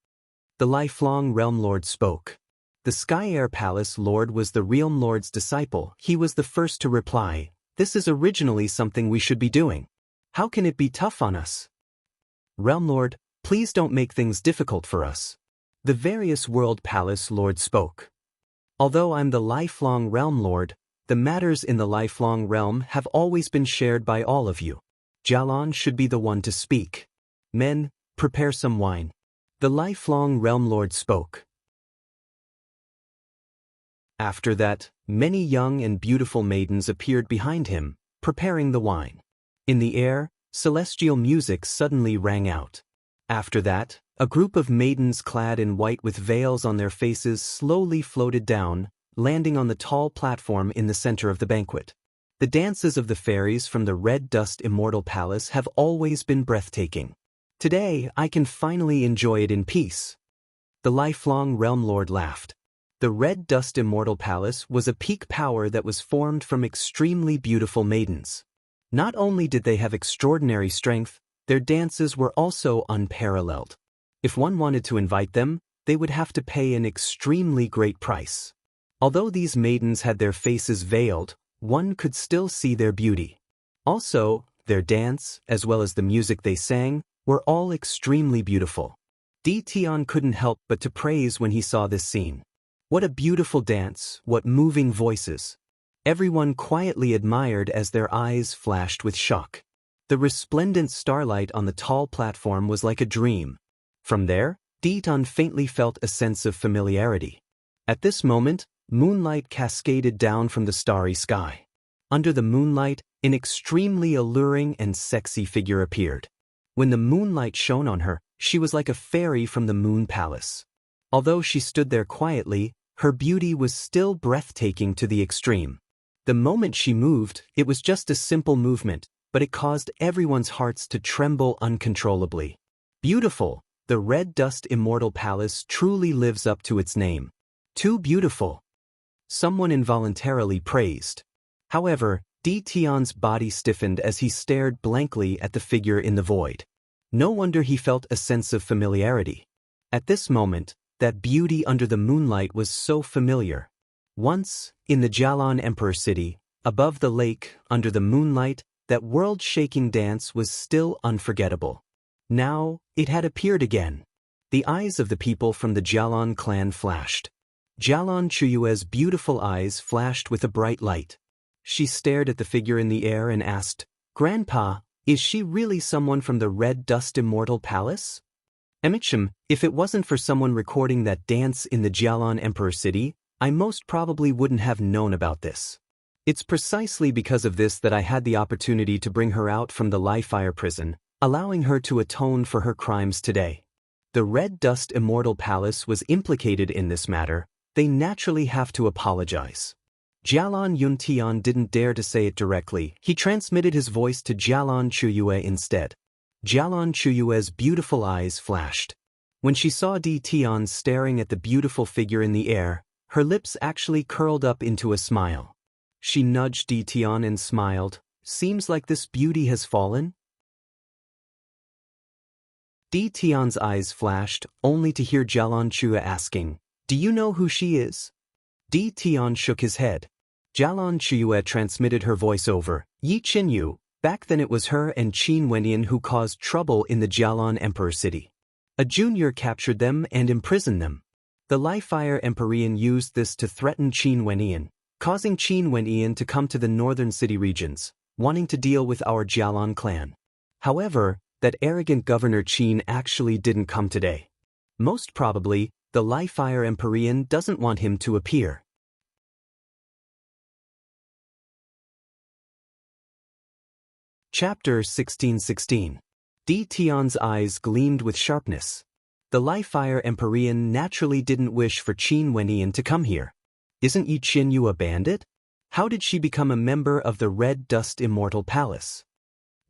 The lifelong Realm Lord spoke. The Sky Air Palace Lord was the Realm Lord's disciple. He was the first to reply, "This is originally something we should be doing. How can it be tough on us?" "Realm Lord, please don't make things difficult for us." The various World Palace Lords spoke. "Although I'm the lifelong Realm Lord, the matters in the lifelong realm have always been shared by all of you. Jialan should be the one to speak. Men, prepare some wine." The lifelong Realm Lord spoke. After that, many young and beautiful maidens appeared behind him, preparing the wine. In the air, celestial music suddenly rang out. After that, a group of maidens clad in white with veils on their faces slowly floated down, landing on the tall platform in the center of the banquet. The dances of the fairies from the Red Dust Immortal Palace have always been breathtaking. Today, I can finally enjoy it in peace. The lifelong Realm Lord laughed. The Red Dust Immortal Palace was a peak power that was formed from extremely beautiful maidens. Not only did they have extraordinary strength, their dances were also unparalleled. If one wanted to invite them, they would have to pay an extremely great price. Although these maidens had their faces veiled, one could still see their beauty. Also, their dance, as well as the music they sang, were all extremely beautiful. Di Tian couldn't help but to praise when he saw this scene. What a beautiful dance, what moving voices. Everyone quietly admired as their eyes flashed with shock. The resplendent starlight on the tall platform was like a dream. From there, Di Tian faintly felt a sense of familiarity. At this moment, moonlight cascaded down from the starry sky. Under the moonlight, an extremely alluring and sexy figure appeared. When the moonlight shone on her, she was like a fairy from the Moon Palace. Although she stood there quietly, her beauty was still breathtaking to the extreme. The moment she moved, it was just a simple movement, but it caused everyone's hearts to tremble uncontrollably. Beautiful, the Red Dust Immortal Palace truly lives up to its name. Too beautiful. Someone involuntarily praised. However, Di Tian's body stiffened as he stared blankly at the figure in the void. No wonder he felt a sense of familiarity. At this moment, that beauty under the moonlight was so familiar. Once, in the Jialan Emperor City, above the lake, under the moonlight, that world-shaking dance was still unforgettable. Now, it had appeared again. The eyes of the people from the Jialan clan flashed. Jialon Chuyue's beautiful eyes flashed with a bright light. She stared at the figure in the air and asked, "Grandpa, is she really someone from the Red Dust Immortal Palace?" If it wasn't for someone recording that dance in the Jialon Emperor City, I most probably wouldn't have known about this. It's precisely because of this that I had the opportunity to bring her out from the Liefire prison, allowing her to atone for her crimes today. The Red Dust Immortal Palace was implicated in this matter. They naturally have to apologize. Jialon Yuntian didn't dare to say it directly. He transmitted his voice to Jialon Chuyue instead. Jialon Chuyue's beautiful eyes flashed. When she saw Di Tian staring at the beautiful figure in the air, her lips actually curled up into a smile. She nudged Di Tian and smiled. "Seems like this beauty has fallen?" Di Tian's eyes flashed, only to hear Jialon Chuyue asking, "Do you know who she is?" Di Tian shook his head. Jialon Chuyue transmitted her voice over, "Yi Qinyu." Back then it was her and Qin Wenyan who caused trouble in the Jialon Emperor City. A junior captured them and imprisoned them. The Liefire Empyrean used this to threaten Qin Wenyan, causing Qin Wenyan to come to the northern city regions, wanting to deal with our Jialon clan. However, that arrogant Governor Qin actually didn't come today. Most probably, the Liefire Empyrean doesn't want him to appear. Chapter 1616. Di Tian's eyes gleamed with sharpness. The Liefire Empyrean naturally didn't wish for Qin Wenyan to come here. Isn't Yi Qinyu a bandit? How did she become a member of the Red Dust Immortal Palace?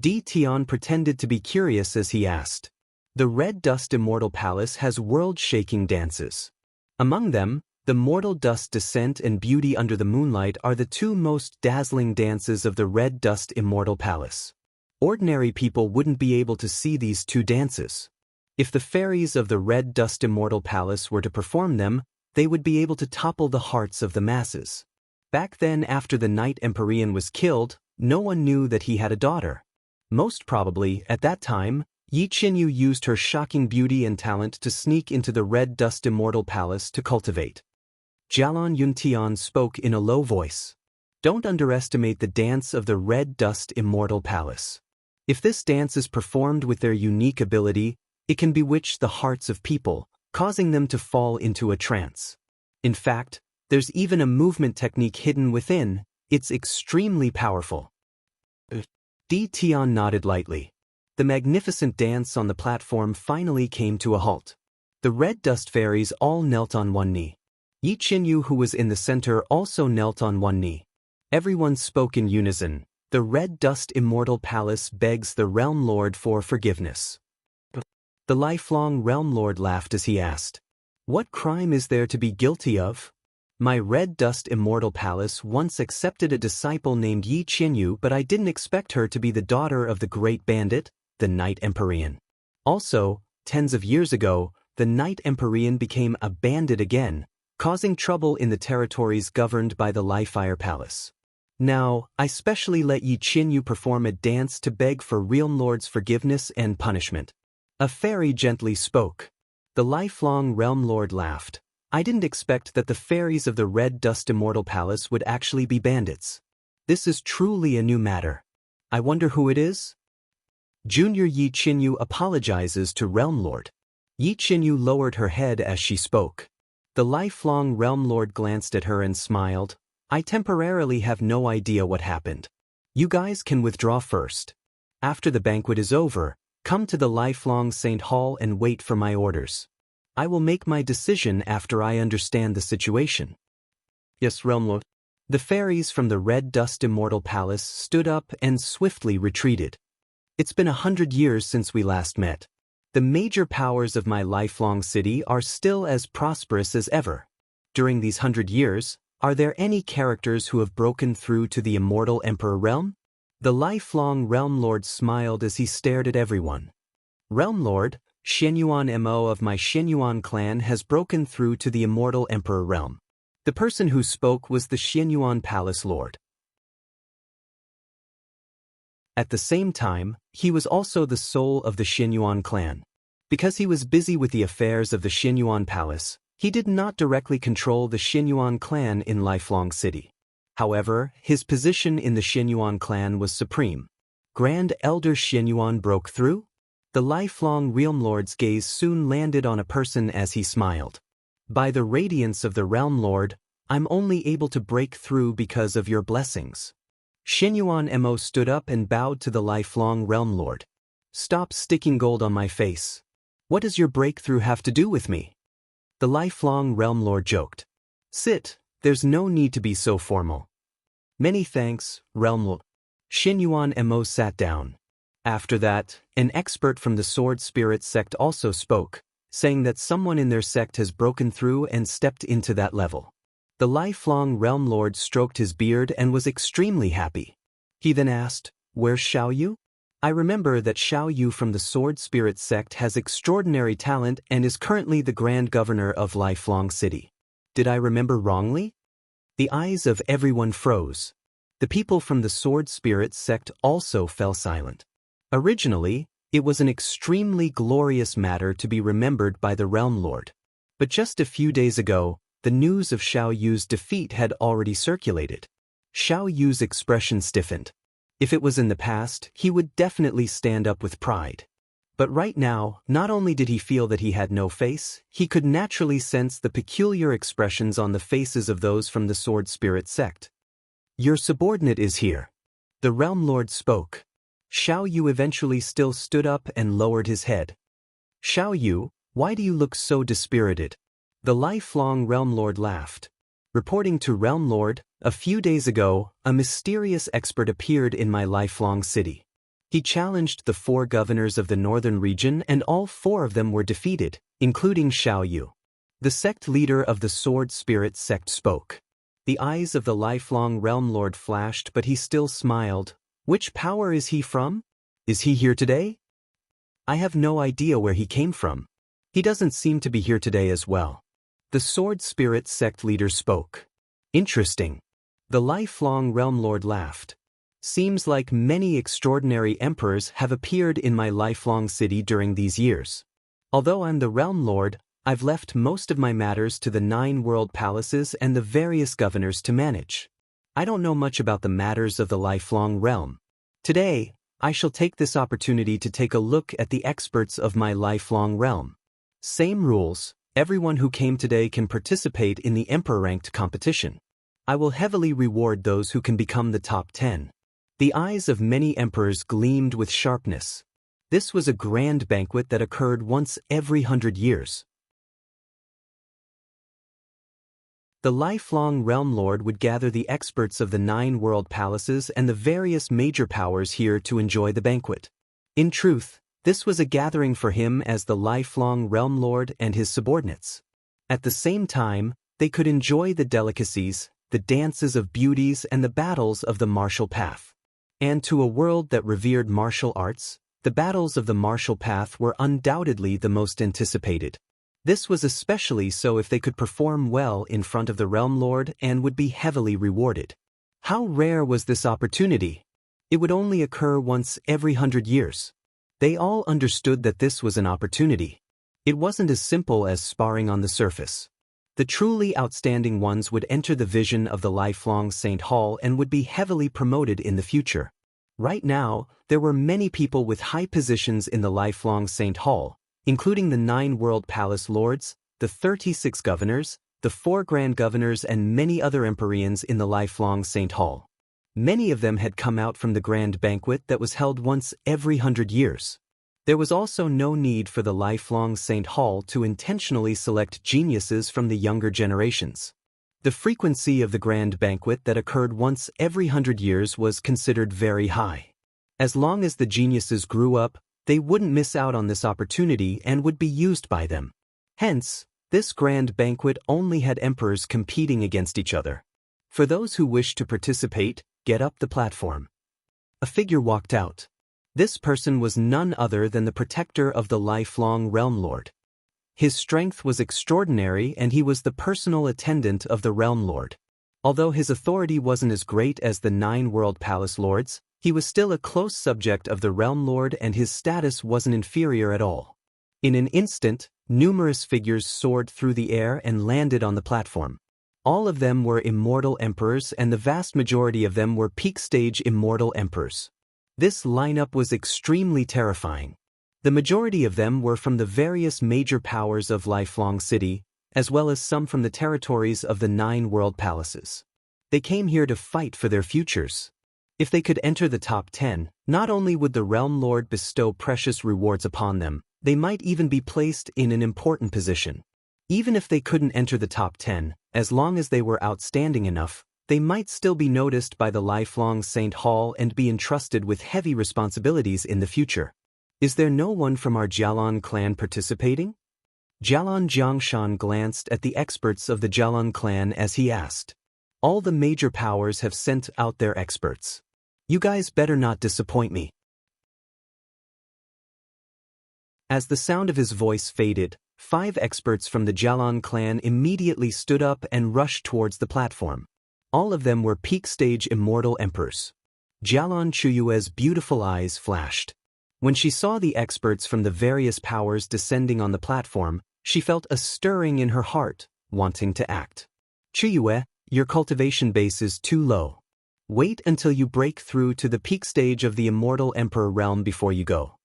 Di Tian pretended to be curious as he asked. The Red Dust Immortal Palace has world-shaking dances. Among them, the Mortal Dust Descent and Beauty Under the Moonlight are the two most dazzling dances of the Red Dust Immortal Palace. Ordinary people wouldn't be able to see these two dances. If the fairies of the Red Dust Immortal Palace were to perform them, they would be able to topple the hearts of the masses. Back then, after the Night Empyrean was killed, no one knew that he had a daughter. Most probably, at that time, Yi Qinyu used her shocking beauty and talent to sneak into the Red Dust Immortal Palace to cultivate. Jialon Yuntian spoke in a low voice. Don't underestimate the dance of the Red Dust Immortal Palace. If this dance is performed with their unique ability, it can bewitch the hearts of people, causing them to fall into a trance. In fact, there's even a movement technique hidden within. It's extremely powerful. Di Tian nodded lightly. The magnificent dance on the platform finally came to a halt. The Red Dust Fairies all knelt on one knee. Yi Qinyu, who was in the center, also knelt on one knee. Everyone spoke in unison. The Red Dust Immortal Palace begs the Realm Lord for forgiveness. The lifelong Realm Lord laughed as he asked, "What crime is there to be guilty of? My Red Dust Immortal Palace once accepted a disciple named Yi Qinyu, but I didn't expect her to be the daughter of the Great Bandit, the Night Empyrean. Also, tens of years ago, the Night Empyrean became a bandit again, causing trouble in the territories governed by the Liefire Palace. Now, I specially let Yi Qinyu perform a dance to beg for Realm Lord's forgiveness and punishment." A fairy gently spoke. The lifelong Realm Lord laughed. "I didn't expect that the fairies of the Red Dust Immortal Palace would actually be bandits. This is truly a new matter. I wonder who it is?" Junior Yi Qinyu apologizes to Realm Lord. Yi Qinyu lowered her head as she spoke. The lifelong Realm Lord glanced at her and smiled. "I temporarily have no idea what happened. You guys can withdraw first. After the banquet is over, come to the lifelong Saint Hall and wait for my orders. I will make my decision after I understand the situation." "Yes, Realm Lord." The fairies from the Red Dust Immortal Palace stood up and swiftly retreated. "It's been 100 years since we last met. The major powers of my lifelong city are still as prosperous as ever. During these 100 years, are there any characters who have broken through to the Immortal Emperor realm?" The lifelong Realm Lord smiled as he stared at everyone. "Realm Lord, Shenyuan Mo of my Shenyuan clan has broken through to the Immortal Emperor realm." The person who spoke was the Shenyuan Palace Lord. At the same time, he was also the soul of the Shenyuan clan. Because he was busy with the affairs of the Shenyuan Palace, He did not directly control the Xinyuan clan in Lifelong City. However, his position in the Xinyuan clan was supreme. Grand Elder Xinyuan broke through? The lifelong Realm Lord's gaze soon landed on a person as he smiled. By the radiance of the Realm Lord, I'm only able to break through because of your blessings. Xinyuan Mo stood up and bowed to the lifelong Realm Lord. Stop sticking gold on my face. What does your breakthrough have to do with me? The lifelong Realm Lord joked. Sit, there's no need to be so formal. Many thanks, Realm Lord. Xinyuan Mo sat down. After that, an expert from the Sword Spirit sect also spoke, saying that someone in their sect has broken through and stepped into that level. The lifelong Realm Lord stroked his beard and was extremely happy. He then asked, Where's Xiao Yu? I remember that Xiao Yu from the Sword Spirit sect has extraordinary talent and is currently the Grand Governor of Lifelong City. Did I remember wrongly? The eyes of everyone froze. The people from the Sword Spirit sect also fell silent. Originally, it was an extremely glorious matter to be remembered by the Realm Lord. But just a few days ago, the news of Xiao Yu's defeat had already circulated. Xiao Yu's expression stiffened. If it was in the past, he would definitely stand up with pride. But right now, not only did he feel that he had no face, he could naturally sense the peculiar expressions on the faces of those from the Sword Spirit sect. Your subordinate is here. The Realm Lord spoke. Xiao Yu eventually still stood up and lowered his head. Xiao Yu, why do you look so dispirited? The lifelong Realm Lord laughed. Reporting to Realm Lord, a few days ago, a mysterious expert appeared in my lifelong city. He challenged the 4 governors of the northern region and all 4 of them were defeated, including Xiao Yu. The sect leader of the Sword Spirit sect spoke. The eyes of the lifelong Realm Lord flashed, but he still smiled. Which power is he from? Is he here today? I have no idea where he came from. He doesn't seem to be here today as well. The Sword Spirit sect leader spoke. Interesting. The lifelong Realm Lord laughed. Seems like many extraordinary emperors have appeared in my lifelong city during these years. Although I'm the Realm Lord, I've left most of my matters to the 9 world palaces and the various governors to manage. I don't know much about the matters of the lifelong realm. Today, I shall take this opportunity to take a look at the experts of my lifelong realm. Same rules, everyone who came today can participate in the Emperor-ranked competition. I will heavily reward those who can become the top 10. The eyes of many emperors gleamed with sharpness. This was a grand banquet that occurred once every 100 years. The lifelong Realm Lord would gather the experts of the 9 world palaces and the various major powers here to enjoy the banquet. In truth, this was a gathering for him as the lifelong Realm Lord and his subordinates. At the same time, they could enjoy the delicacies, the dances of beauties and the battles of the martial path. And to a world that revered martial arts, the battles of the martial path were undoubtedly the most anticipated. This was especially so if they could perform well in front of the Realm Lord and would be heavily rewarded. How rare was this opportunity? It would only occur once every 100 years. They all understood that this was an opportunity. It wasn't as simple as sparring on the surface. The truly outstanding ones would enter the vision of the lifelong Saint Hall and would be heavily promoted in the future. Right now, there were many people with high positions in the lifelong Saint Hall, including the 9 world palace lords, the 36 governors, the 4 grand governors and many other Empyreans in the lifelong Saint Hall. Many of them had come out from the grand banquet that was held once every 100 years. There was also no need for the lifelong Saint Hall to intentionally select geniuses from the younger generations. The frequency of the grand banquet that occurred once every 100 years was considered very high. As long as the geniuses grew up, they wouldn't miss out on this opportunity and would be used by them. Hence, this grand banquet only had emperors competing against each other. For those who wished to participate, get up the platform. A figure walked out. This person was none other than the protector of the lifelong Realm Lord. His strength was extraordinary and he was the personal attendant of the Realm Lord. Although his authority wasn't as great as the 9 world palace lords, he was still a close subject of the Realm Lord and his status wasn't inferior at all. In an instant, Numerous figures soared through the air and landed on the platform. All of them were immortal emperors, and the vast majority of them were peak-stage immortal emperors. This lineup was extremely terrifying. The majority of them were from the various major powers of Lifelong City, as well as some from the territories of the 9 world palaces. They came here to fight for their futures. If they could enter the top 10, not only would the Realm Lord bestow precious rewards upon them, they might even be placed in an important position. Even if they couldn't enter the top 10, as long as they were outstanding enough, they might still be noticed by the Lifelong Saint Hall and be entrusted with heavy responsibilities in the future. Is there no one from our Jialan clan participating? Jialan Jiangshan glanced at the experts of the Jialan clan as he asked. All the major powers have sent out their experts. You guys better not disappoint me. As the sound of his voice faded, 5 experts from the Jialan clan immediately stood up and rushed towards the platform. All of them were peak-stage immortal emperors. Jialan Chuyue's beautiful eyes flashed. When she saw the experts from the various powers descending on the platform, she felt a stirring in her heart, wanting to act. Chuyue, your cultivation base is too low. Wait until you break through to the peak stage of the Immortal Emperor realm before you go.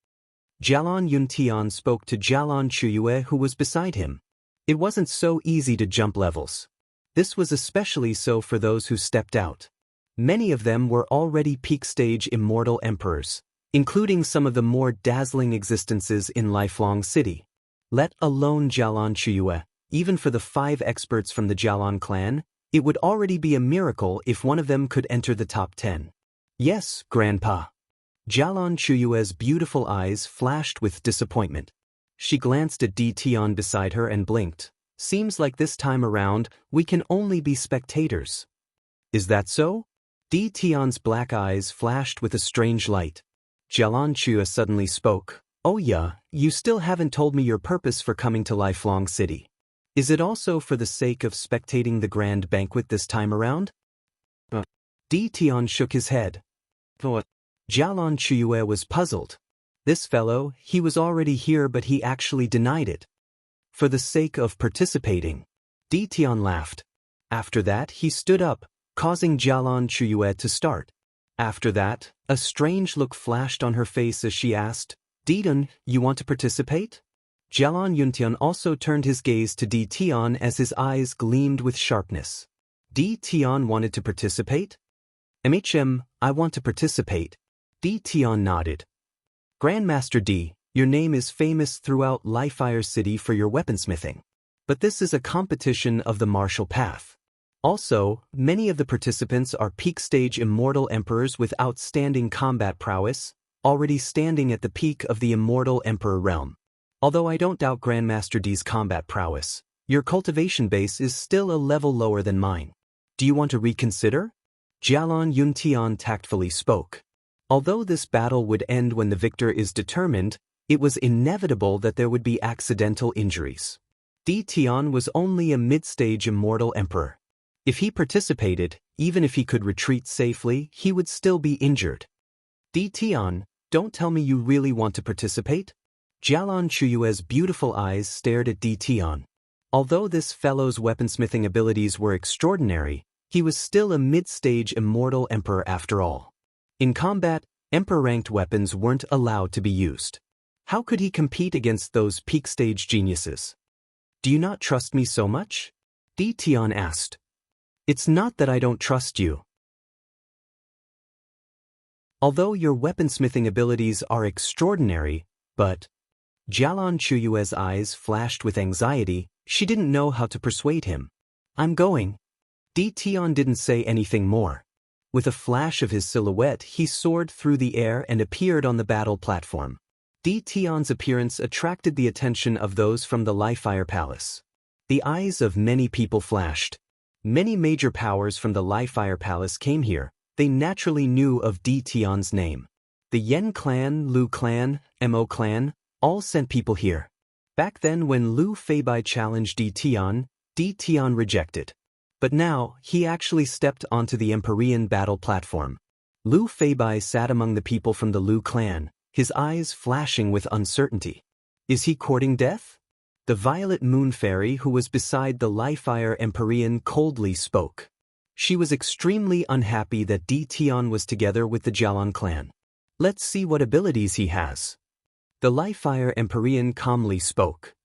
Jialan Yuntian spoke to Jialan Chuyue, who was beside him. It wasn't so easy to jump levels. This was especially so for those who stepped out. Many of them were already peak-stage immortal emperors, including some of the more dazzling existences in Lifelong City. Let alone Jialan Chuyue, even for the 5 experts from the Jialan clan, it would already be a miracle if one of them could enter the top 10. Yes, Grandpa. Jialan Chuyue's beautiful eyes flashed with disappointment. She glanced at Di Tian beside her and blinked. Seems like this time around, we can only be spectators. Is that so? Di Tian's black eyes flashed with a strange light. Jialan Chuyue suddenly spoke. Oh yeah, you still haven't told me your purpose for coming to Lifelong City. Is it also for the sake of spectating the grand banquet this time around? Di Tian shook his head. What? Jialan Chuyue was puzzled. This fellow, he was already here but he actually denied it. For the sake of participating. Di Tian laughed. After that, he stood up, causing Jialan Chuyue to start. After that, a strange look flashed on her face as she asked, Didan, you want to participate? Jialan Yuntian also turned his gaze to Di Tian as his eyes gleamed with sharpness. Di Tian wanted to participate? I want to participate. Di Tian nodded. Grandmaster Di, your name is famous throughout Lifefire City for your weaponsmithing. But this is a competition of the martial path. Also, many of the participants are peak-stage immortal emperors with outstanding combat prowess, already standing at the peak of the immortal emperor realm. Although I don't doubt Grandmaster D's combat prowess, your cultivation base is still a level lower than mine. Do you want to reconsider? Jialan Yuntian tactfully spoke. Although this battle would end when the victor is determined, it was inevitable that there would be accidental injuries. Di Tian was only a mid-stage immortal emperor. If he participated, even if he could retreat safely, he would still be injured. Di Tian, don't tell me you really want to participate? Jialan Chuyue's beautiful eyes stared at Di Tian. Although this fellow's weaponsmithing abilities were extraordinary, he was still a mid-stage immortal emperor after all. In combat, emperor-ranked weapons weren't allowed to be used. How could he compete against those peak-stage geniuses? Do you not trust me so much? Di Tian asked. It's not that I don't trust you. Although your weaponsmithing abilities are extraordinary, but... Jialan Chuyue's eyes flashed with anxiety. She didn't know how to persuade him. I'm going. Di Tian didn't say anything more. With a flash of his silhouette, he soared through the air and appeared on the battle platform. Di Tian's appearance attracted the attention of those from the Lifefire Palace. The eyes of many people flashed. Many major powers from the Lifefire Palace came here. They naturally knew of Di Tian's name. The Yen clan, Lu clan, Mo clan, all sent people here. Back then when Lu Feibai challenged Di Tian rejected. But now, he actually stepped onto the Empyrean battle platform. Lu Feibai sat among the people from the Lu clan, his eyes flashing with uncertainty. Is he courting death? The violet moon fairy who was beside the Li-Fire Empyrean coldly spoke. She was extremely unhappy that Tion was together with the Jialan clan. Let's see what abilities he has. The Li-Fire Empyrean calmly spoke.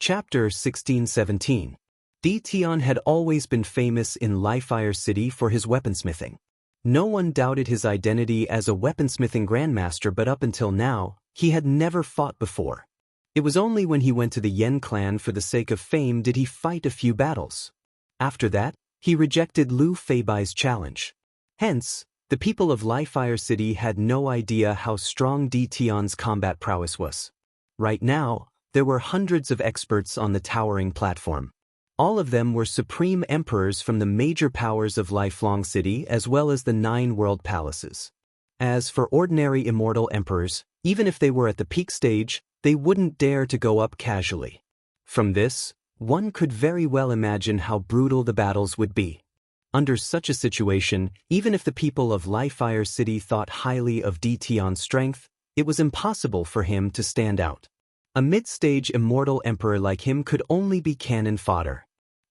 Chapter 1617. Tion had always been famous in Li-Fire City for his weaponsmithing. No one doubted his identity as a weaponsmithing grandmaster, but up until now, he had never fought before. It was only when he went to the Yen clan for the sake of fame did he fight a few battles. After that, he rejected Lu Feibai's challenge. Hence, the people of Li-Fire City had no idea how strong Tion's combat prowess was. Right now, there were hundreds of experts on the towering platform. All of them were supreme emperors from the major powers of Lifelong City as well as the 9 world palaces. As for ordinary immortal emperors, even if they were at the peak stage, they wouldn't dare to go up casually. From this, one could very well imagine how brutal the battles would be. Under such a situation, even if the people of Li-Fire City thought highly of Tion's strength, it was impossible for him to stand out. A mid-stage immortal emperor like him could only be cannon fodder.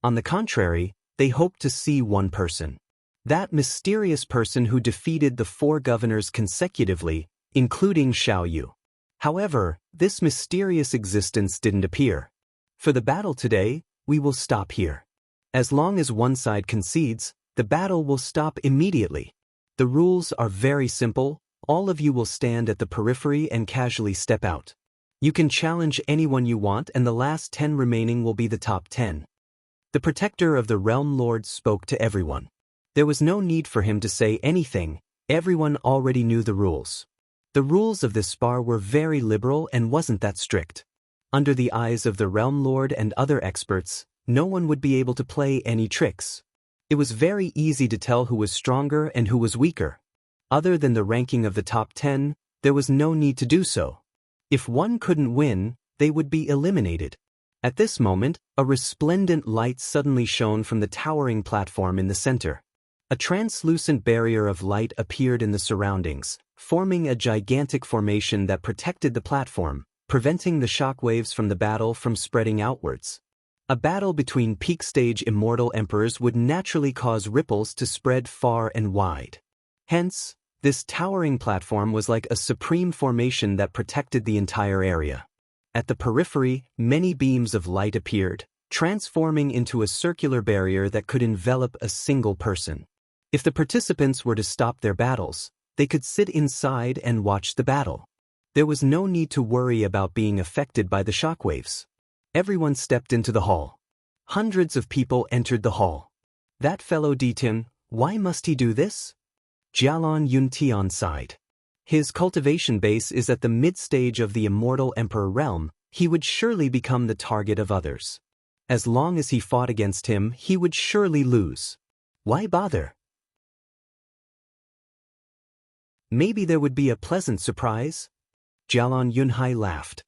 On the contrary, they hoped to see one person. That mysterious person who defeated the 4 governors consecutively, including Xiao Yu. However, this mysterious existence didn't appear. For the battle today, we will stop here. As long as one side concedes, the battle will stop immediately. The rules are very simple. All of you will stand at the periphery and casually step out. You can challenge anyone you want, and the last 10 remaining will be the top 10. The protector of the realm lords spoke to everyone. There was no need for him to say anything. Everyone already knew the rules. The rules of this spar were very liberal and wasn't that strict. Under the eyes of the realm lord and other experts, no one would be able to play any tricks. It was very easy to tell who was stronger and who was weaker. Other than the ranking of the top 10, there was no need to do so. If one couldn't win, they would be eliminated. At this moment, a resplendent light suddenly shone from the towering platform in the center. A translucent barrier of light appeared in the surroundings, forming a gigantic formation that protected the platform, preventing the shockwaves from the battle from spreading outwards. A battle between peak-stage immortal emperors would naturally cause ripples to spread far and wide. Hence, this towering platform was like a supreme formation that protected the entire area. At the periphery, many beams of light appeared, transforming into a circular barrier that could envelop a single person. If the participants were to stop their battles, they could sit inside and watch the battle. There was no need to worry about being affected by the shockwaves. Everyone stepped into the hall. Hundreds of people entered the hall. That fellow Tion, why must he do this? Jialan Yuntian sighed. His cultivation base is at the mid-stage of the immortal emperor realm. He would surely become the target of others. As long as he fought against him, he would surely lose. Why bother? Maybe there would be a pleasant surprise? Jialan Yunhai laughed.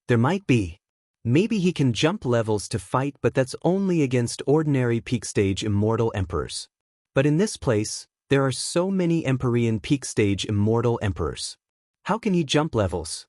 There might be. Maybe he can jump levels to fight, but that's only against ordinary peak-stage immortal emperors. But in this place, there are so many Empyrean peak-stage immortal emperors. How can he jump levels?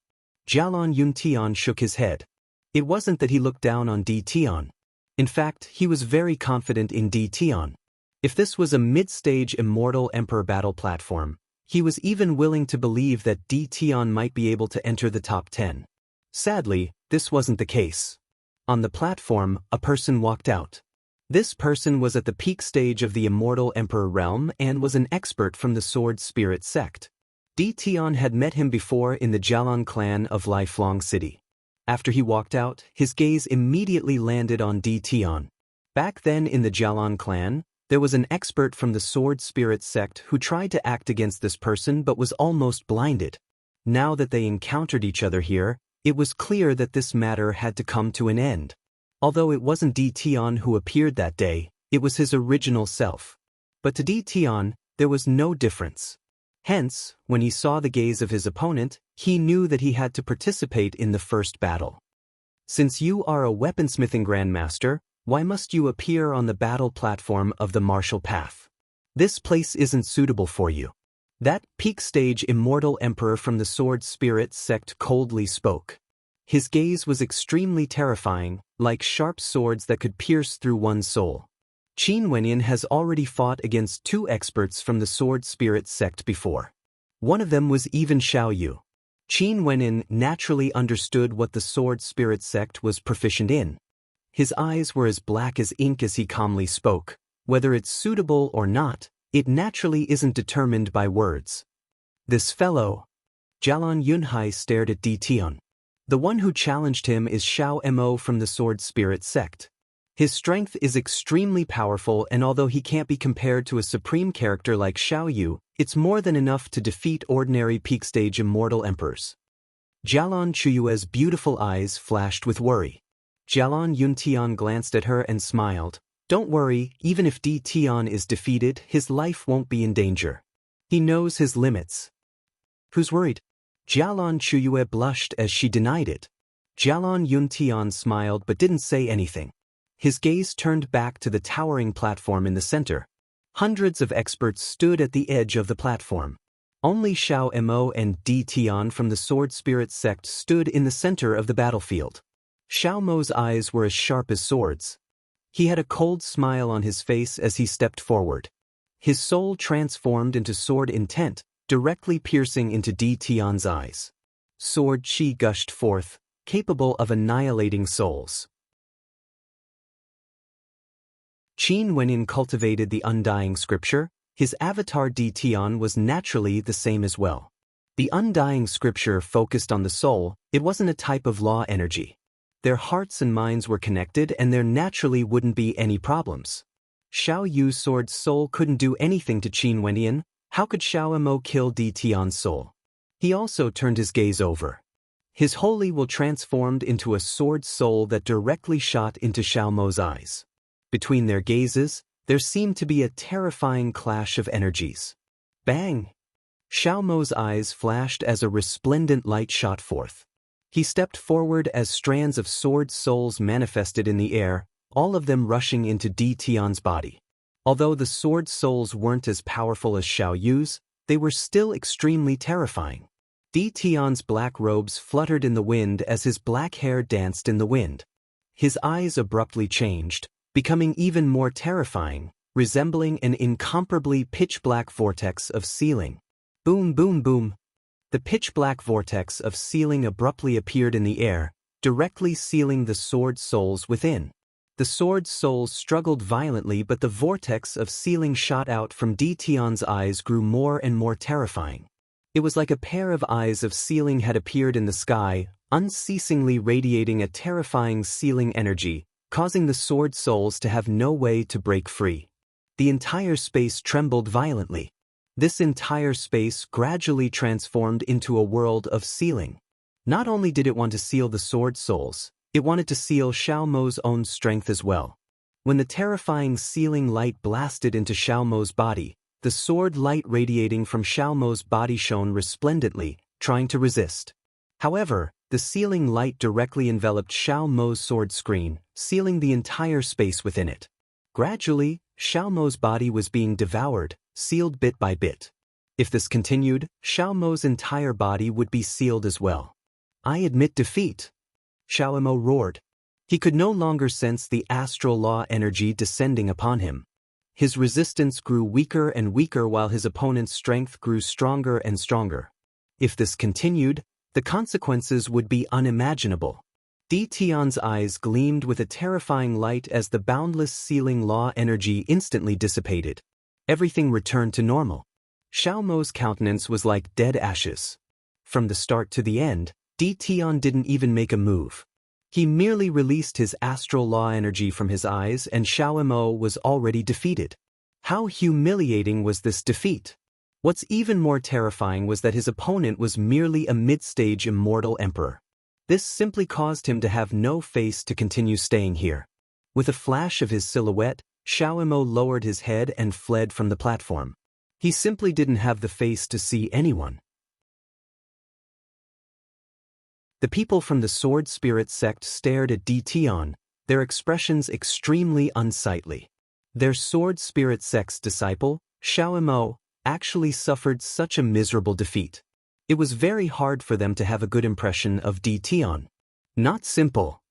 Jialan Yuntian shook his head. It wasn't that he looked down on Tion. In fact, he was very confident in Tion. If this was a mid-stage immortal emperor battle platform, he was even willing to believe that Tion might be able to enter the top 10. Sadly, this wasn't the case. On the platform, a person walked out. This person was at the peak stage of the immortal emperor realm and was an expert from the sword spirit sect. Tion had met him before in the Jialan clan of Lifelong City. After he walked out, his gaze immediately landed on Tion. Back then in the Jialan clan, there was an expert from the sword spirit sect who tried to act against this person but was almost blinded. Now that they encountered each other here, it was clear that this matter had to come to an end. Although it wasn't Tion who appeared that day, it was his original self. But to Tion, there was no difference. Hence, when he saw the gaze of his opponent, he knew that he had to participate in the first battle. Since you are a weaponsmithing grandmaster, why must you appear on the battle platform of the martial path? This place isn't suitable for you. That peak-stage immortal emperor from the Sword Spirit sect coldly spoke. His gaze was extremely terrifying, like sharp swords that could pierce through one's soul. Qin Wenyan has already fought against 2 experts from the Sword Spirit sect before. One of them was even Xiao Yu. Qin Wenyan naturally understood what the Sword Spirit sect was proficient in. His eyes were as black as ink as he calmly spoke. Whether it's suitable or not, it naturally isn't determined by words. This fellow. Jialon Yunhai stared at Di Tian. The one who challenged him is Xiao Mo from the Sword Spirit sect. His strength is extremely powerful, and although he can't be compared to a supreme character like Xiao Yu, it's more than enough to defeat ordinary peak-stage immortal emperors. Jialon Chuyue's beautiful eyes flashed with worry. Jialon Yuntian glanced at her and smiled. Don't worry, even if Di Tian is defeated, his life won't be in danger. He knows his limits. Who's worried? Jialon Chuyue blushed as she denied it. Jialon Yuntian smiled but didn't say anything. His gaze turned back to the towering platform in the center. Hundreds of experts stood at the edge of the platform. Only Xiao Mo and Di Tian from the Sword Spirit sect stood in the center of the battlefield. Xiao Mo's eyes were as sharp as swords. He had a cold smile on his face as he stepped forward. His soul transformed into sword intent, directly piercing into Di Tian's eyes. Sword chi gushed forth, capable of annihilating souls. Qin Wenyan cultivated the undying scripture. His avatar Di Tian was naturally the same as well. The undying scripture focused on the soul. It wasn't a type of law energy. Their hearts and minds were connected, and there naturally wouldn't be any problems. Xiao Yu's sword's soul couldn't do anything to Qin Wenyan. How could Xiao Mo kill Di Tian's soul? He also turned his gaze over. His holy will transformed into a sword soul that directly shot into Xiao Mo's eyes. Between their gazes, there seemed to be a terrifying clash of energies. Bang! Xiao Mo's eyes flashed as a resplendent light shot forth. He stepped forward as strands of sword souls manifested in the air, all of them rushing into Di Tian's body. Although the sword souls weren't as powerful as Xiao Yu's, they were still extremely terrifying. Di Tian's black robes fluttered in the wind as his black hair danced in the wind. His eyes abruptly changed, becoming even more terrifying, resembling an incomparably pitch-black vortex of sealing. Boom, boom, boom. The pitch-black vortex of sealing abruptly appeared in the air, directly sealing the sword souls within. The sword souls struggled violently, but the vortex of sealing shot out from Di Tian's eyes grew more and more terrifying. It was like a pair of eyes of sealing had appeared in the sky, unceasingly radiating a terrifying sealing energy, causing the sword souls to have no way to break free. The entire space trembled violently. This entire space gradually transformed into a world of sealing. Not only did it want to seal the sword souls, it wanted to seal Xiao Mo's own strength as well. When the terrifying sealing light blasted into Xiao Mo's body, the sword light radiating from Xiao Mo's body shone resplendently, trying to resist. However, the sealing light directly enveloped Xiao Mo's sword screen, sealing the entire space within it. Gradually, Xiao Mo's body was being devoured, sealed bit by bit. If this continued, Xiao Mo's entire body would be sealed as well. I admit defeat. Xiao Mo roared. He could no longer sense the astral law energy descending upon him. His resistance grew weaker and weaker while his opponent's strength grew stronger and stronger. If this continued, the consequences would be unimaginable. Di Tian's eyes gleamed with a terrifying light as the boundless sealing law energy instantly dissipated. Everything returned to normal. Xiao Mo's countenance was like dead ashes. From the start to the end, Di Tian didn't even make a move. He merely released his astral law energy from his eyes, and Xiao Mo was already defeated. How humiliating was this defeat? What's even more terrifying was that his opponent was merely a mid-stage immortal emperor. This simply caused him to have no face to continue staying here. With a flash of his silhouette, Xiao Mo lowered his head and fled from the platform. He simply didn't have the face to see anyone. The people from the Sword Spirit sect stared at Di Tian, their expressions extremely unsightly. Their Sword Spirit sect's disciple, Xiao Mo, actually suffered such a miserable defeat. It was very hard for them to have a good impression of Tian. Not simple.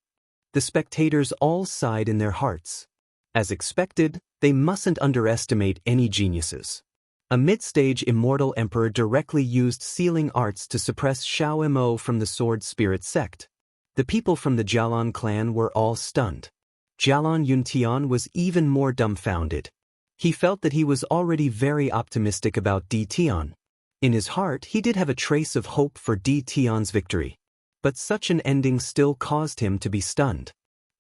The spectators all sighed in their hearts. As expected, they mustn't underestimate any geniuses. A mid-stage immortal emperor directly used sealing arts to suppress Xiao Mo from the sword spirit sect. The people from the Jialan clan were all stunned. Jialan Yuntian was even more dumbfounded. He felt that he was already very optimistic about Tian. In his heart, he did have a trace of hope for Tian's victory. But such an ending still caused him to be stunned.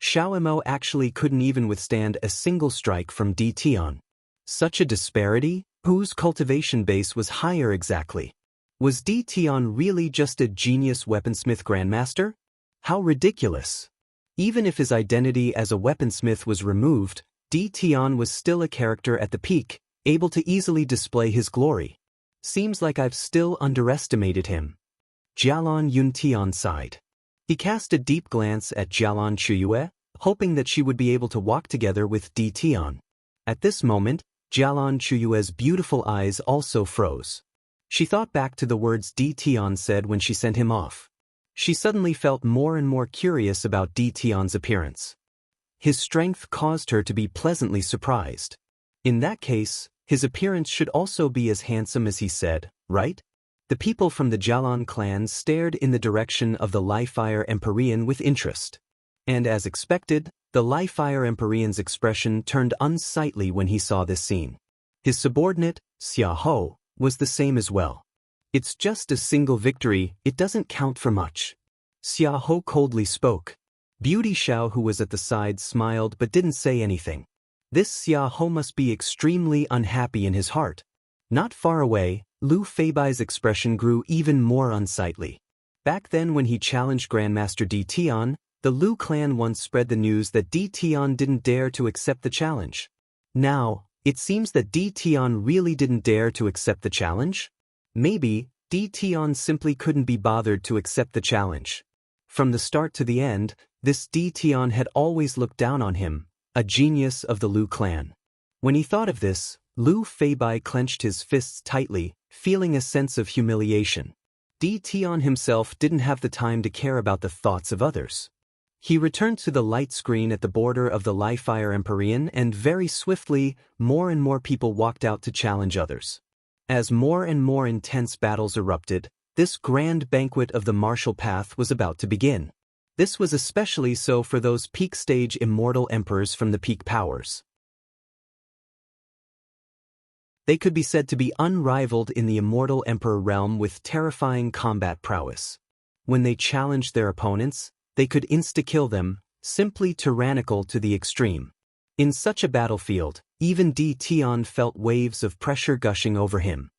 Xiao Mo actually couldn't even withstand a single strike from Tian. Such a disparity? Whose cultivation base was higher exactly? Was Tian really just a genius weaponsmith grandmaster? How ridiculous! Even if his identity as a weaponsmith was removed, Tian was still a character at the peak, able to easily display his glory. Seems like I've still underestimated him. Jialan Yuntian sighed. He cast a deep glance at Jialan Chuyue, hoping that she would be able to walk together with Tian. At this moment, Jialan Chuyue's beautiful eyes also froze. She thought back to the words Tian said when she sent him off. She suddenly felt more and more curious about Tian's appearance. His strength caused her to be pleasantly surprised. In that case, his appearance should also be as handsome as he said, right? The people from the Jialan clan stared in the direction of the Li-Fire Empyrean with interest. And as expected, the Li-Fire Empyrean's expression turned unsightly when he saw this scene. His subordinate, Xia Ho, was the same as well. It's just a single victory, it doesn't count for much. Xia Ho coldly spoke. Beauty Xiao, who was at the side, smiled but didn't say anything. This Xia Ho must be extremely unhappy in his heart. Not far away, Lu Feibai's expression grew even more unsightly. Back then when he challenged Grandmaster Tian, the Lu clan once spread the news that Tian didn't dare to accept the challenge. Now, it seems that Tian really didn't dare to accept the challenge? Maybe, Tian simply couldn't be bothered to accept the challenge. From the start to the end, this Tian had always looked down on him, a genius of the Lu clan. When he thought of this, Lu Feibai clenched his fists tightly, feeling a sense of humiliation. Tian himself didn't have the time to care about the thoughts of others. He returned to the light screen at the border of the Li-Fire Empyrean and very swiftly, more and more people walked out to challenge others. As more and more intense battles erupted, this grand banquet of the martial path was about to begin. This was especially so for those peak-stage immortal emperors from the peak powers. They could be said to be unrivaled in the immortal emperor realm with terrifying combat prowess. When they challenged their opponents, they could insta-kill them, simply tyrannical to the extreme. In such a battlefield, even Tian felt waves of pressure gushing over him.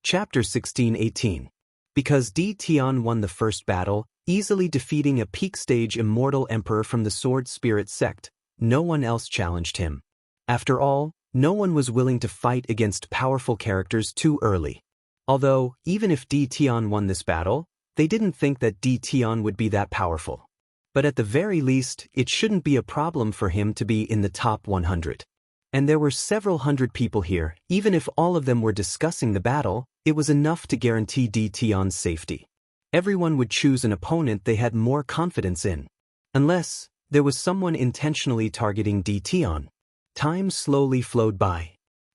Chapter 16-18. Because Tian won the first battle, easily defeating a peak-stage immortal emperor from the Sword Spirit sect, no one else challenged him. After all, no one was willing to fight against powerful characters too early. Although, even if Tian won this battle, they didn't think that Tian would be that powerful. But at the very least, it shouldn't be a problem for him to be in the top 100. And there were several hundred people here. Even if all of them were discussing the battle, it was enough to guarantee Tian's safety. Everyone would choose an opponent they had more confidence in. Unless, there was someone intentionally targeting Tian. Time slowly flowed by.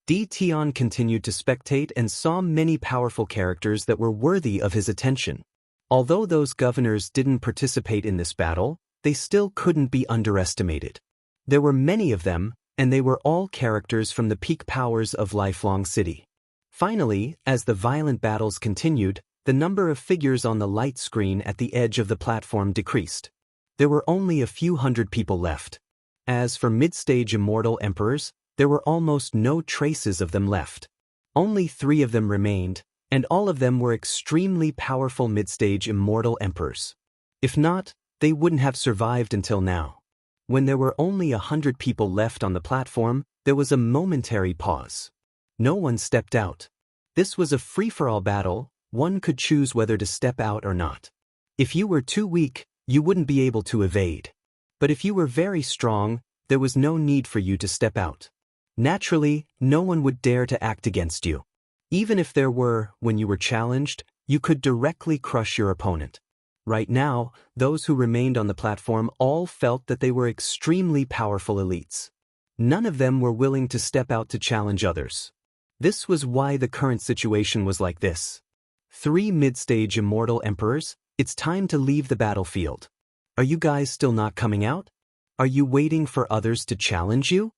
Tian continued to spectate and saw many powerful characters that were worthy of his attention. Although those governors didn't participate in this battle, they still couldn't be underestimated. There were many of them, and they were all characters from the peak powers of Lifelong City. Finally, as the violent battles continued, the number of figures on the light screen at the edge of the platform decreased. There were only a few hundred people left. As for mid-stage immortal emperors, there were almost no traces of them left. Only 3 of them remained, and all of them were extremely powerful mid-stage immortal emperors. If not, they wouldn't have survived until now. When there were only 100 people left on the platform, there was a momentary pause. No one stepped out. This was a free-for-all battle. One could choose whether to step out or not. If you were too weak, you wouldn't be able to evade. But if you were very strong, there was no need for you to step out. Naturally, no one would dare to act against you. Even if there were, when you were challenged, you could directly crush your opponent. Right now, those who remained on the platform all felt that they were extremely powerful elites. None of them were willing to step out to challenge others. This was why the current situation was like this. 3 mid-stage immortal emperors, it's time to leave the battlefield. Are you guys still not coming out? Are you waiting for others to challenge you?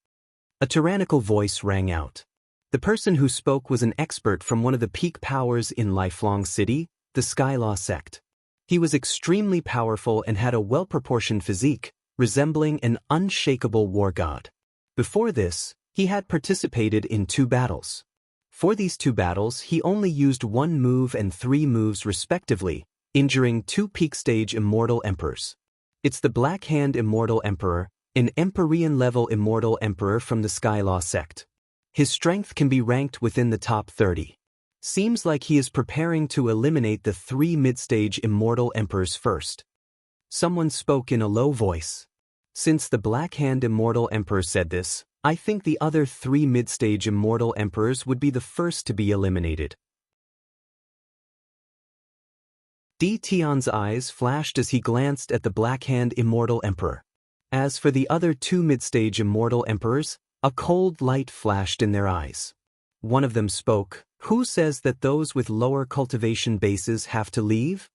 A tyrannical voice rang out. The person who spoke was an expert from one of the peak powers in Lifelong City, the Skylaw sect. He was extremely powerful and had a well-proportioned physique, resembling an unshakable war god. Before this, he had participated in 2 battles. For these 2 battles, he only used 1 move and 3 moves respectively, injuring 2 peak-stage immortal emperors. It's the Black Hand Immortal Emperor, an Empyrean-level immortal emperor from the Skylaw sect. His strength can be ranked within the top 30. Seems like he is preparing to eliminate the 3 mid-stage immortal emperors first. Someone spoke in a low voice. Since the Black Hand Immortal Emperor said this, I think the other 3 mid-stage immortal emperors would be the first to be eliminated. Tion's eyes flashed as he glanced at the Black Hand Immortal Emperor. As for the other 2 mid-stage immortal emperors, a cold light flashed in their eyes. One of them spoke. Who says that those with lower cultivation bases have to leave?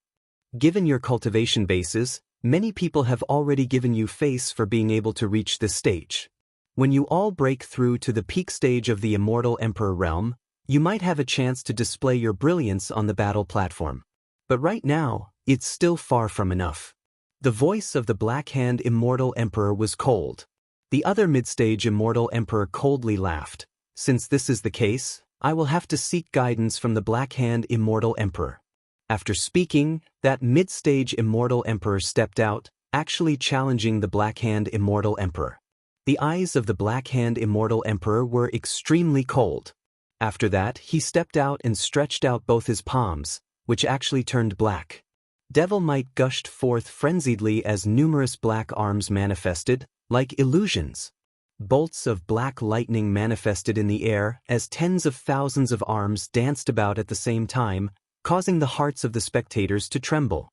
Given your cultivation bases, many people have already given you face for being able to reach this stage. When you all break through to the peak stage of the Immortal Emperor realm, you might have a chance to display your brilliance on the battle platform. But right now, it's still far from enough. The voice of the Black Hand Immortal Emperor was cold. The other mid-stage Immortal Emperor coldly laughed. Since this is the case, I will have to seek guidance from the Black Hand Immortal Emperor. After speaking, that mid-stage Immortal Emperor stepped out, actually challenging the Black Hand Immortal Emperor. The eyes of the Black Hand Immortal Emperor were extremely cold. After that, he stepped out and stretched out both his palms, which actually turned black. Devil might gushed forth frenziedly as numerous black arms manifested, like illusions. Bolts of black lightning manifested in the air as tens of thousands of arms danced about at the same time, causing the hearts of the spectators to tremble.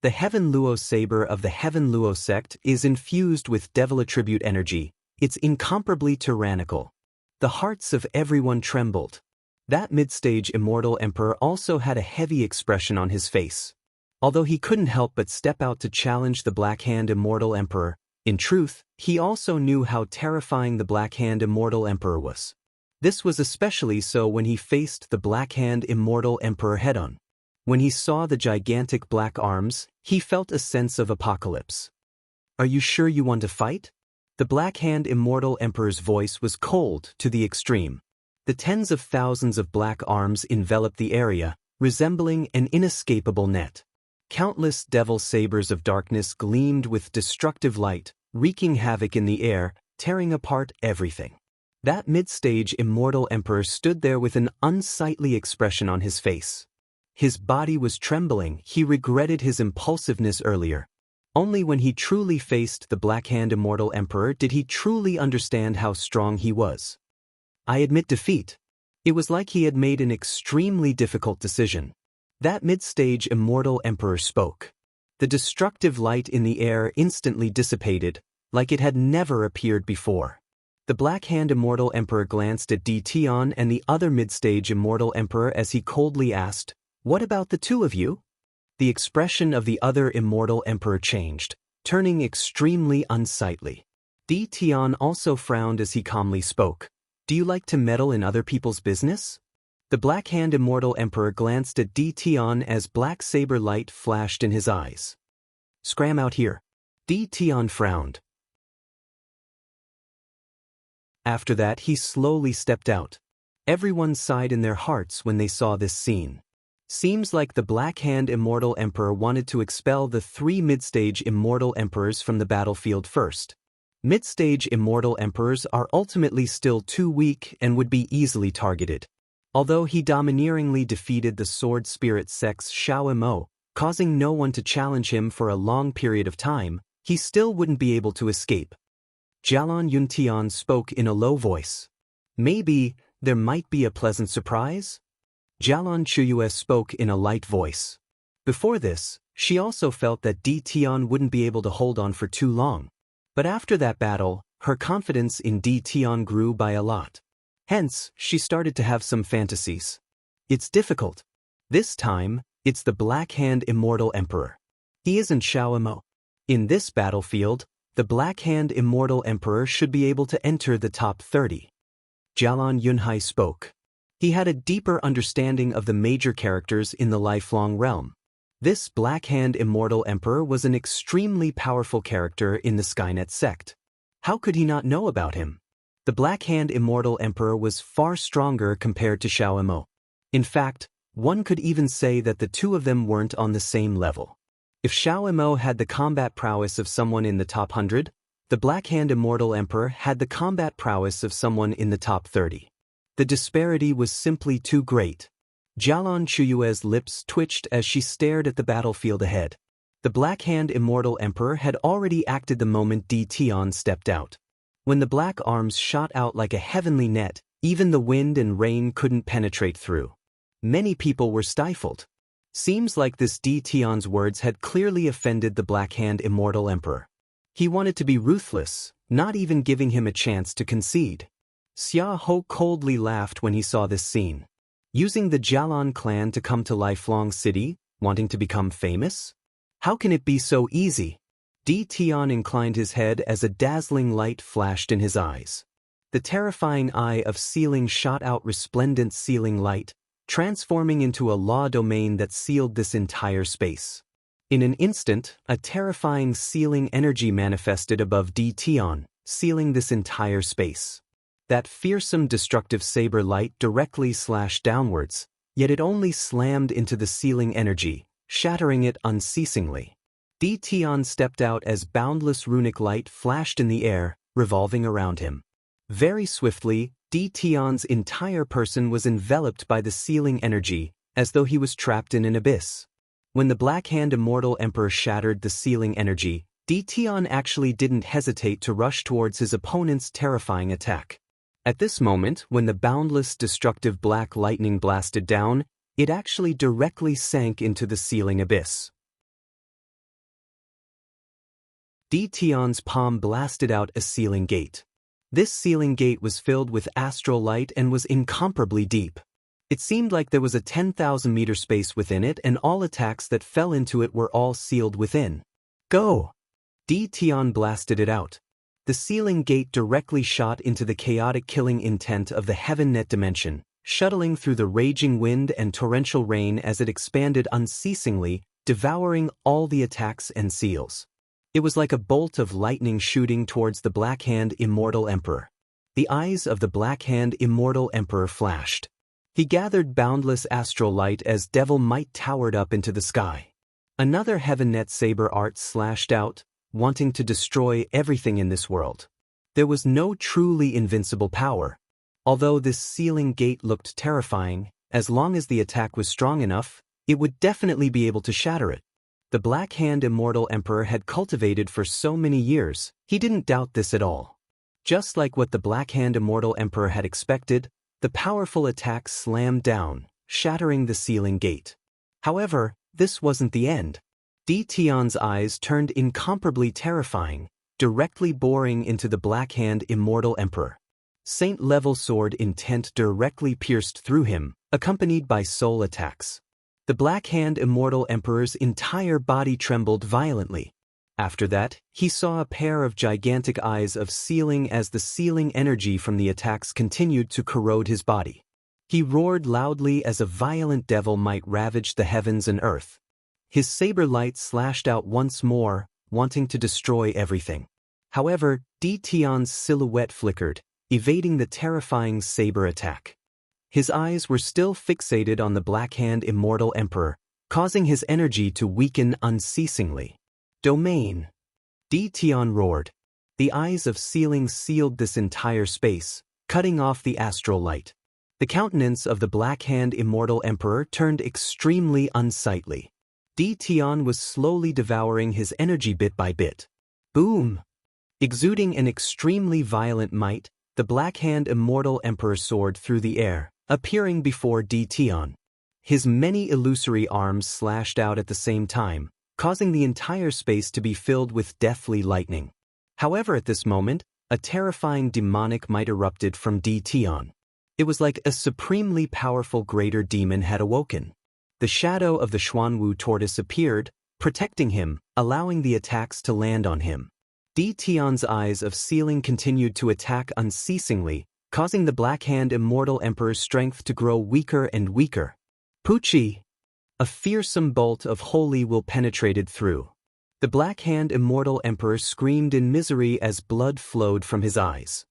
The Heaven Luo saber of the Heaven Luo sect is infused with devil attribute energy. It's incomparably tyrannical. The hearts of everyone trembled. That mid-stage immortal emperor also had a heavy expression on his face. Although he couldn't help but step out to challenge the Black Hand Immortal Emperor, in truth, he also knew how terrifying the Black Hand Immortal Emperor was. This was especially so when he faced the Black Hand Immortal Emperor head-on. When he saw the gigantic black arms, he felt a sense of apocalypse. Are you sure you want to fight? The Black Hand Immortal Emperor's voice was cold to the extreme. The tens of thousands of black arms enveloped the area, resembling an inescapable net. Countless devil sabers of darkness gleamed with destructive light, wreaking havoc in the air, tearing apart everything. That mid-stage immortal emperor stood there with an unsightly expression on his face. His body was trembling. He regretted his impulsiveness earlier. Only when he truly faced the Black Hand Immortal Emperor did he truly understand how strong he was. I admit defeat. It was like he had made an extremely difficult decision. That mid-stage immortal emperor spoke. The destructive light in the air instantly dissipated, like it had never appeared before. The Black Hand Immortal Emperor glanced at Tion and the other mid-stage immortal emperor as he coldly asked, "What about the 2 of you?" The expression of the other immortal emperor changed, turning extremely unsightly. Tion also frowned as he calmly spoke. Do you like to meddle in other people's business? The Black Hand Immortal Emperor glanced at Tion as black saber light flashed in his eyes. Scram out here. Tion frowned. After that, he slowly stepped out. Everyone sighed in their hearts when they saw this scene. Seems like the Black Hand Immortal Emperor wanted to expel the 3 mid-stage Immortal Emperors from the battlefield first. Mid-stage Immortal Emperors are ultimately still too weak and would be easily targeted. Although he domineeringly defeated the Sword Spirit sect's Xiao Mo, causing no one to challenge him for a long period of time, he still wouldn't be able to escape. Jialon Yuntian spoke in a low voice. Maybe there might be a pleasant surprise? Jialon Chuyue spoke in a light voice. Before this, she also felt that Di Tian wouldn't be able to hold on for too long. But after that battle, her confidence in Di Tian grew by a lot. Hence, she started to have some fantasies. It's difficult. This time, it's the Black Hand Immortal Emperor. He isn't Xiao Emo. In this battlefield, the Black Hand Immortal Emperor should be able to enter the top 30. Jialon Yunhai spoke. He had a deeper understanding of the major characters in the lifelong realm. This Black Hand Immortal Emperor was an extremely powerful character in the Skynet sect. How could he not know about him? The Black Hand Immortal Emperor was far stronger compared to Xiao Emo. In fact, one could even say that the two of them weren't on the same level. If Xiao Emo had the combat prowess of someone in the top 100, the Black Hand Immortal Emperor had the combat prowess of someone in the top 30. The disparity was simply too great. Jialon Chuyue's lips twitched as she stared at the battlefield ahead. The Black Hand Immortal Emperor had already acted the moment Di Tian stepped out. When the black arms shot out like a heavenly net, even the wind and rain couldn't penetrate through. Many people were stifled. Seems like this Di Tian's words had clearly offended the Black Hand Immortal Emperor. He wanted to be ruthless, not even giving him a chance to concede. Xia Ho coldly laughed when he saw this scene. Using the Jialon clan to come to Lifelong City, wanting to become famous? How can it be so easy? Di Tian inclined his head as a dazzling light flashed in his eyes. The terrifying eye of Sealing shot out resplendent sealing light, transforming into a law domain that sealed this entire space. In an instant, a terrifying sealing energy manifested above Di Tian, sealing this entire space. That fearsome destructive saber light directly slashed downwards, yet it only slammed into the sealing energy, shattering it unceasingly. Di Tian stepped out as boundless runic light flashed in the air, revolving around him. Very swiftly, Di Tian's entire person was enveloped by the sealing energy, as though he was trapped in an abyss. When the Black Hand Immortal Emperor shattered the sealing energy, Di Tian actually didn't hesitate to rush towards his opponent's terrifying attack. At this moment, when the boundless destructive black lightning blasted down, it actually directly sank into the sealing abyss. Di Tian's palm blasted out a sealing gate. This sealing gate was filled with astral light and was incomparably deep. It seemed like there was a 10,000-meter space within it, and all attacks that fell into it were all sealed within. Go! Di Tian blasted it out. The sealing gate directly shot into the chaotic killing intent of the Heaven Net dimension, shuttling through the raging wind and torrential rain as it expanded unceasingly, devouring all the attacks and seals. It was like a bolt of lightning shooting towards the Black Hand Immortal Emperor. The eyes of the Black Hand Immortal Emperor flashed. He gathered boundless astral light as devil might towered up into the sky. Another Heaven Net saber art slashed out, wanting to destroy everything in this world. There was no truly invincible power. Although this sealing gate looked terrifying, as long as the attack was strong enough, it would definitely be able to shatter it. The Black Hand Immortal Emperor had cultivated for so many years, he didn't doubt this at all. Just like what the Black Hand Immortal Emperor had expected, the powerful attack slammed down, shattering the sealing gate. However, this wasn't the end. Di Tian's eyes turned incomparably terrifying, directly boring into the Black Hand Immortal Emperor. Saint-level sword intent directly pierced through him, accompanied by soul attacks. The Black Hand Immortal Emperor's entire body trembled violently. After that, he saw a pair of gigantic eyes of sealing as the sealing energy from the attacks continued to corrode his body. He roared loudly as a violent devil might ravage the heavens and earth. His saber light slashed out once more, wanting to destroy everything. However, Di Tian's silhouette flickered, evading the terrifying saber attack. His eyes were still fixated on the Black Hand Immortal Emperor, causing his energy to weaken unceasingly. Domain! Di Tian roared. The eyes of Sealing sealed this entire space, cutting off the astral light. The countenance of the Black Hand Immortal Emperor turned extremely unsightly. Di Tian was slowly devouring his energy bit by bit. Boom! Exuding an extremely violent might, the Black Hand Immortal Emperor soared through the air, appearing before Tion. His many illusory arms slashed out at the same time, causing the entire space to be filled with deathly lightning. However, at this moment, a terrifying demonic might erupted from Tion. It was like a supremely powerful greater demon had awoken. The shadow of the Xuanwu tortoise appeared, protecting him, allowing the attacks to land on him. Tion's eyes of sealing continued to attack unceasingly, causing the Black Hand Immortal Emperor's strength to grow weaker and weaker. Pucci! A fearsome bolt of holy will penetrated through. The Black Hand Immortal Emperor screamed in misery as blood flowed from his eyes.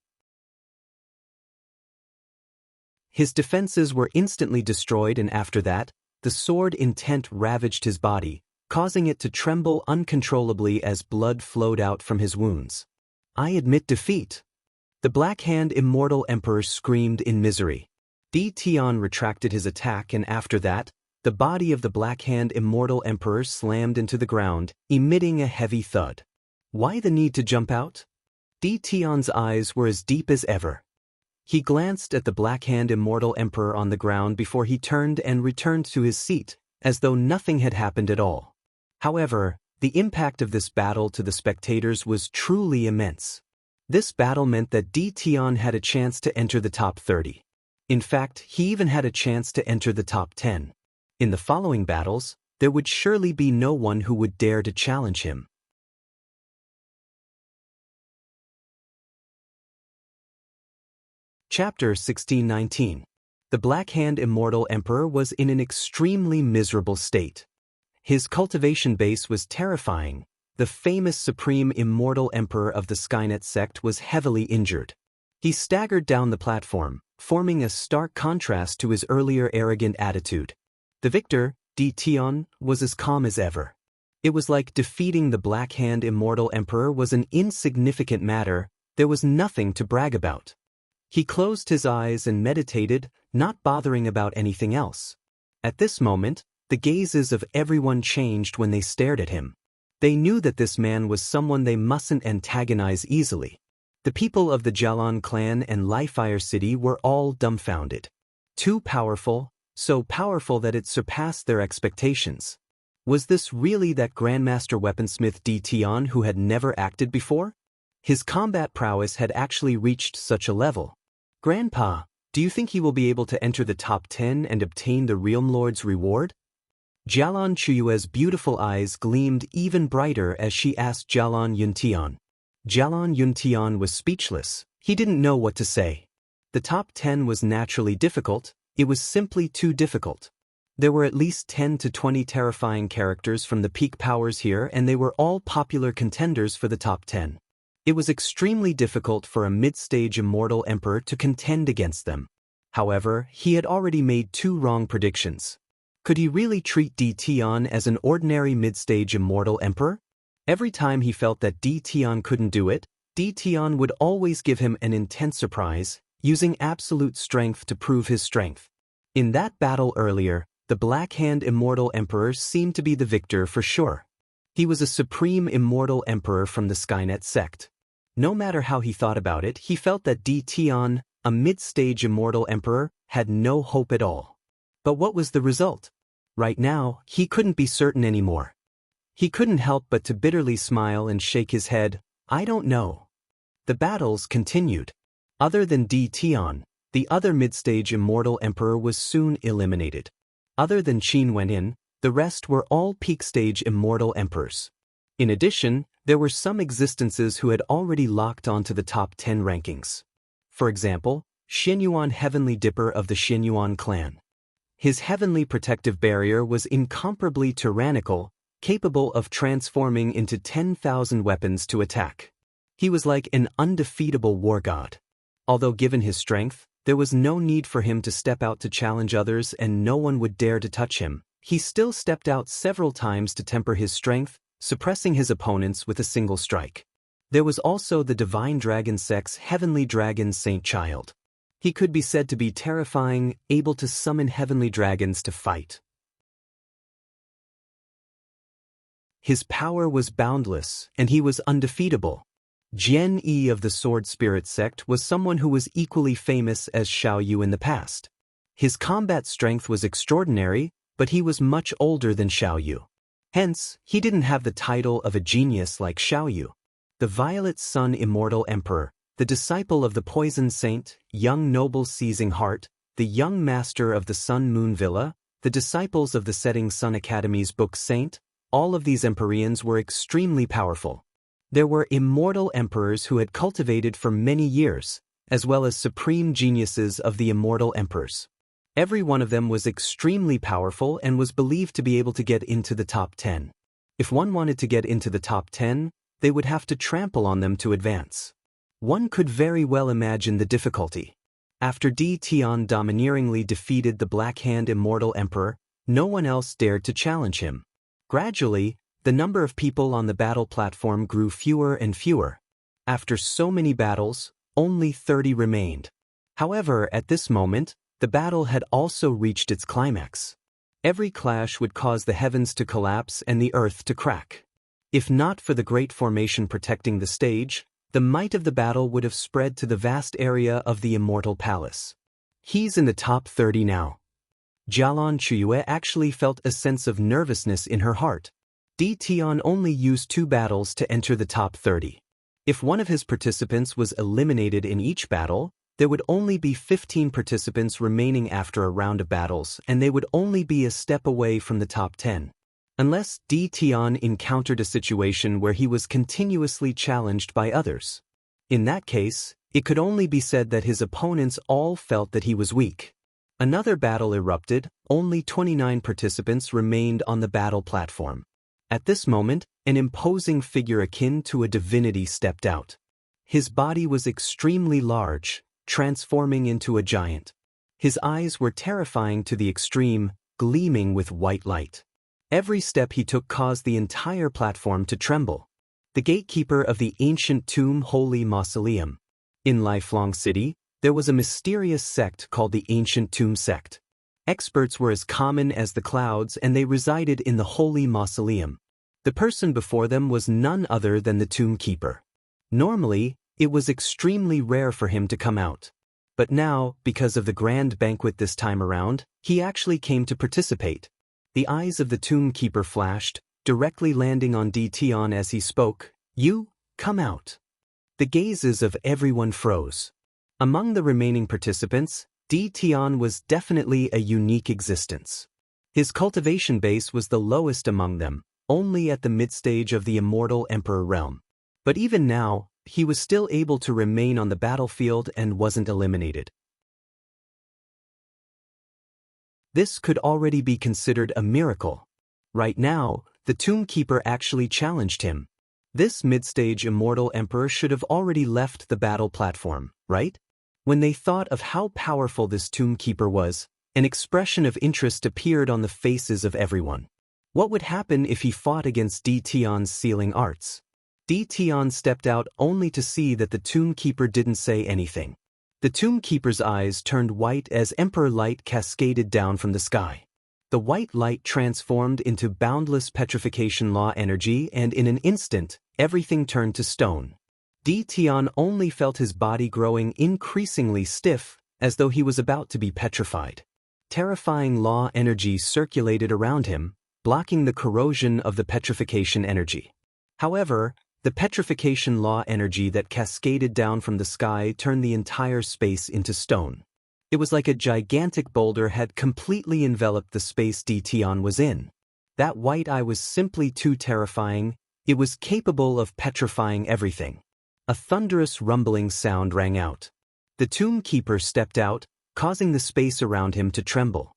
His defenses were instantly destroyed, and after that, the sword intent ravaged his body, causing it to tremble uncontrollably as blood flowed out from his wounds. I admit defeat. The Black Hand Immortal Emperor screamed in misery. Tion retracted his attack, and after that, the body of the Black Hand Immortal Emperor slammed into the ground, emitting a heavy thud. Why the need to jump out? Tion's eyes were as deep as ever. He glanced at the Black Hand Immortal Emperor on the ground before he turned and returned to his seat, as though nothing had happened at all. However, the impact of this battle to the spectators was truly immense. This battle meant that Tion had a chance to enter the top 30. In fact, he even had a chance to enter the top 10. In the following battles, there would surely be no one who would dare to challenge him. Chapter 1619. The Black Hand Immortal Emperor was in an extremely miserable state. His cultivation base was terrifying. The famous Supreme Immortal Emperor of the Skynet sect was heavily injured. He staggered down the platform, forming a stark contrast to his earlier arrogant attitude. The victor, Tion, was as calm as ever. It was like defeating the Black Hand Immortal Emperor was an insignificant matter. There was nothing to brag about. He closed his eyes and meditated, not bothering about anything else. At this moment, the gazes of everyone changed when they stared at him. They knew that this man was someone they mustn't antagonize easily. The people of the Jalan clan and Lifefire City were all dumbfounded. Too powerful, so powerful that it surpassed their expectations. Was this really that Grandmaster Weaponsmith Tion who had never acted before? His combat prowess had actually reached such a level. Grandpa, do you think he will be able to enter the top 10 and obtain the Realm Lord's reward? Jalan Chuyue's beautiful eyes gleamed even brighter as she asked Jalan Yuntian. Jalan Yuntian was speechless. He didn't know what to say. The top 10 was naturally difficult. It was simply too difficult. There were at least 10 to 20 terrifying characters from the peak powers here, and they were all popular contenders for the top 10. It was extremely difficult for a mid-stage immortal emperor to contend against them. However, he had already made 2 wrong predictions. Could he really treat Tion as an ordinary mid-stage immortal emperor? Every time he felt that Tion couldn't do it, Tion would always give him an intense surprise, using absolute strength to prove his strength. In that battle earlier, the Black Hand Immortal Emperor seemed to be the victor for sure. He was a supreme immortal emperor from the Skynet sect. No matter how he thought about it, he felt that Tion, a mid-stage immortal emperor, had no hope at all. But what was the result? Right now, he couldn't be certain anymore. He couldn't help but to bitterly smile and shake his head. I don't know. The battles continued. Other than Tion, the other mid-stage immortal emperor was soon eliminated. Other than Qin Wenyin, the rest were all peak-stage immortal emperors. In addition, there were some existences who had already locked onto the top 10 rankings. For example, Xianyuan Heavenly Dipper of the Xianyuan clan. His heavenly protective barrier was incomparably tyrannical, capable of transforming into 10,000 weapons to attack. He was like an undefeatable war god. Although given his strength, there was no need for him to step out to challenge others and no one would dare to touch him. He still stepped out several times to temper his strength, suppressing his opponents with a single strike. There was also the Divine Dragon Sect's Heavenly Dragon Saint Child. He could be said to be terrifying, able to summon heavenly dragons to fight. His power was boundless, and he was undefeatable. Jian Yi of the Sword Spirit sect was someone who was equally famous as Xiao Yu in the past. His combat strength was extraordinary, but he was much older than Xiao Yu. Hence, he didn't have the title of a genius like Xiao Yu. The Violet Sun Immortal Emperor, the disciple of the Poison Saint, young noble seizing heart, the young master of the Sun Moon Villa, the disciples of the Setting Sun Academy's Book Saint, all of these Empyreans were extremely powerful. There were immortal emperors who had cultivated for many years, as well as supreme geniuses of the immortal emperors. Every one of them was extremely powerful and was believed to be able to get into the top 10. If one wanted to get into the top 10, they would have to trample on them to advance. One could very well imagine the difficulty. After Di Tian domineeringly defeated the Black Hand Immortal Emperor, no one else dared to challenge him. Gradually, the number of people on the battle platform grew fewer and fewer. After so many battles, only 30 remained. However, at this moment, the battle had also reached its climax. Every clash would cause the heavens to collapse and the earth to crack. If not for the great formation protecting the stage, the might of the battle would have spread to the vast area of the Immortal Palace. He's in the top 30 now. Jialan Chuyue actually felt a sense of nervousness in her heart. Di Tian only used 2 battles to enter the top 30. If one of his participants was eliminated in each battle, there would only be 15 participants remaining after a round of battles, and they would only be a step away from the top 10. Unless Di Tian encountered a situation where he was continuously challenged by others. In that case, it could only be said that his opponents all felt that he was weak. Another battle erupted, only 29 participants remained on the battle platform. At this moment, an imposing figure akin to a divinity stepped out. His body was extremely large, transforming into a giant. His eyes were terrifying to the extreme, gleaming with white light. Every step he took caused the entire platform to tremble. The gatekeeper of the ancient tomb Holy Mausoleum. In Lifelong City, there was a mysterious sect called the Ancient Tomb Sect. Experts were as common as the clouds, and they resided in the Holy Mausoleum. The person before them was none other than the tomb keeper. Normally, it was extremely rare for him to come out. But now, because of the grand banquet this time around, he actually came to participate. The eyes of the tomb keeper flashed, directly landing on Di Tian as he spoke. "You, come out." The gazes of everyone froze. Among the remaining participants, Di Tian was definitely a unique existence. His cultivation base was the lowest among them, only at the mid-stage of the Immortal Emperor realm. But even now, he was still able to remain on the battlefield and wasn't eliminated. This could already be considered a miracle. Right now, the Tomb Keeper actually challenged him. This mid-stage Immortal Emperor should have already left the battle platform, right? When they thought of how powerful this Tomb Keeper was, an expression of interest appeared on the faces of everyone. What would happen if he fought against Di Tian's sealing arts? Di Tian stepped out only to see that the Tomb Keeper didn't say anything. The Tomb Keeper's eyes turned white as Emperor Light cascaded down from the sky. The white light transformed into boundless petrification law energy, and in an instant, everything turned to stone. Di Tian only felt his body growing increasingly stiff, as though he was about to be petrified. Terrifying law energy circulated around him, blocking the corrosion of the petrification energy. However, the petrification law energy that cascaded down from the sky turned the entire space into stone. It was like a gigantic boulder had completely enveloped the space Di Tian was in. That white eye was simply too terrifying. It was capable of petrifying everything. A thunderous rumbling sound rang out. The Tomb Keeper stepped out, causing the space around him to tremble.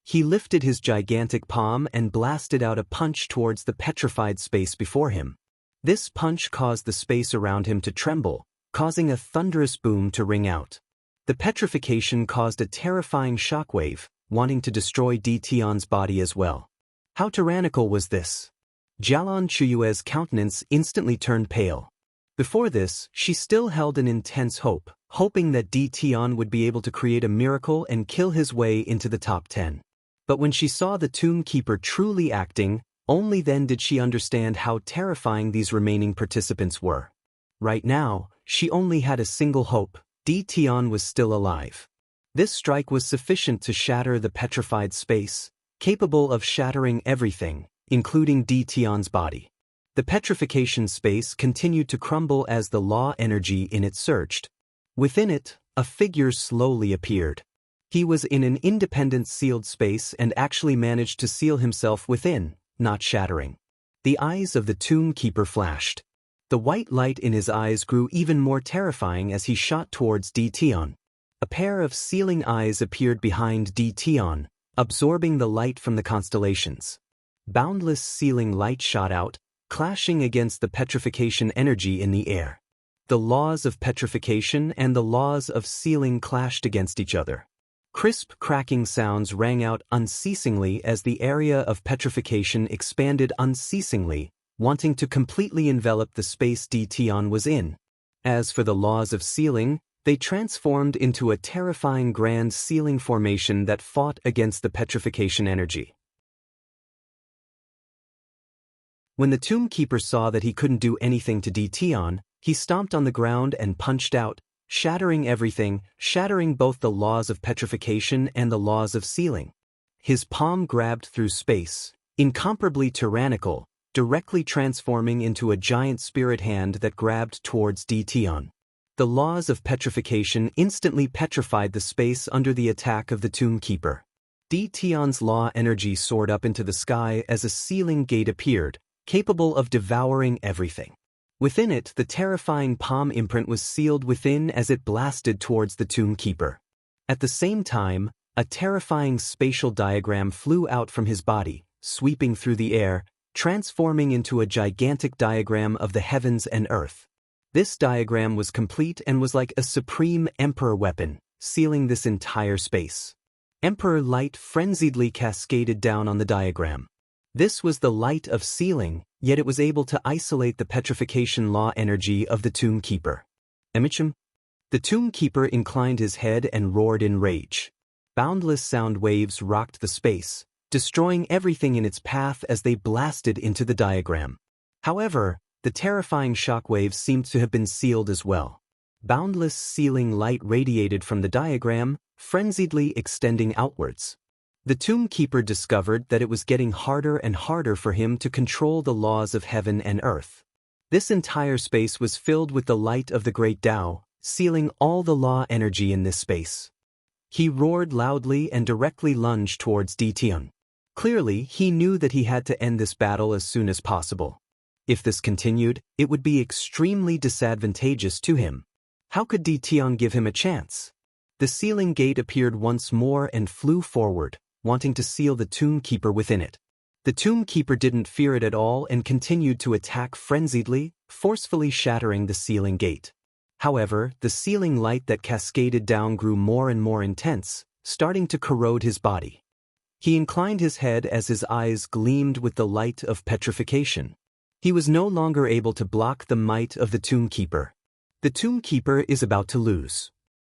He lifted his gigantic palm and blasted out a punch towards the petrified space before him. This punch caused the space around him to tremble, causing a thunderous boom to ring out. The petrification caused a terrifying shockwave, wanting to destroy Di Tian's body as well. How tyrannical was this? Jialan Chuyue's countenance instantly turned pale. Before this, she still held an intense hope, hoping that Di Tian would be able to create a miracle and kill his way into the top 10. But when she saw the Tomb Keeper truly acting, only then did she understand how terrifying these remaining participants were. Right now, she only had a single hope: Tian was still alive. This strike was sufficient to shatter the petrified space, capable of shattering everything, including Tian's body. The petrification space continued to crumble as the law energy in it surged. Within it, a figure slowly appeared. He was in an independent sealed space and actually managed to seal himself within, not shattering. The eyes of the tomb keeper flashed. The white light in his eyes grew even more terrifying as he shot towards Tian. A pair of sealing eyes appeared behind Tian, absorbing the light from the constellations. Boundless sealing light shot out, clashing against the petrification energy in the air. The laws of petrification and the laws of sealing clashed against each other. Crisp cracking sounds rang out unceasingly as the area of petrification expanded unceasingly, wanting to completely envelop the space Tian was in. As for the laws of sealing, they transformed into a terrifying grand sealing formation that fought against the petrification energy. When the tomb keeper saw that he couldn't do anything to Tian, he stomped on the ground and punched out, shattering everything, shattering both the laws of petrification and the laws of sealing. His palm grabbed through space, incomparably tyrannical, directly transforming into a giant spirit hand that grabbed towards Tian. The laws of petrification instantly petrified the space under the attack of the tomb keeper. Tian's law energy soared up into the sky as a sealing gate appeared, capable of devouring everything. Within it, the terrifying palm imprint was sealed within as it blasted towards the tomb keeper. At the same time, a terrifying spatial diagram flew out from his body, sweeping through the air, transforming into a gigantic diagram of the heavens and earth. This diagram was complete and was like a supreme emperor weapon, sealing this entire space. Emperor light frenziedly cascaded down on the diagram. This was the light of sealing, yet it was able to isolate the petrification law energy of the tomb keeper. Emichim? The tomb keeper inclined his head and roared in rage. Boundless sound waves rocked the space, destroying everything in its path as they blasted into the diagram. However, the terrifying shockwaves seemed to have been sealed as well. Boundless sealing light radiated from the diagram, frenziedly extending outwards. The tomb keeper discovered that it was getting harder and harder for him to control the laws of heaven and earth. This entire space was filled with the light of the great Tao, sealing all the law energy in this space. He roared loudly and directly lunged towards Tian. Clearly, he knew that he had to end this battle as soon as possible. If this continued, it would be extremely disadvantageous to him. How could Tian give him a chance? The sealing gate appeared once more and flew forward, wanting to seal the tomb keeper within it. The tomb keeper didn't fear it at all and continued to attack frenziedly, forcefully shattering the sealing gate. However, the sealing light that cascaded down grew more and more intense, starting to corrode his body. He inclined his head as his eyes gleamed with the light of petrification. He was no longer able to block the might of the tomb keeper. The tomb keeper is about to lose.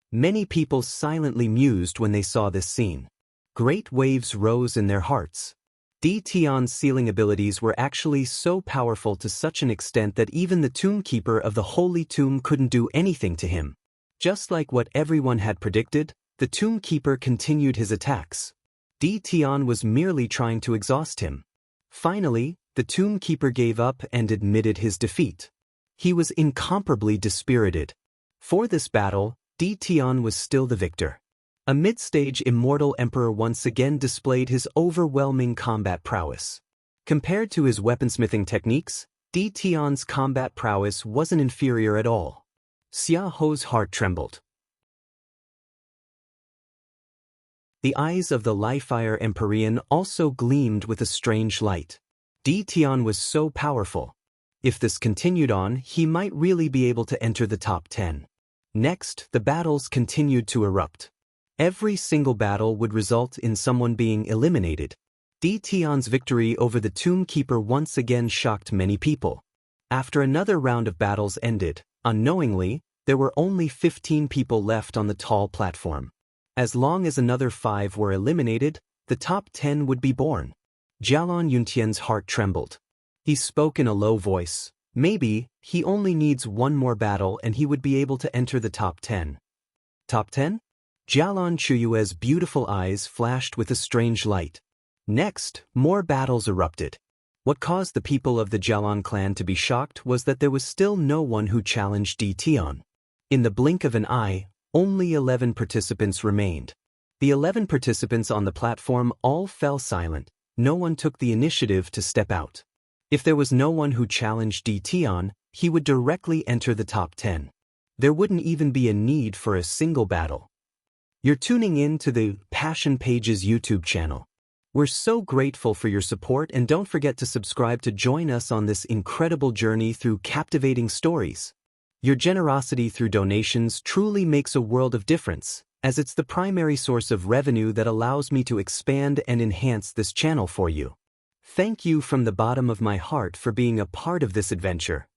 Many people silently mused when they saw this scene. Great waves rose in their hearts. Tian's sealing abilities were actually so powerful to such an extent that even the tomb keeper of the holy tomb couldn't do anything to him. Just like what everyone had predicted, the tomb keeper continued his attacks. Tian was merely trying to exhaust him. Finally, the tomb keeper gave up and admitted his defeat. He was incomparably dispirited. For this battle, Tian was still the victor. A mid-stage immortal emperor once again displayed his overwhelming combat prowess. Compared to his weaponsmithing techniques, Tian's combat prowess wasn't inferior at all. Xia Ho's heart trembled. The eyes of the Li-Fire Empyrean also gleamed with a strange light. Tian was so powerful. If this continued on, he might really be able to enter the top 10. Next, the battles continued to erupt. Every single battle would result in someone being eliminated. Tian's victory over the tomb keeper once again shocked many people. After another round of battles ended, unknowingly, there were only 15 people left on the tall platform. As long as another 5 were eliminated, the top 10 would be born. Jialon Yuntian's heart trembled. He spoke in a low voice, Maybe, he only needs one more battle and he would be able to enter the top 10. Top 10? Jialan Chuyue's beautiful eyes flashed with a strange light. Next, more battles erupted. What caused the people of the Jialan clan to be shocked was that there was still no one who challenged Di Tian. In the blink of an eye, only 11 participants remained. The 11 participants on the platform all fell silent. No one took the initiative to step out. If there was no one who challenged Di Tian, he would directly enter the top 10. There wouldn't even be a need for a single battle. You're tuning in to the Passion Pages YouTube channel. We're so grateful for your support, and don't forget to subscribe to join us on this incredible journey through captivating stories. Your generosity through donations truly makes a world of difference, as it's the primary source of revenue that allows me to expand and enhance this channel for you. Thank you from the bottom of my heart for being a part of this adventure.